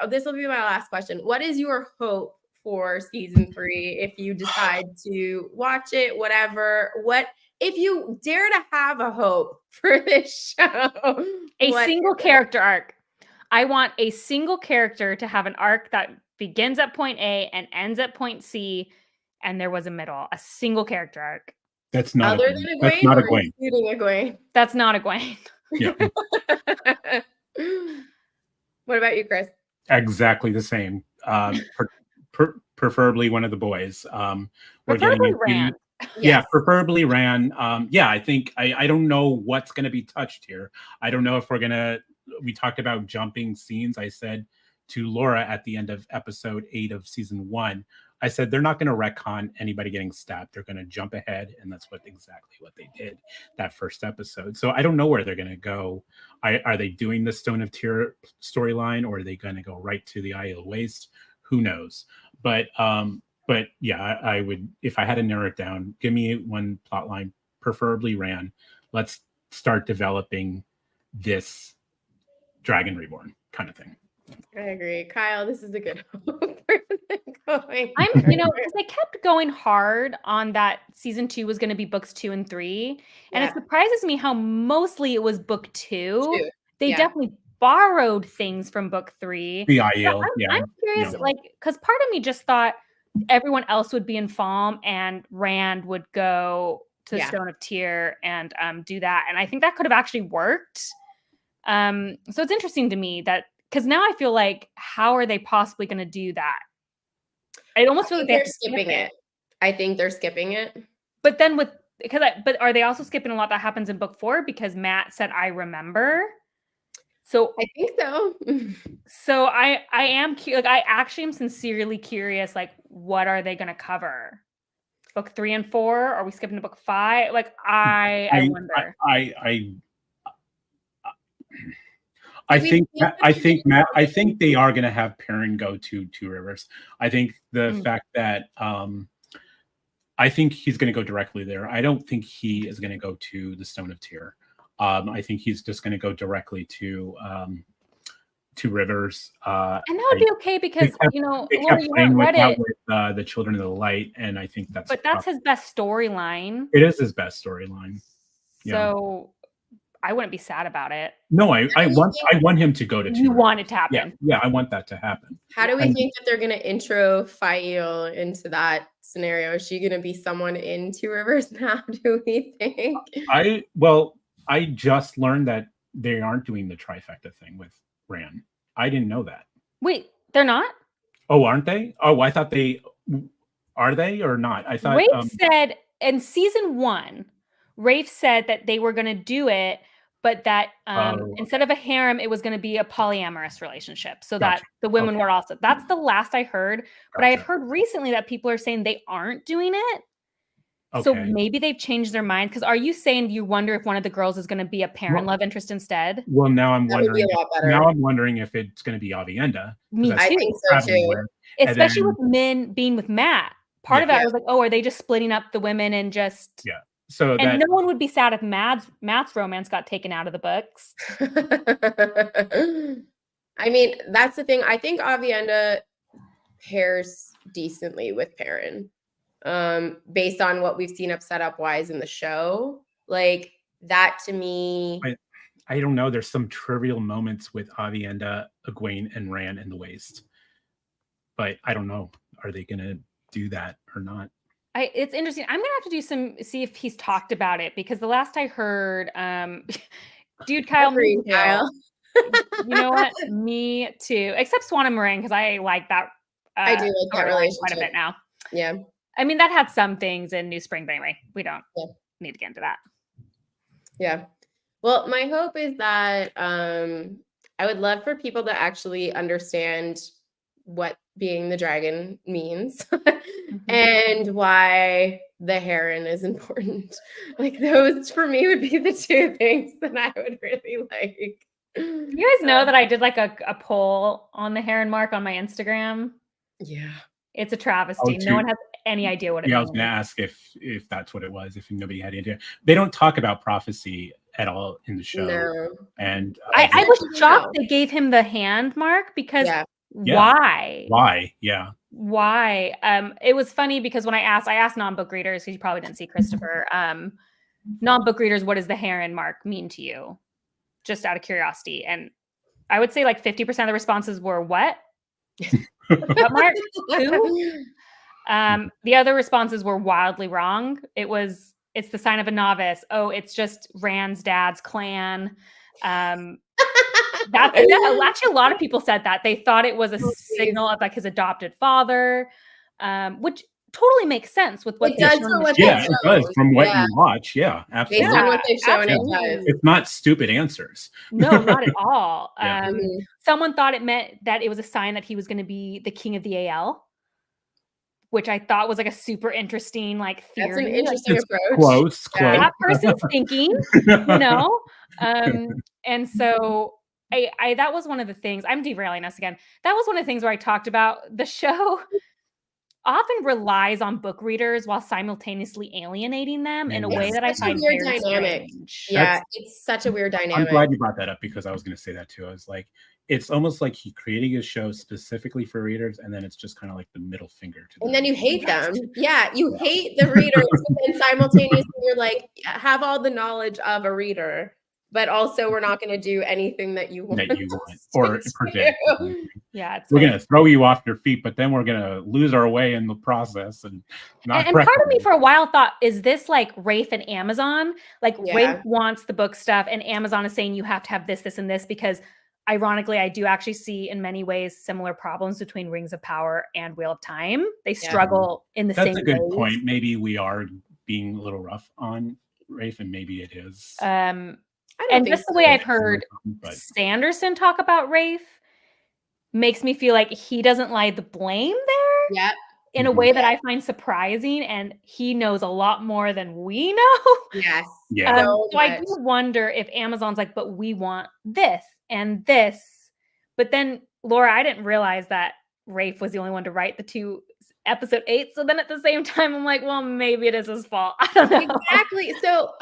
Speaker 2: this will be my last question. What is your hope for season 3 if you decide to watch it, whatever? What if you dare to have a hope for this show?
Speaker 1: A single character arc. I want a single character to have an arc that begins at point A and ends at point C, and there was a middle. A single character arc.
Speaker 3: That's not
Speaker 2: other than Egwene. That's not Egwene. Egwene.
Speaker 1: That's not Egwene.
Speaker 3: Yeah.
Speaker 2: What about you, Chris?
Speaker 3: Exactly the same. Preferably one of the boys.
Speaker 1: Preferably Rand.
Speaker 3: Yeah, preferably Rand. I think I don't know what's going to be touched here. I don't know if we talked about jumping scenes. I said to Laura at the end of episode 8 of season 1, I said they're not going to retcon anybody getting stabbed. They're going to jump ahead, and that's exactly what they did that first episode. So I don't know where they're going to go. Are they doing the Stone of Tear storyline, or are they going to go right to the Eye of Waste? who knows? But yeah, I would, if I had to narrow it down, give me one plot line, preferably Ran. Let's start developing this Dragon Reborn kind of thing.
Speaker 2: I agree. Kyle, this is a good hope for them going.
Speaker 1: Because they kept going hard on that season 2 was going to be books 2 and 3. And it surprises me how mostly it was book 2. They definitely borrowed things from book 3.
Speaker 3: The IEL,
Speaker 1: I'm curious, because part of me just thought everyone else would be in Falm and Rand would go to the Stone of Tyr and do that. And I think that could have actually worked. So it's interesting to me that, because now I feel like, how are they possibly going to do that? I almost feel like they're
Speaker 2: skipping it. I think they're skipping it.
Speaker 1: But then but are they also skipping a lot that happens in book 4? Because Matt said, I remember. So
Speaker 2: I think so.
Speaker 1: So I am I actually am sincerely curious, like, what are they going to cover? Book 3 and 4? Are we skipping to book 5? Like, I wonder.
Speaker 3: I think they are going to have Perrin go to Two Rivers. I think the fact that I think he's going to go directly there. I don't think he is going to go to the Stone of Tyr. I think he's just going to go directly to Two Rivers.
Speaker 1: And that would be okay because Laura, you haven't read it
Speaker 3: with the Children of the Light, and I think that's
Speaker 1: his best storyline.
Speaker 3: It is his best storyline.
Speaker 1: So I wouldn't be sad about it.
Speaker 3: No, I want him to go to.
Speaker 1: You want it to happen.
Speaker 3: Yeah, I want that to happen.
Speaker 2: How do we think that they're going to intro Fail into that scenario? Is she going to be someone in Two Rivers now? Do we think?
Speaker 3: I just learned that they aren't doing the trifecta thing with Ran. I didn't know that.
Speaker 1: Wait, they're not?
Speaker 3: Oh, aren't they? Oh, I thought they are they or not? I thought
Speaker 1: Rafe said in season 1, Rafe said that they were going to do it, but that instead of a harem, it was going to be a polyamorous relationship, so that the women were also. That's the last I heard. But I've heard recently that people are saying they aren't doing it. Okay. So maybe they've changed their mind. Because are you saying you wonder if one of the girls is going to be a Perrin love interest instead?
Speaker 3: Well, now I'm wondering. Now I'm wondering if it's going to be Avienda.
Speaker 1: Me too.
Speaker 2: I think so too.
Speaker 1: Especially with Min being with Matt. Part of it, I was like, oh, are they just splitting up the women and just?
Speaker 3: Yeah. So
Speaker 1: and no one would be sad if Matt's romance got taken out of the books.
Speaker 2: I mean, that's the thing. I think Avienda pairs decently with Perrin. Based on what we've seen up setup wise in the show, like that to me.
Speaker 3: I don't know. There's some trivial moments with Avienda, Egwene, and Ran in the Waste, but I don't know. Are they going to do that or not?
Speaker 1: It's interesting. I'm gonna have to see if he's talked about it, because the last I heard, dude, Kyle. You know what? Me too. Except Swan and Meringue, because I like that.
Speaker 2: I do like that relationship
Speaker 1: quite a bit now.
Speaker 2: Yeah.
Speaker 1: I mean, that had some things in New Spring, but anyway, we don't need to get into that.
Speaker 2: Yeah. Well, my hope is that I would love for people to actually understand what being the dragon means and why the heron is important. Like, those for me would be the two things that I would really like.
Speaker 1: You guys know that I did like a poll on the heron mark on my Instagram.
Speaker 2: Yeah.
Speaker 1: It's a travesty. No one has any idea what it is.
Speaker 3: Yeah, I was going to ask if that's what it was, if nobody had any idea. They don't talk about prophecy at all in the show.
Speaker 2: No.
Speaker 3: And
Speaker 1: I was shocked they gave him the hand mark, because why?
Speaker 3: Why? Yeah.
Speaker 1: Why? It was funny because when I asked non-book readers, because you probably didn't see Christopher, non-book readers, what does the heron mark mean to you? Just out of curiosity. And I would say like 50% of the responses were what? What mark? Who? The other responses were wildly wrong. It's the sign of a novice. Oh, it's just Rand's dad's clan. Actually, a lot of people said that. They thought it was a signal of like his adopted father, which totally makes sense with what
Speaker 2: it does.
Speaker 3: It does from what you watch. Yeah, absolutely.
Speaker 2: Based on what they've shown, it does.
Speaker 3: It's not stupid answers.
Speaker 1: No, not at all. Someone thought it meant that it was a sign that he was going to be the king of the AL, which I thought was like a super interesting like theory.
Speaker 2: That's an interesting approach.
Speaker 3: Close.
Speaker 1: That person's thinking, And so that was one of the things. I'm derailing us again. That was one of the things where I talked about the show often relies on book readers while simultaneously alienating them in a way
Speaker 2: It's
Speaker 1: that I
Speaker 2: such a
Speaker 1: find
Speaker 2: weird
Speaker 1: very
Speaker 2: dynamic.
Speaker 1: strange.
Speaker 2: Yeah, it's such a weird
Speaker 3: I'm
Speaker 2: dynamic.
Speaker 3: glad you brought that up because I was going to say that too. I was like, it's almost like he created a show specifically for readers, and then it's just kind of like the middle finger to them.
Speaker 2: And then you hate them. Yeah, you hate the readers, but then simultaneously you're like, have all the knowledge of a reader, but also we're not going to do anything that you want
Speaker 3: or predict.
Speaker 1: Yeah,
Speaker 3: we're going to throw you off your feet, but then we're going to lose our way in the process. And
Speaker 1: part of me for a while thought, is this like Rafe and Amazon? Like Rafe wants the book stuff and Amazon is saying you have to have this, this, and this, because ironically, I do actually see in many ways similar problems between Rings of Power and Wheel of Time. They struggle in the same ways.
Speaker 3: That's a good point. Maybe we are being a little rough on Rafe, and maybe it is.
Speaker 1: And just the way I've heard Sanderson talk about Rafe makes me feel like he doesn't lie the blame there.
Speaker 2: Yep.
Speaker 1: In a way that I find surprising, and he knows a lot more than we know.
Speaker 2: Yes.
Speaker 3: Yeah.
Speaker 1: So I do wonder if Amazon's like, but we want this and this. But then, Laura, I didn't realize that Rafe was the only one to write the 2 episode 8. So then at the same time, I'm like, well, maybe it is his fault. I don't know.
Speaker 2: Exactly. So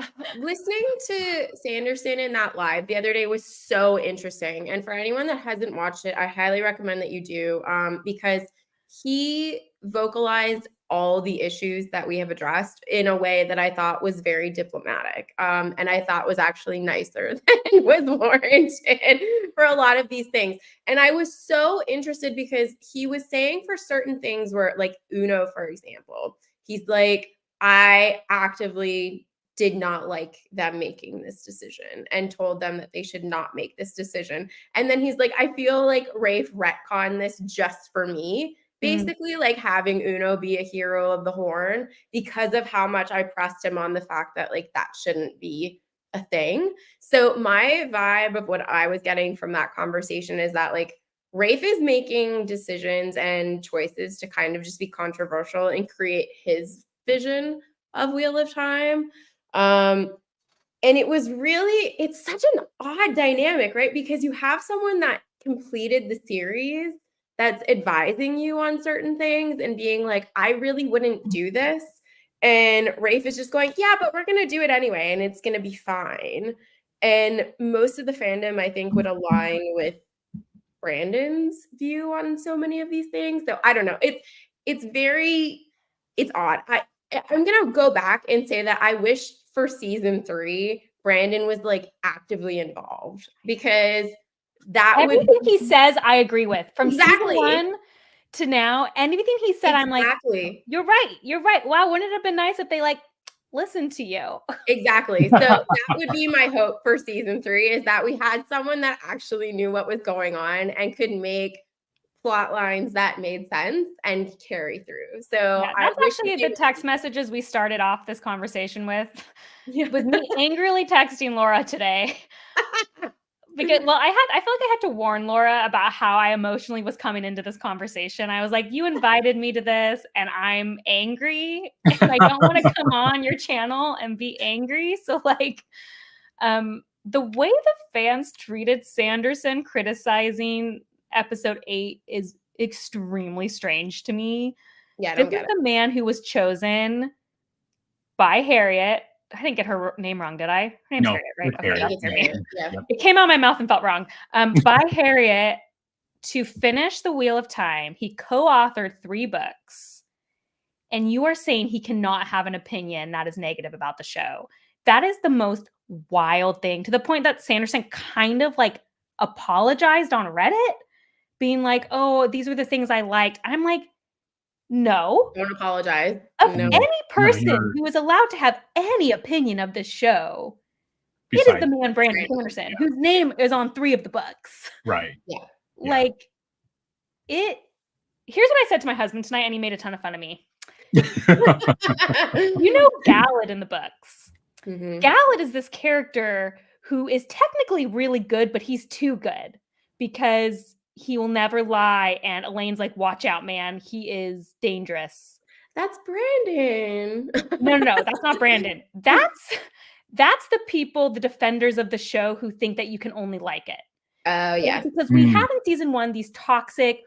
Speaker 2: listening to Sanderson in that live the other day was so interesting. And for anyone that hasn't watched it, I highly recommend that you do, because he vocalized all the issues that we have addressed in a way that I thought was very diplomatic. And I thought was actually nicer than was warranted for a lot of these things. And I was so interested because he was saying for certain things where, like Uno, for example, he's like, I actively did not like them making this decision and told them that they should not make this decision. And then he's like, I feel like Rafe retconned this just for me. Basically, like having Uno be a hero of the Horn because of how much I pressed him on the fact that like that shouldn't be a thing. So my vibe of what I was getting from that conversation is that like Rafe is making decisions and choices to kind of just be controversial and create his vision of Wheel of Time. And it's such an odd dynamic, right? Because you have someone that completed the series that's advising you on certain things and being like, I really wouldn't do this. And Rafe is just going, yeah, but we're going to do it anyway. And it's going to be fine. And most of the fandom, I think, would align with Brandon's view on so many of these things. So I don't know. It's odd. I'm going to go back and say that I wish for season 3, Brandon was like actively involved, because everything
Speaker 1: he says I agree with. From season 1 to now, anything he said, I'm like, you're right. Wow, wouldn't it have been nice if they like listened to you?
Speaker 2: Exactly. So that would be my hope for season 3, is that we had someone that actually knew what was going on and could make plot lines that made sense and carry through. So
Speaker 1: that's actually the text messages we started off this conversation with. Was me angrily texting Laura today. Because, well, I feel like I had to warn Laura about how I emotionally was coming into this conversation. I was like, you invited me to this and I'm angry and I don't want to come on your channel and be angry. So like, the way the fans treated Sanderson criticizing episode 8 is extremely strange to me.
Speaker 2: Yeah,
Speaker 1: this is the man who was chosen by Harriet. I didn't get her name wrong, did I? Her name's Harriet, right? Okay, that's her name. Yeah. It came out of my mouth and felt wrong. By Harriet to finish the Wheel of Time. He co-authored 3 books. And you are saying he cannot have an opinion that is negative about the show. That is the most wild thing, to the point that Sanderson kind of like apologized on Reddit, being like, oh, these were the things I liked. I'm like, no.
Speaker 2: Don't apologize.
Speaker 1: Any person who is allowed to have any opinion of this show, it is the man Brandon Sanderson, whose name is on 3 of the books.
Speaker 3: Right.
Speaker 2: Yeah.
Speaker 1: Like, here's what I said to my husband tonight, and he made a ton of fun of me. You know Galad in the books. Mm-hmm. Galad is this character who is technically really good, but he's too good because he will never lie. And Elane's like, watch out, man. He is dangerous.
Speaker 2: That's Brandon.
Speaker 1: No, that's not Brandon. That's the people, the defenders of the show, who think that you can only like it.
Speaker 2: Oh, yeah.
Speaker 1: Because we have in season 1 these toxic,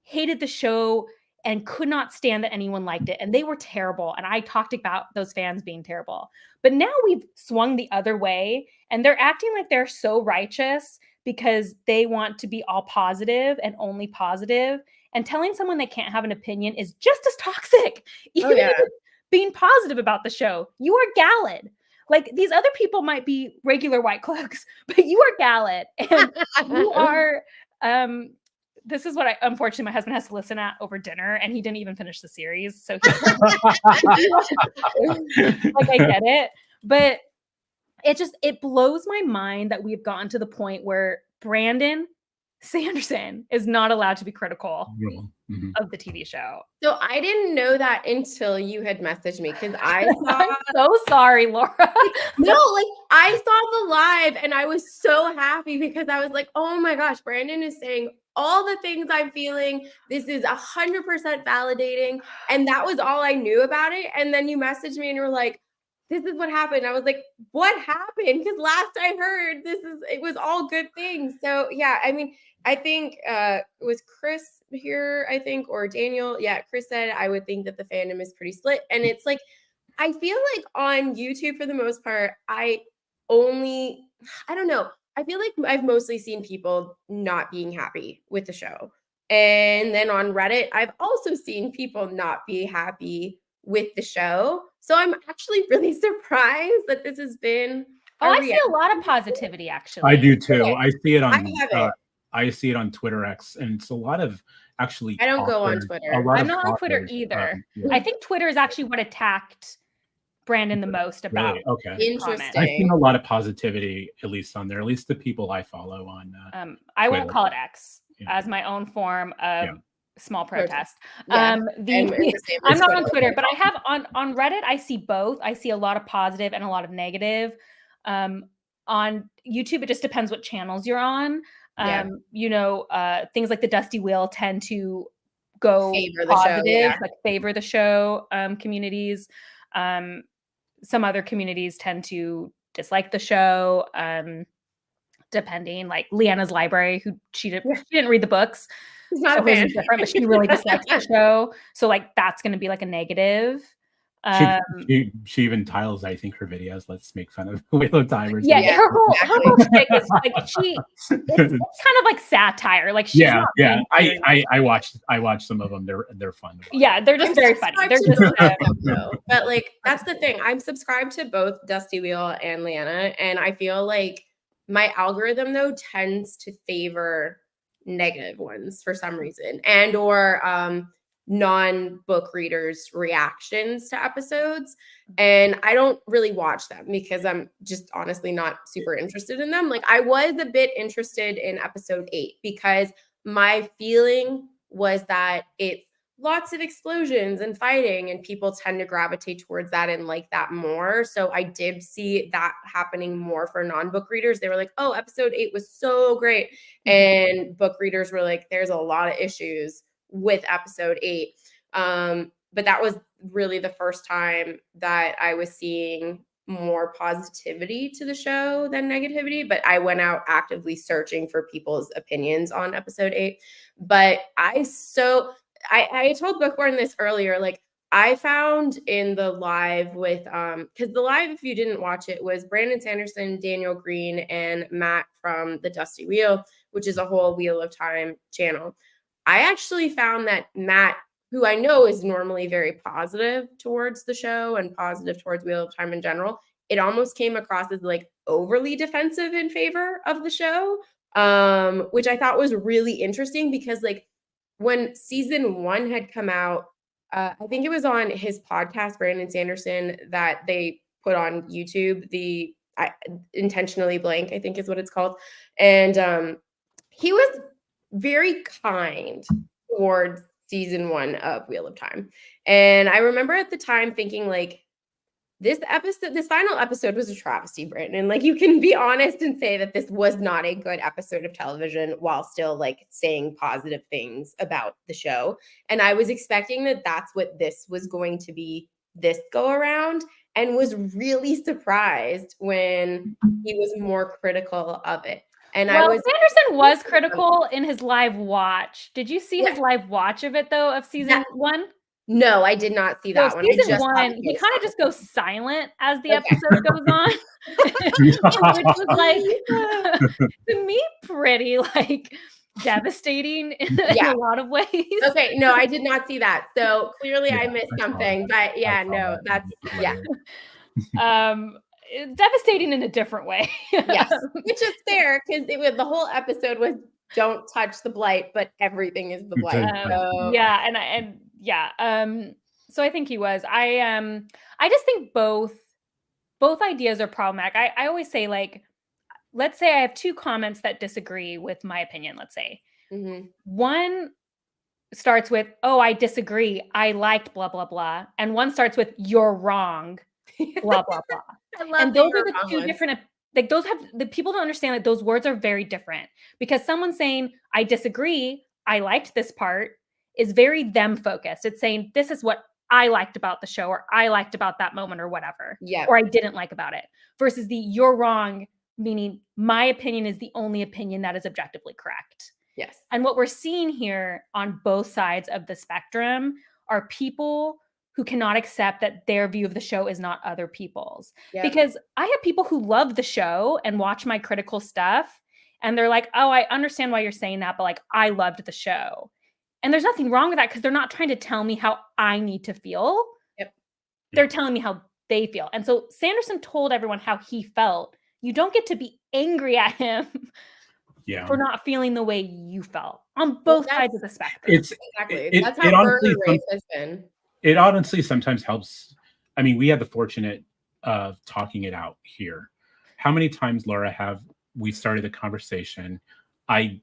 Speaker 1: hated the show, and could not stand that anyone liked it. And they were terrible. And I talked about those fans being terrible. But now we've swung the other way, and they're acting like they're so righteous because they want to be all positive and only positive. And telling someone they can't have an opinion is just as toxic. Even if it's being positive about the show. You are Galad. Like, these other people might be regular white cloaks, but you are Galad. And you are this is what unfortunately my husband has to listen at over dinner, and he didn't even finish the series. So he's like, I get it. But it blows my mind that we've gotten to the point where Brandon Sanderson is not allowed to be critical of the TV show.
Speaker 2: So I didn't know that until you had messaged me, because I saw.
Speaker 1: I'm so sorry, Laura.
Speaker 2: No, like, I saw the live and I was so happy because I was like, oh my gosh, Brandon is saying all the things I'm feeling. This is 100% validating. And that was all I knew about it. And then you messaged me and you were like, this is what happened. I was like, what happened? Because last I heard, it was all good things. So yeah, I mean, I think it was Chris here, I think, or Daniel. Yeah, Chris said, I would think that the fandom is pretty split. And it's like, I feel like on YouTube, for the most part, I don't know. I feel like I've mostly seen people not being happy with the show. And then on Reddit, I've also seen people not be happy with the show. So I'm actually really surprised that this has been.
Speaker 1: I see a lot of positivity, actually.
Speaker 3: I do too.
Speaker 2: Okay.
Speaker 3: I see it on I see it on Twitter X, and it's a lot of actually.
Speaker 2: I don't go on Twitter.
Speaker 1: I'm not on Twitter either. I think Twitter is actually what attacked Brandon the most about.
Speaker 3: Really? Okay.
Speaker 2: Interesting.
Speaker 3: I've seen a lot of positivity, at least on there, at least the people I follow on.
Speaker 1: I won't call it X as my own form of small protest.
Speaker 2: Yeah.
Speaker 1: I'm not on Twitter, but I have on Reddit. I see both. I see a lot of positive and a lot of negative. On YouTube, it just depends what channels you're on. Things like the Dusty Wheel tend to go
Speaker 2: favor
Speaker 1: positive,
Speaker 2: the show,
Speaker 1: like favor the show communities. Some other communities tend to dislike the show, depending. Like Leanna's Library, who she didn't read the books.
Speaker 2: She's not a fan.
Speaker 1: Different, but she really dislikes the show. So like that's going to be like a negative.
Speaker 3: She even titles, I think, her videos "Let's make fun of Wheel of Time."
Speaker 1: Her whole shtick is like it's kind of like satire. Like she's
Speaker 3: I watched some of them. They're fun.
Speaker 1: Yeah, they're just very funny. They're just
Speaker 2: but like that's the thing. I'm subscribed to both Dusty Wheel and Leanna, and I feel like my algorithm though tends to favor negative ones for some reason, and or non-book readers' reactions to episodes. And I don't really watch them because I'm just honestly not super interested in them. Like I was a bit interested in episode 8 because my feeling was that it's lots of explosions and fighting, and people tend to gravitate towards that and like that more. So I did see that happening more for non-book readers. They were like, oh, episode 8 was so great. And book readers were like, there's a lot of issues with episode 8. But that was really the first time that I was seeing more positivity to the show than negativity. But I went out actively searching for people's opinions on episode 8. But I told Bookborn this earlier, like I found in the live with, because the live, if you didn't watch it, was Brandon Sanderson, Daniel Green, and Matt from the Dusty Wheel, which is a whole Wheel of Time channel. I actually found that Matt, who I know is normally very positive towards the show and positive towards Wheel of Time in general, it almost came across as like overly defensive in favor of the show, which I thought was really interesting because like when season 1 had come out, I think it was on his podcast, Brandon Sanderson, that they put on YouTube, the Intentionally Blank, I think is what it's called. And he was very kind towards season 1 of Wheel of Time. And I remember at the time thinking like, this final episode was a travesty, Brandon. Like you can be honest and say that this was not a good episode of television while still like saying positive things about the show. And I was expecting that that's what this was going to be this go around, and was really surprised when he was more critical of it. And
Speaker 1: well,
Speaker 2: I was
Speaker 1: Sanderson was critical in his live watch. Did you see
Speaker 2: Yeah.
Speaker 1: his live watch of it though, of season 1?
Speaker 2: No, I did not see that
Speaker 1: So
Speaker 2: one.
Speaker 1: season 1, he kind of just goes silent as the episode goes on, which was like to me pretty like devastating in a lot of ways.
Speaker 2: Okay, no, I did not see that. So clearly I missed something, but that's
Speaker 1: devastating in a different way.
Speaker 2: Yes, which is fair because the whole episode was don't touch the blight, but everything is the blight.
Speaker 1: So I think he was. I just think both ideas are problematic. I always say, like, let's say I have 2 comments that disagree with my opinion, let's say. One starts with, "Oh, I disagree. I liked blah, blah, blah." And one starts with, "You're wrong, blah, blah, blah." And those are the 2 different, like, those have, the people don't understand that those words are very different, because someone saying, "I disagree, I liked this part," is very them focused. It's saying, this is what I liked about the show, or I liked about that moment, or whatever, or I didn't like about it, versus the "you're wrong," meaning my opinion is the only opinion that is objectively correct.
Speaker 2: Yes.
Speaker 1: And what we're seeing here on both sides of the spectrum are people who cannot accept that their view of the show is not other people's. Because I have people who love the show and watch my critical stuff, and they're like, "Oh, I understand why you're saying that, but like, I loved the show." And there's nothing wrong with that, because they're not trying to tell me how I need to feel. They're telling me how they feel. And so Sanderson told everyone how he felt. You don't get to be angry at him for not feeling the way you felt on both sides of the spectrum.
Speaker 2: That's how Burger Race has been.
Speaker 3: It honestly sometimes helps. I mean, we had the fortunate of talking it out here. How many times, Laura, have we started the conversation? I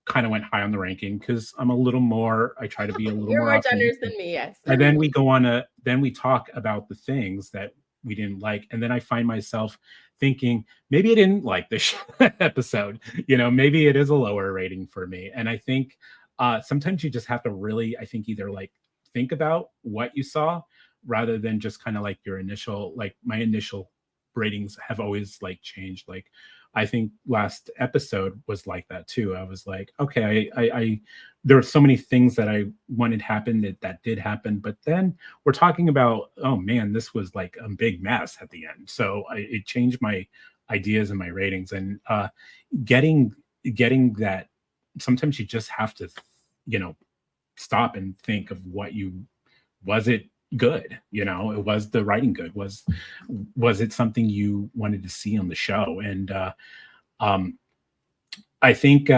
Speaker 3: kind of went high on the ranking because I'm a little more, I try to be a little
Speaker 2: You're
Speaker 3: more
Speaker 2: generous than me, yes.
Speaker 3: And then we go on then we talk about the things that we didn't like. And then I find myself thinking, maybe I didn't like this episode. Maybe it is a lower rating for me. And I think sometimes you just have to really, I think, either like think about what you saw rather than just kind of like your initial, like my initial ratings have always like changed. Like, I think last episode was like that too. I was like, okay, I there were so many things that I wanted happen that did happen, but then we're talking about, oh man, this was like a big mess at the end. So it changed my ideas and my ratings, and getting that. Sometimes you just have to, stop and think of was it good? Was the writing good? Was it something you wanted to see on the show? And I think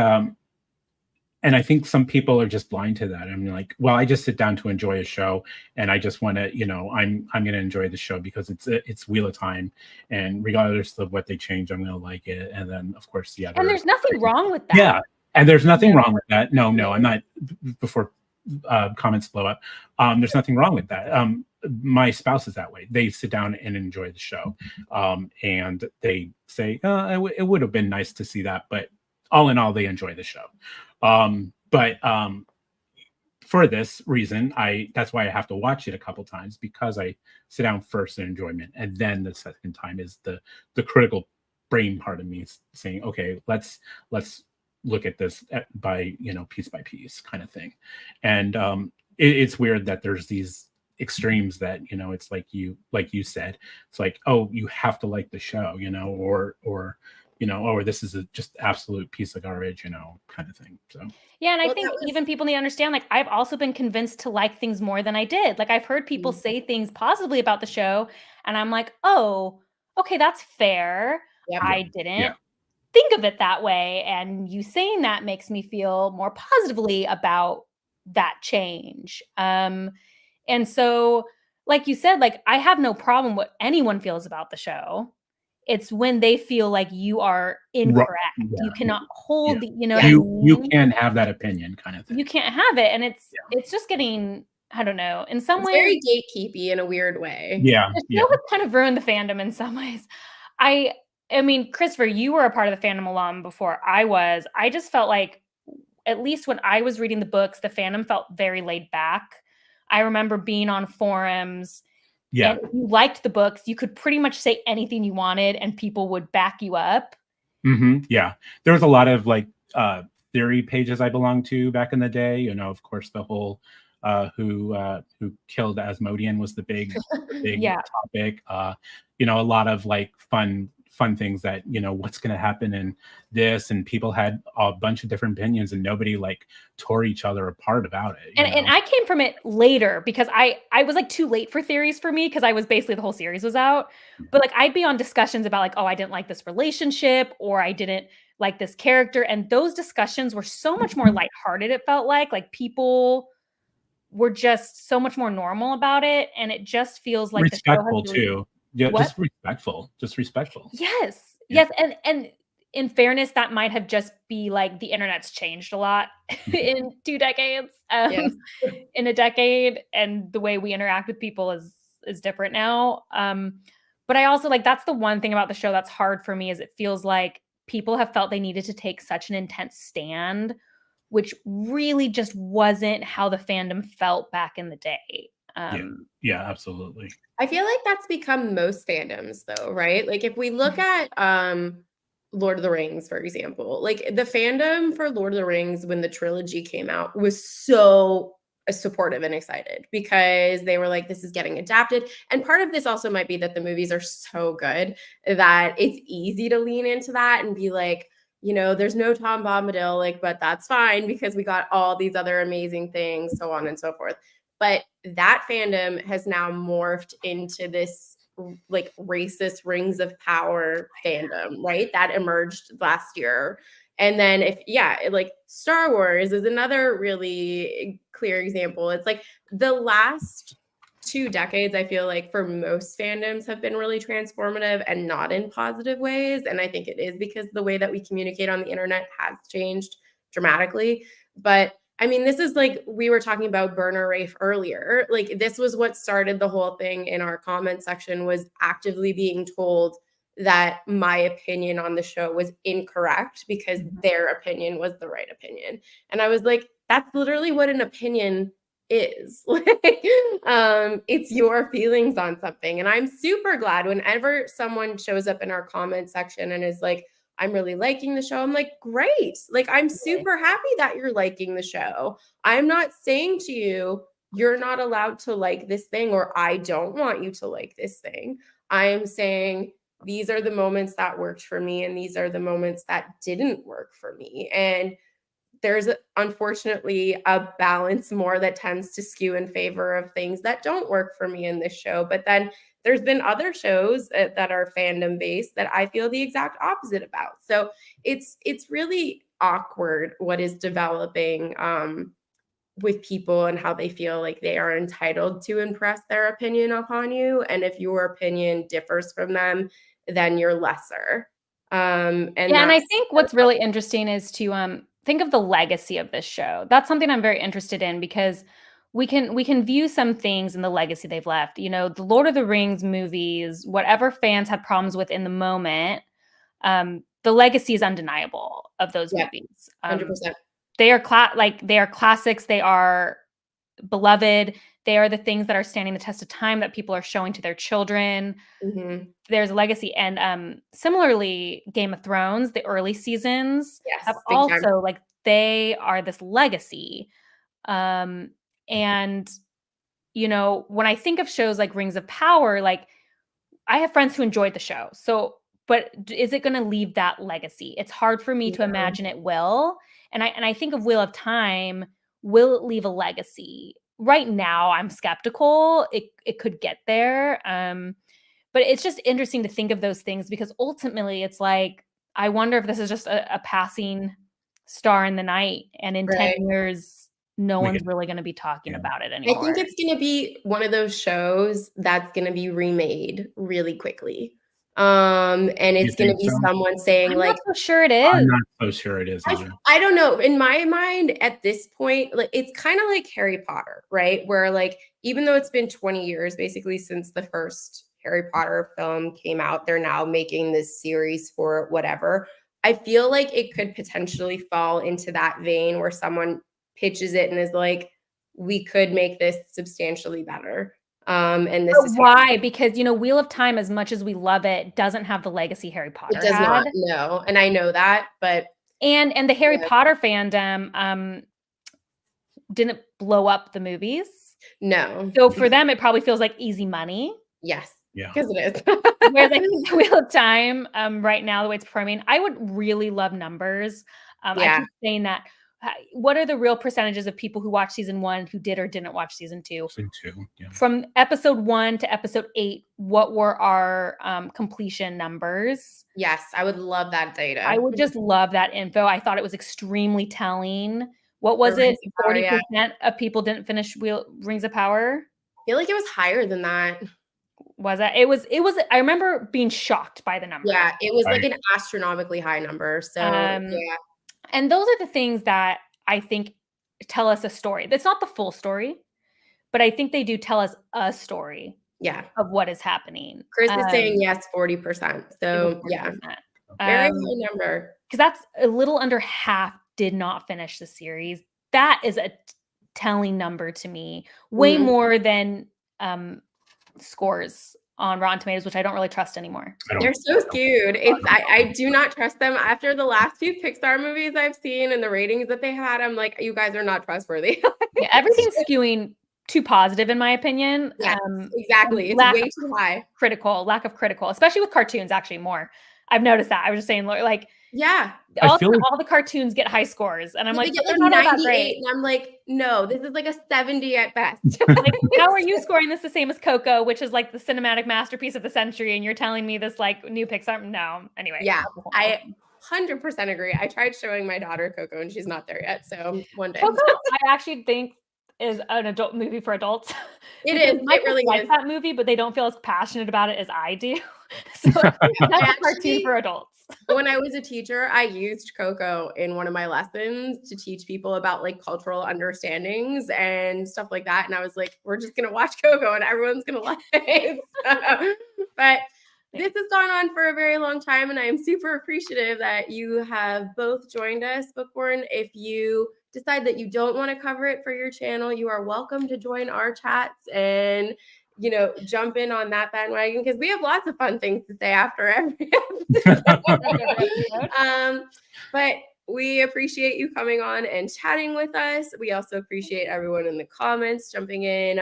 Speaker 3: I think some people are just blind to that. I'm like, well, I just sit down to enjoy a show, and I just want to, I'm going to enjoy the show because it's Wheel of Time, and regardless of what they change, I'm going to like it. And then, of course,
Speaker 1: and there's nothing wrong with that.
Speaker 3: Yeah, and there's nothing wrong with that. No, I'm not. Before comments blow up, there's nothing wrong with that. My spouse is that way. They sit down and enjoy the show, and they say, it would have been nice to see that, but all in all, they enjoy the show. But for this reason, that's why I have to watch it a couple times, because I sit down first in enjoyment, and then the second time is the critical brain part of me saying, okay, let's look at this by piece by piece kind of thing. And it's weird that there's these extremes that it's like you said, it's like, oh, you have to like the show, or this is just absolute piece of garbage, kind of thing. So
Speaker 1: yeah, and I think even people need to understand, like, I've also been convinced to like things more than I did. Like, I've heard people say things positively about the show, and I'm like, oh, okay, that's fair. I didn't think of it that way, and you saying that makes me feel more positively about that change. And so, like you said, like, I have no problem what anyone feels about the show. It's when they feel like you are incorrect. You cannot hold the,
Speaker 3: you can't have that opinion kind of thing.
Speaker 1: You can't have it, and it's just getting, I don't know, in some ways
Speaker 2: very gatekeepy in a weird way.
Speaker 1: The show has kind of ruined the fandom in some ways. I mean, Christopher, you were a part of the fandom alum before I was. I just felt like, at least when I was reading the books, the fandom felt very laid back. I remember being on forums. And if you liked the books, you could pretty much say anything you wanted, and people would back you up.
Speaker 3: Yeah, there was a lot of like theory pages I belonged to back in the day. You know, of course, the whole who killed Asmodean was the big
Speaker 1: Yeah.
Speaker 3: topic. You know, a lot of like fun things that, you know, what's going to happen in this, and people had a bunch of different opinions, and nobody like tore each other apart about it.
Speaker 1: And I came from it later because I was like too late for theories for me because I was basically the whole series was out. But like I'd be on discussions about like, oh, I didn't like this relationship or I didn't like this character. And those discussions were so much more lighthearted, it felt like people were just so much more normal about it. And it just feels like the show has
Speaker 3: Respectful
Speaker 1: really
Speaker 3: too. Yeah,
Speaker 1: what?
Speaker 3: just respectful.
Speaker 1: Yes.
Speaker 3: Yeah.
Speaker 1: Yes. And in fairness, that might have just be like the internet's changed a lot in 2 decades.
Speaker 2: Yes.
Speaker 1: In a decade, and the way we interact with people is different now. But I also like that's the one thing about the show that's hard for me is it feels like people have felt they needed to take such an intense stand, which really just wasn't how the fandom felt back in the day.
Speaker 3: Yeah, absolutely.
Speaker 2: I feel like that's become most fandoms though, right? Like if we look at Lord of the Rings, for example, like the fandom for Lord of the Rings when the trilogy came out was so supportive and excited because they were like, this is getting adapted. And part of this also might be that the movies are so good that it's easy to lean into that and be like, you know, there's no Tom Bombadil, like, but that's fine because we got all these other amazing things, so on and so forth. But that fandom has now morphed into this like racist Rings of Power fandom, right? That emerged last year. And then like Star Wars is another really clear example. It's like the last 2 decades, I feel like for most fandoms have been really transformative and not in positive ways. And I think it is because the way that we communicate on the internet has changed dramatically. But I mean, this is like we were talking about Burner Rafe earlier. Like this was what started the whole thing in our comment section was actively being told that my opinion on the show was incorrect because their opinion was the right opinion. And I was like, that's literally what an opinion is. It's your feelings on something. And I'm super glad whenever someone shows up in our comment section and is like, I'm really liking the show. I'm like, great. Like, I'm super happy that you're liking the show. I'm not saying to you, you're not allowed to like this thing, or I don't want you to like this thing. I am saying these are the moments that worked for me, and these are the moments that didn't work for me. And there's unfortunately a balance more that tends to skew in favor of things that don't work for me in this show. But then there's been other shows that are fandom based that I feel the exact opposite about. So it's really awkward what is developing with people and how they feel like they are entitled to impress their opinion upon you. And if your opinion differs from them, then you're lesser. And
Speaker 1: I think what's really interesting is to think of the legacy of this show. That's something I'm very interested in because we can view some things in the legacy they've left. You know, the Lord of the Rings movies, whatever fans had problems with in the moment, the legacy is undeniable of those movies.
Speaker 2: 100%.
Speaker 1: They are they are classics. They are beloved. They are the things that are standing the test of time that people are showing to their children. There's a legacy. And similarly, Game of Thrones, the early seasons have also like they are this legacy. And you know, when I think of shows like Rings of Power, like I have friends who enjoyed the show. So, but is it going to leave that legacy? It's hard for me to imagine it will. And I think of Wheel of Time, will it leave a legacy? Right now, I'm skeptical. It could get there. But it's just interesting to think of those things because ultimately it's like, I wonder if this is just a passing star in the night. And in 10 years, no one's really going to be talking about it anymore.
Speaker 2: I think it's going to be one of those shows that's going to be remade really quickly. And it's going to be someone saying
Speaker 1: I'm
Speaker 2: like,
Speaker 1: not so sure it is.
Speaker 3: I'm not so sure it is.
Speaker 2: I don't know. In my mind, at this point, like it's kind of like Harry Potter, right? Where like, even though it's been 20 years basically since the first Harry Potter film came out, they're now making this series for whatever. I feel like it could potentially fall into that vein where someone pitches it and is like, we could make this substantially better. And this
Speaker 1: But
Speaker 2: is
Speaker 1: why? Because, Wheel of Time, as much as we love it, doesn't have the legacy Harry Potter
Speaker 2: it does
Speaker 1: had.
Speaker 2: not, no. And I know that, but
Speaker 1: And the Harry Potter fandom didn't blow up the movies.
Speaker 2: no.
Speaker 1: So for them, it probably feels like easy money.
Speaker 2: Yes.
Speaker 3: Yeah.
Speaker 2: Because it is.
Speaker 1: Whereas I think the Wheel of Time, right now, the way it's performing, I would really love numbers. I keep saying that. What are the real percentages of people who watched season 1 who did or didn't watch season 2?
Speaker 3: Season 2, yeah.
Speaker 1: From episode 1 to episode 8, what were our completion numbers?
Speaker 2: Yes, I would love that data.
Speaker 1: I would just love that info. I thought it was extremely telling. What was it? 40% of people didn't finish Rings of Power?
Speaker 2: I feel like it was higher than that.
Speaker 1: Was that? It was. I remember being shocked by the number.
Speaker 2: Yeah, it was like an astronomically high number. So yeah.
Speaker 1: And those are the things that I think tell us a story. That's not the full story, but I think they do tell us a story.
Speaker 2: Yeah.
Speaker 1: Of what is happening.
Speaker 2: Chris is saying yes, 40%. So 40%. Yeah. Very high number.
Speaker 1: Because that's a little under half did not finish the series. That is a telling number to me. Way more than scores on Rotten Tomatoes, which I don't really trust anymore.
Speaker 2: They're so skewed. I do not trust them. After the last few Pixar movies I've seen and the ratings that they had, I'm like, you guys are not trustworthy.
Speaker 1: Yeah, everything's skewing too positive, in my opinion.
Speaker 2: Yeah, exactly. It's way too high.
Speaker 1: Lack of critical, especially with cartoons, actually more. I've noticed that. I was just saying, like,
Speaker 2: yeah,
Speaker 1: all the cartoons get high scores, and I'm like,
Speaker 2: they get like 98, and I'm like, no, this is like a 70 at best.
Speaker 1: Like, how are you scoring this the same as Coco, which is like the cinematic masterpiece of the century, and you're telling me this like new Pixar? No, anyway.
Speaker 2: Yeah, I 100% agree. I tried showing my daughter Coco, and she's not there yet. So one day,
Speaker 1: Coco, I actually think is an adult movie for adults.
Speaker 2: It is. It really is
Speaker 1: that movie, but they don't feel as passionate about it as I do. So that's a cartoon for adults.
Speaker 2: When I was a teacher, I used Coco in one of my lessons to teach people about like cultural understandings and stuff like that. And I was like, we're just gonna watch Coco, and everyone's gonna love it. But this has gone on for a very long time, and I am super appreciative that you have both joined us, Bookborn. If you decide that you don't want to cover it for your channel, you are welcome to join our chats and jump in on that bandwagon, because we have lots of fun things to say after every episode. But we appreciate you coming on and chatting with us. We also appreciate everyone in the comments jumping in.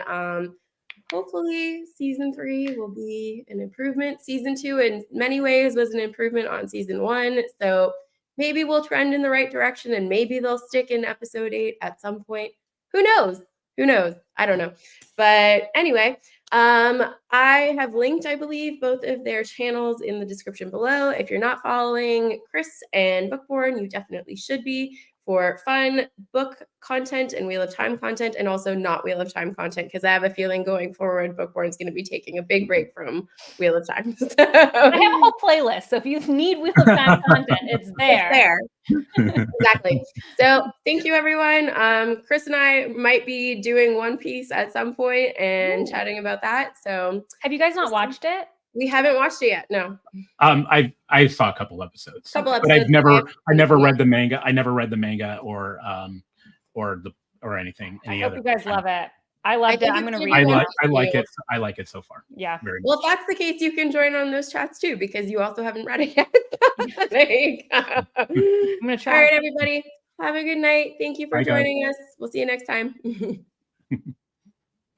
Speaker 2: Hopefully season 3 will be an improvement. Season 2 in many ways was an improvement on season 1. So maybe we'll trend in the right direction, and maybe they'll stick in episode 8 at some point. Who knows? I don't know. But anyway, I have linked, I believe, both of their channels in the description below. If you're not following Chris and Bookborn, you definitely should be, for fun book content and Wheel of Time content, and also not Wheel of Time content, because I have a feeling going forward, Bookborn's going to be taking a big break from Wheel of Time. So.
Speaker 1: I have a whole playlist, so if you need Wheel of Time content, it's there.
Speaker 2: Exactly. So thank you, everyone. Chris and I might be doing One Piece at some point and chatting about that. So
Speaker 1: have you guys not watched it?
Speaker 2: We haven't watched it yet. No.
Speaker 3: I saw a couple episodes. But I never read the manga. I never read the manga or anything.
Speaker 1: I hope you guys love it. I loved it. I'm going to read
Speaker 3: it. I like it. I like it so far.
Speaker 1: Yeah.
Speaker 3: Very
Speaker 2: well, if that's the case, you can join on those chats too, because you also haven't read it yet.
Speaker 1: I'm going to try.
Speaker 2: All right, everybody. Have a good night. Thank you for joining us. We'll see you next time.